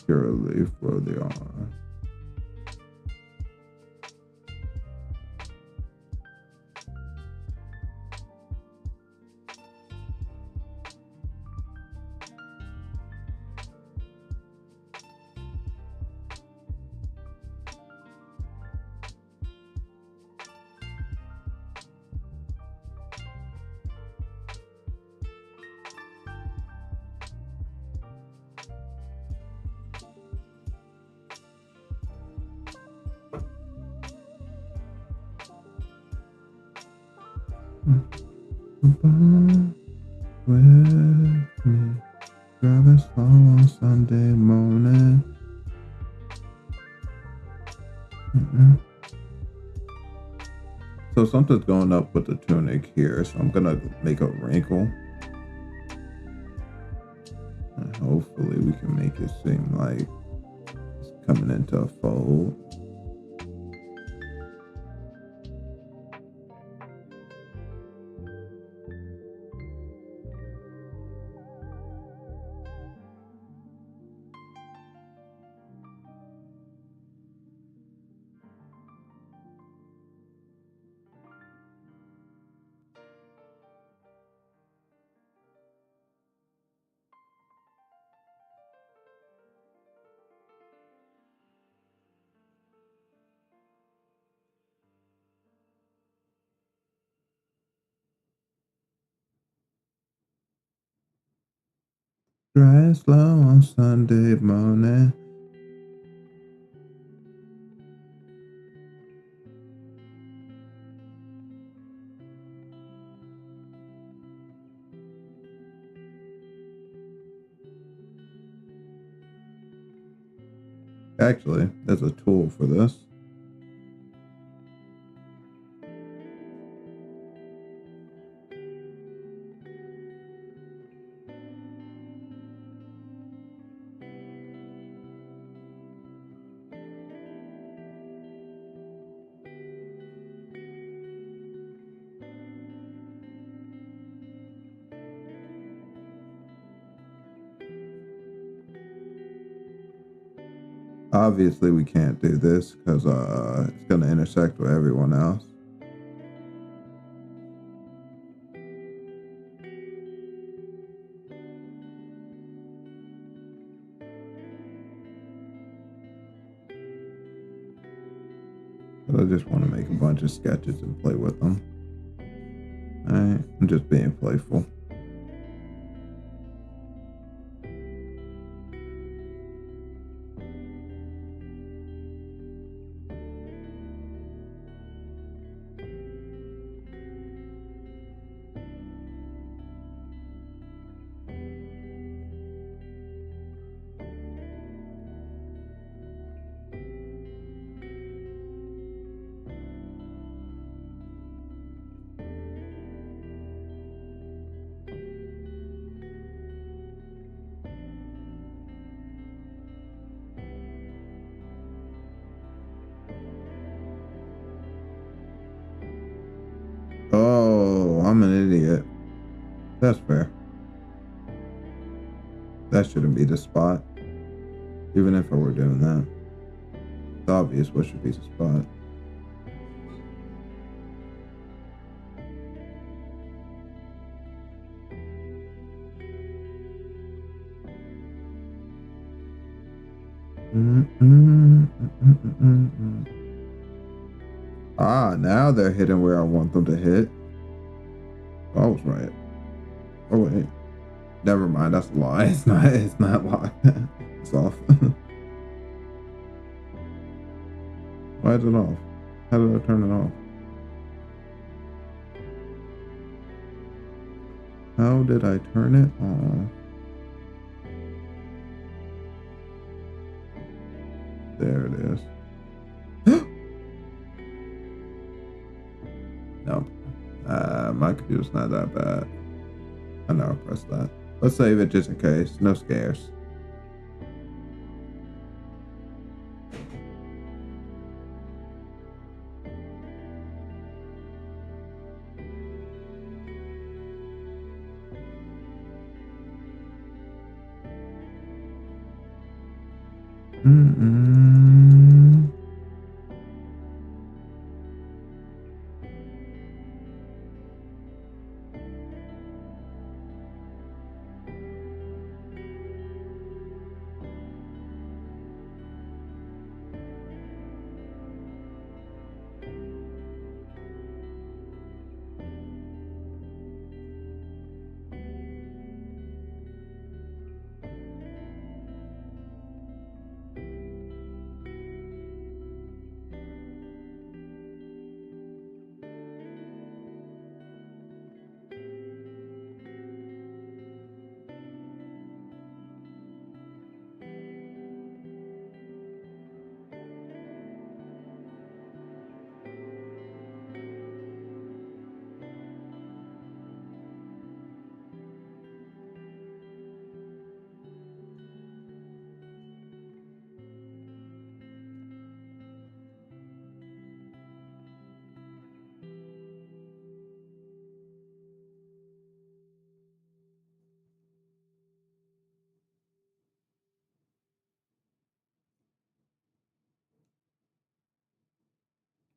purely for the R. With me, grab a song on Sunday morning. So something's going up with the tunic here, so I'm gonna make a wrinkle. And hopefully we can make it seem like it's coming into a fold. Drive slow on Sunday morning. Actually, there's a tool for this. Obviously, we can't do this because it's going to intersect with everyone else. But I just want to make a bunch of sketches and play with them. Alright, I'm just being playful. Oh, I'm an idiot. That's fair. That shouldn't be the spot. Even if I were doing that. It's obvious what should be the spot. Ah, now they're hitting where I want them to hit. I was right. Oh wait. Never mind, that's a lie. It's not locked. It's off. Why is it off? How did I turn it off? How did I turn it off? There it is. No. My computer's not that bad. I know I pressed that. Let's save it just in case. No scares.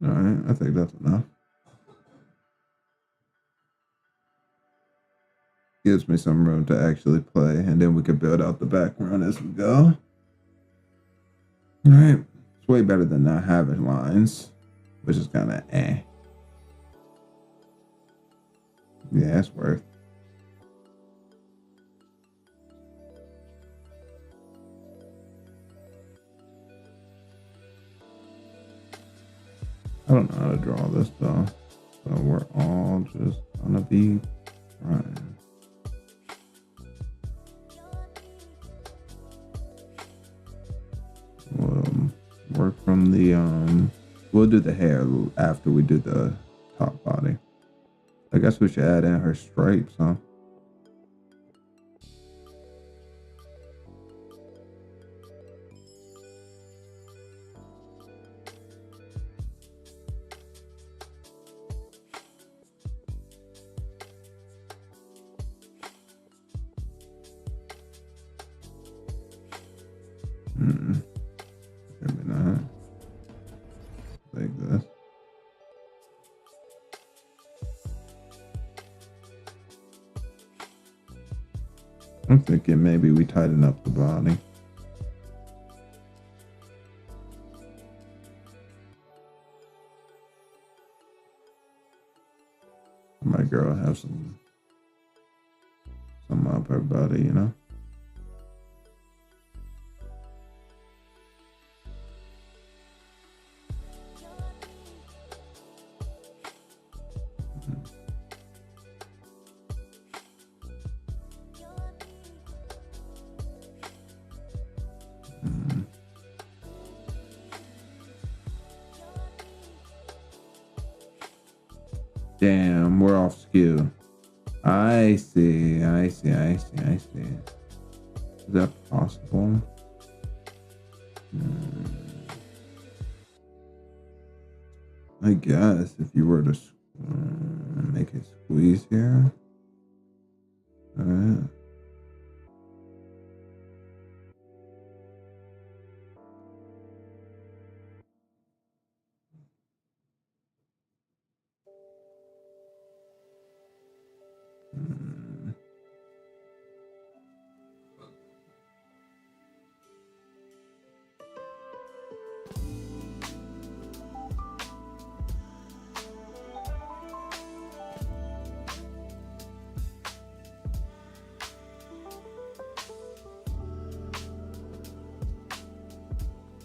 All right, I think that's enough. Gives me some room to actually play, and then we can build out the background as we go. All right, it's way better than not having lines, which is kind of eh. Yeah, it's worth. I don't know how to draw this though. So we're all just gonna be trying. We'll work from the we'll do the hair after we do the top body. I guess we should add in her stripes, huh? Maybe not. Like this. I'm thinking maybe we tighten up the body. My girl have some up her body, you know. Damn, we're off skew. I see. Is that possible? I guess if you were to make it squeeze here. Alright.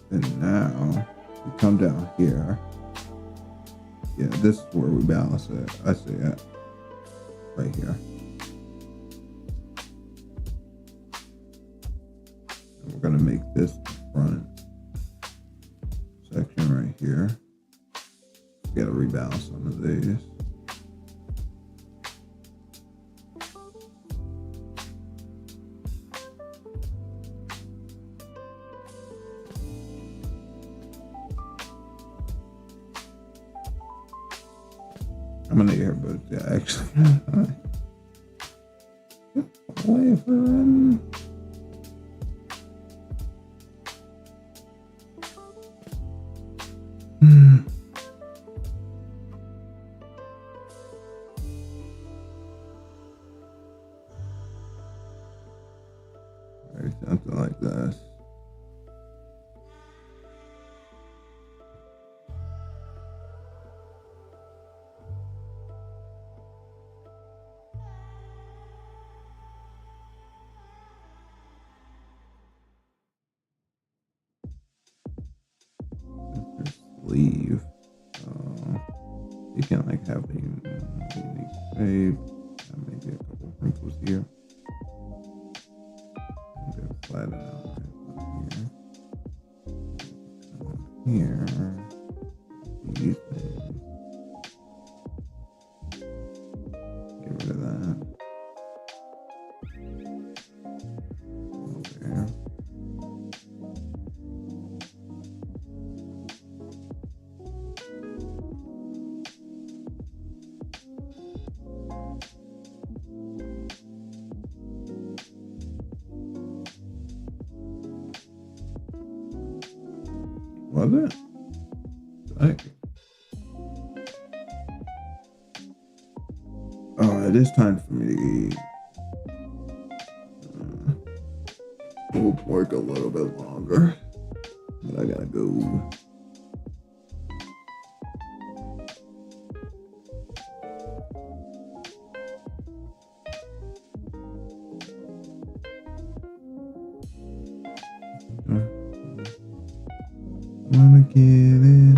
And now we come down here. Yeah, this is where we balance it. I see it. Right here. And we're gonna make this the front section right here. We gotta rebalance some of these. I'm gonna hear about that actually. Away from or something like this. Sleeve. You can like have a unique shape. Maybe a couple wrinkles here. Maybe flatten out right here. These things. Get rid of that. There. Was it? Like, oh, it is time for me to eat. We'll work a little bit longer, but I gotta go. Wanna get it?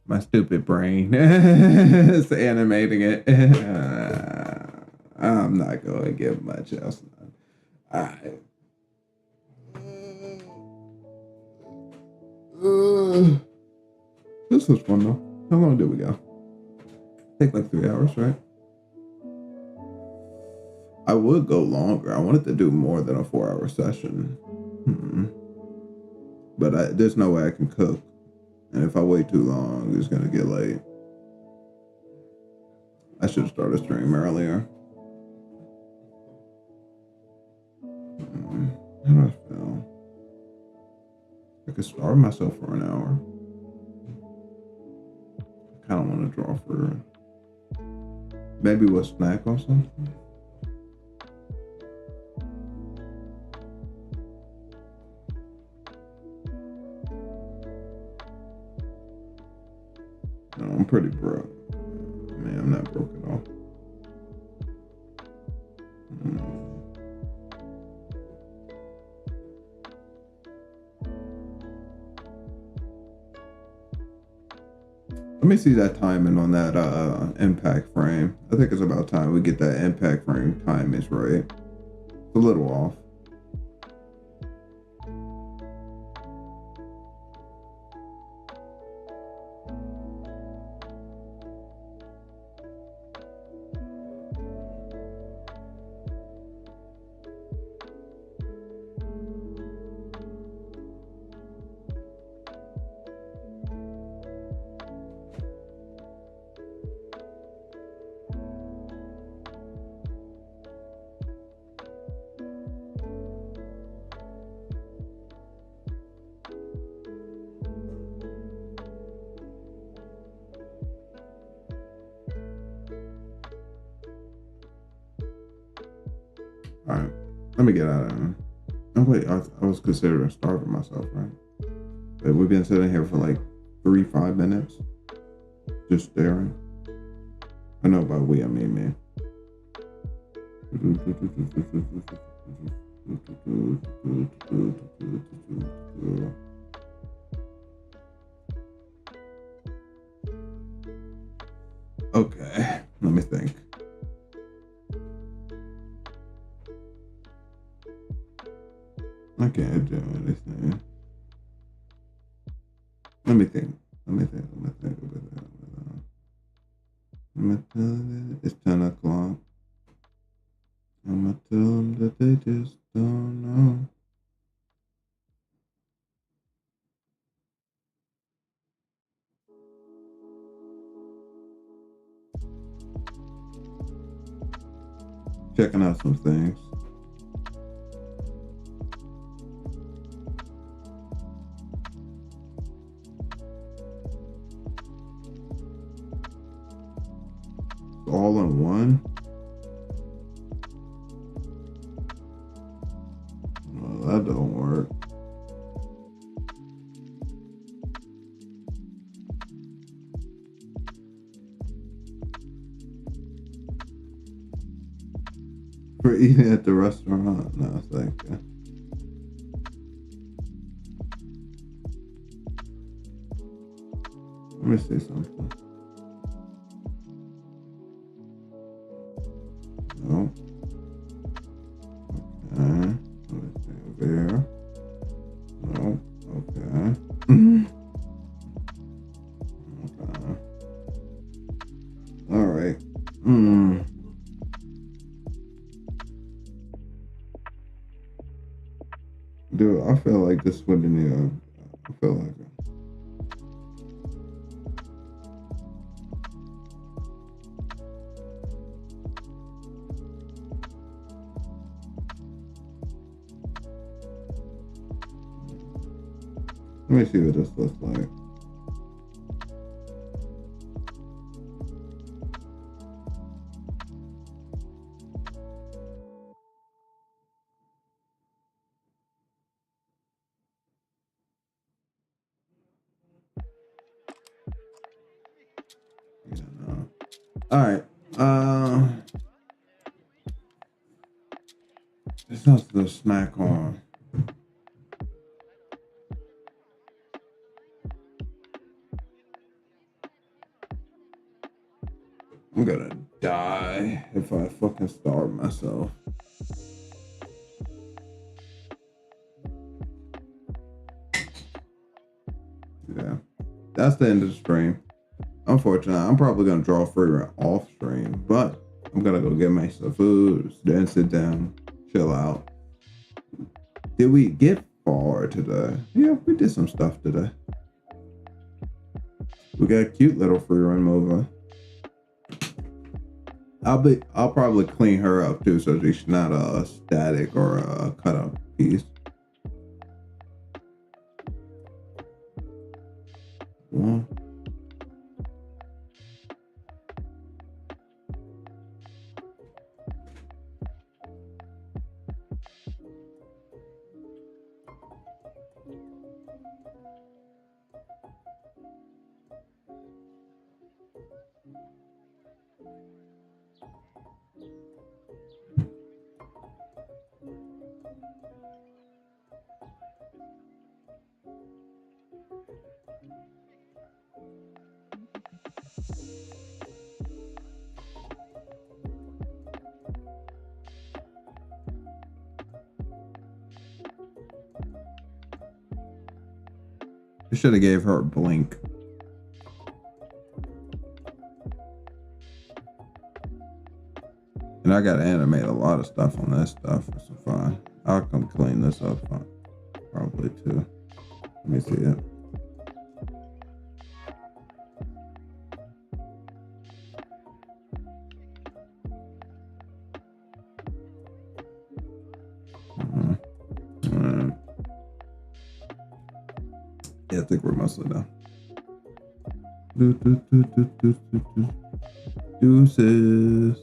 My stupid brain is animating it. I'm not going to give much else. Alright. This was fun though. How long did we go? Take like 3 hours, right? I would go longer. I wanted to do more than a 4-hour session. But there's no way I can cook. And if I wait too long, it's going to get late. I should have started stream earlier. How do I feel? I could starve myself for an hour. I kind of want to draw for maybe we'll snack or something. No, I'm pretty broke. Man, I'm not broke at all. Let me see that timing on that impact frame. I think it's about time we get that impact frame time is right. It's a little off. All right, let me get out of here. Oh wait, I was considering starving myself, right? But we've been sitting here for like 5 minutes, just staring. I know by we, I mean me. Okay, let me think. I can't do anything. Let me think. It's 10 o'clock. I'm gonna tell them that they just don't know. Checking out some things. All in one? Well, that don't work. For eating at the restaurant? No, thank you. Let me see something. No. Okay. Let me see over here. No. Okay. Okay. All right. Dude, I feel like this wouldn't even. I feel like it. Let me see what this looks like. Yeah, no. All right. There's nothing to snack on. I'm gonna die if I fucking starve myself. Yeah. That's the end of the stream. Unfortunately, I'm probably gonna draw free off stream, but I'm gonna go get me some food, then sit down, chill out. Did we get far today? Yeah, we did some stuff today. We got a cute little free run moving. I'll probably clean her up too, so she's not a static or a cut up piece. One. I should have gave her a blink. And I gotta animate a lot of stuff on this stuff. It's fine. I'll come clean this up probably too. Let me see it. Yeah, I think we're mostly done. Deuces.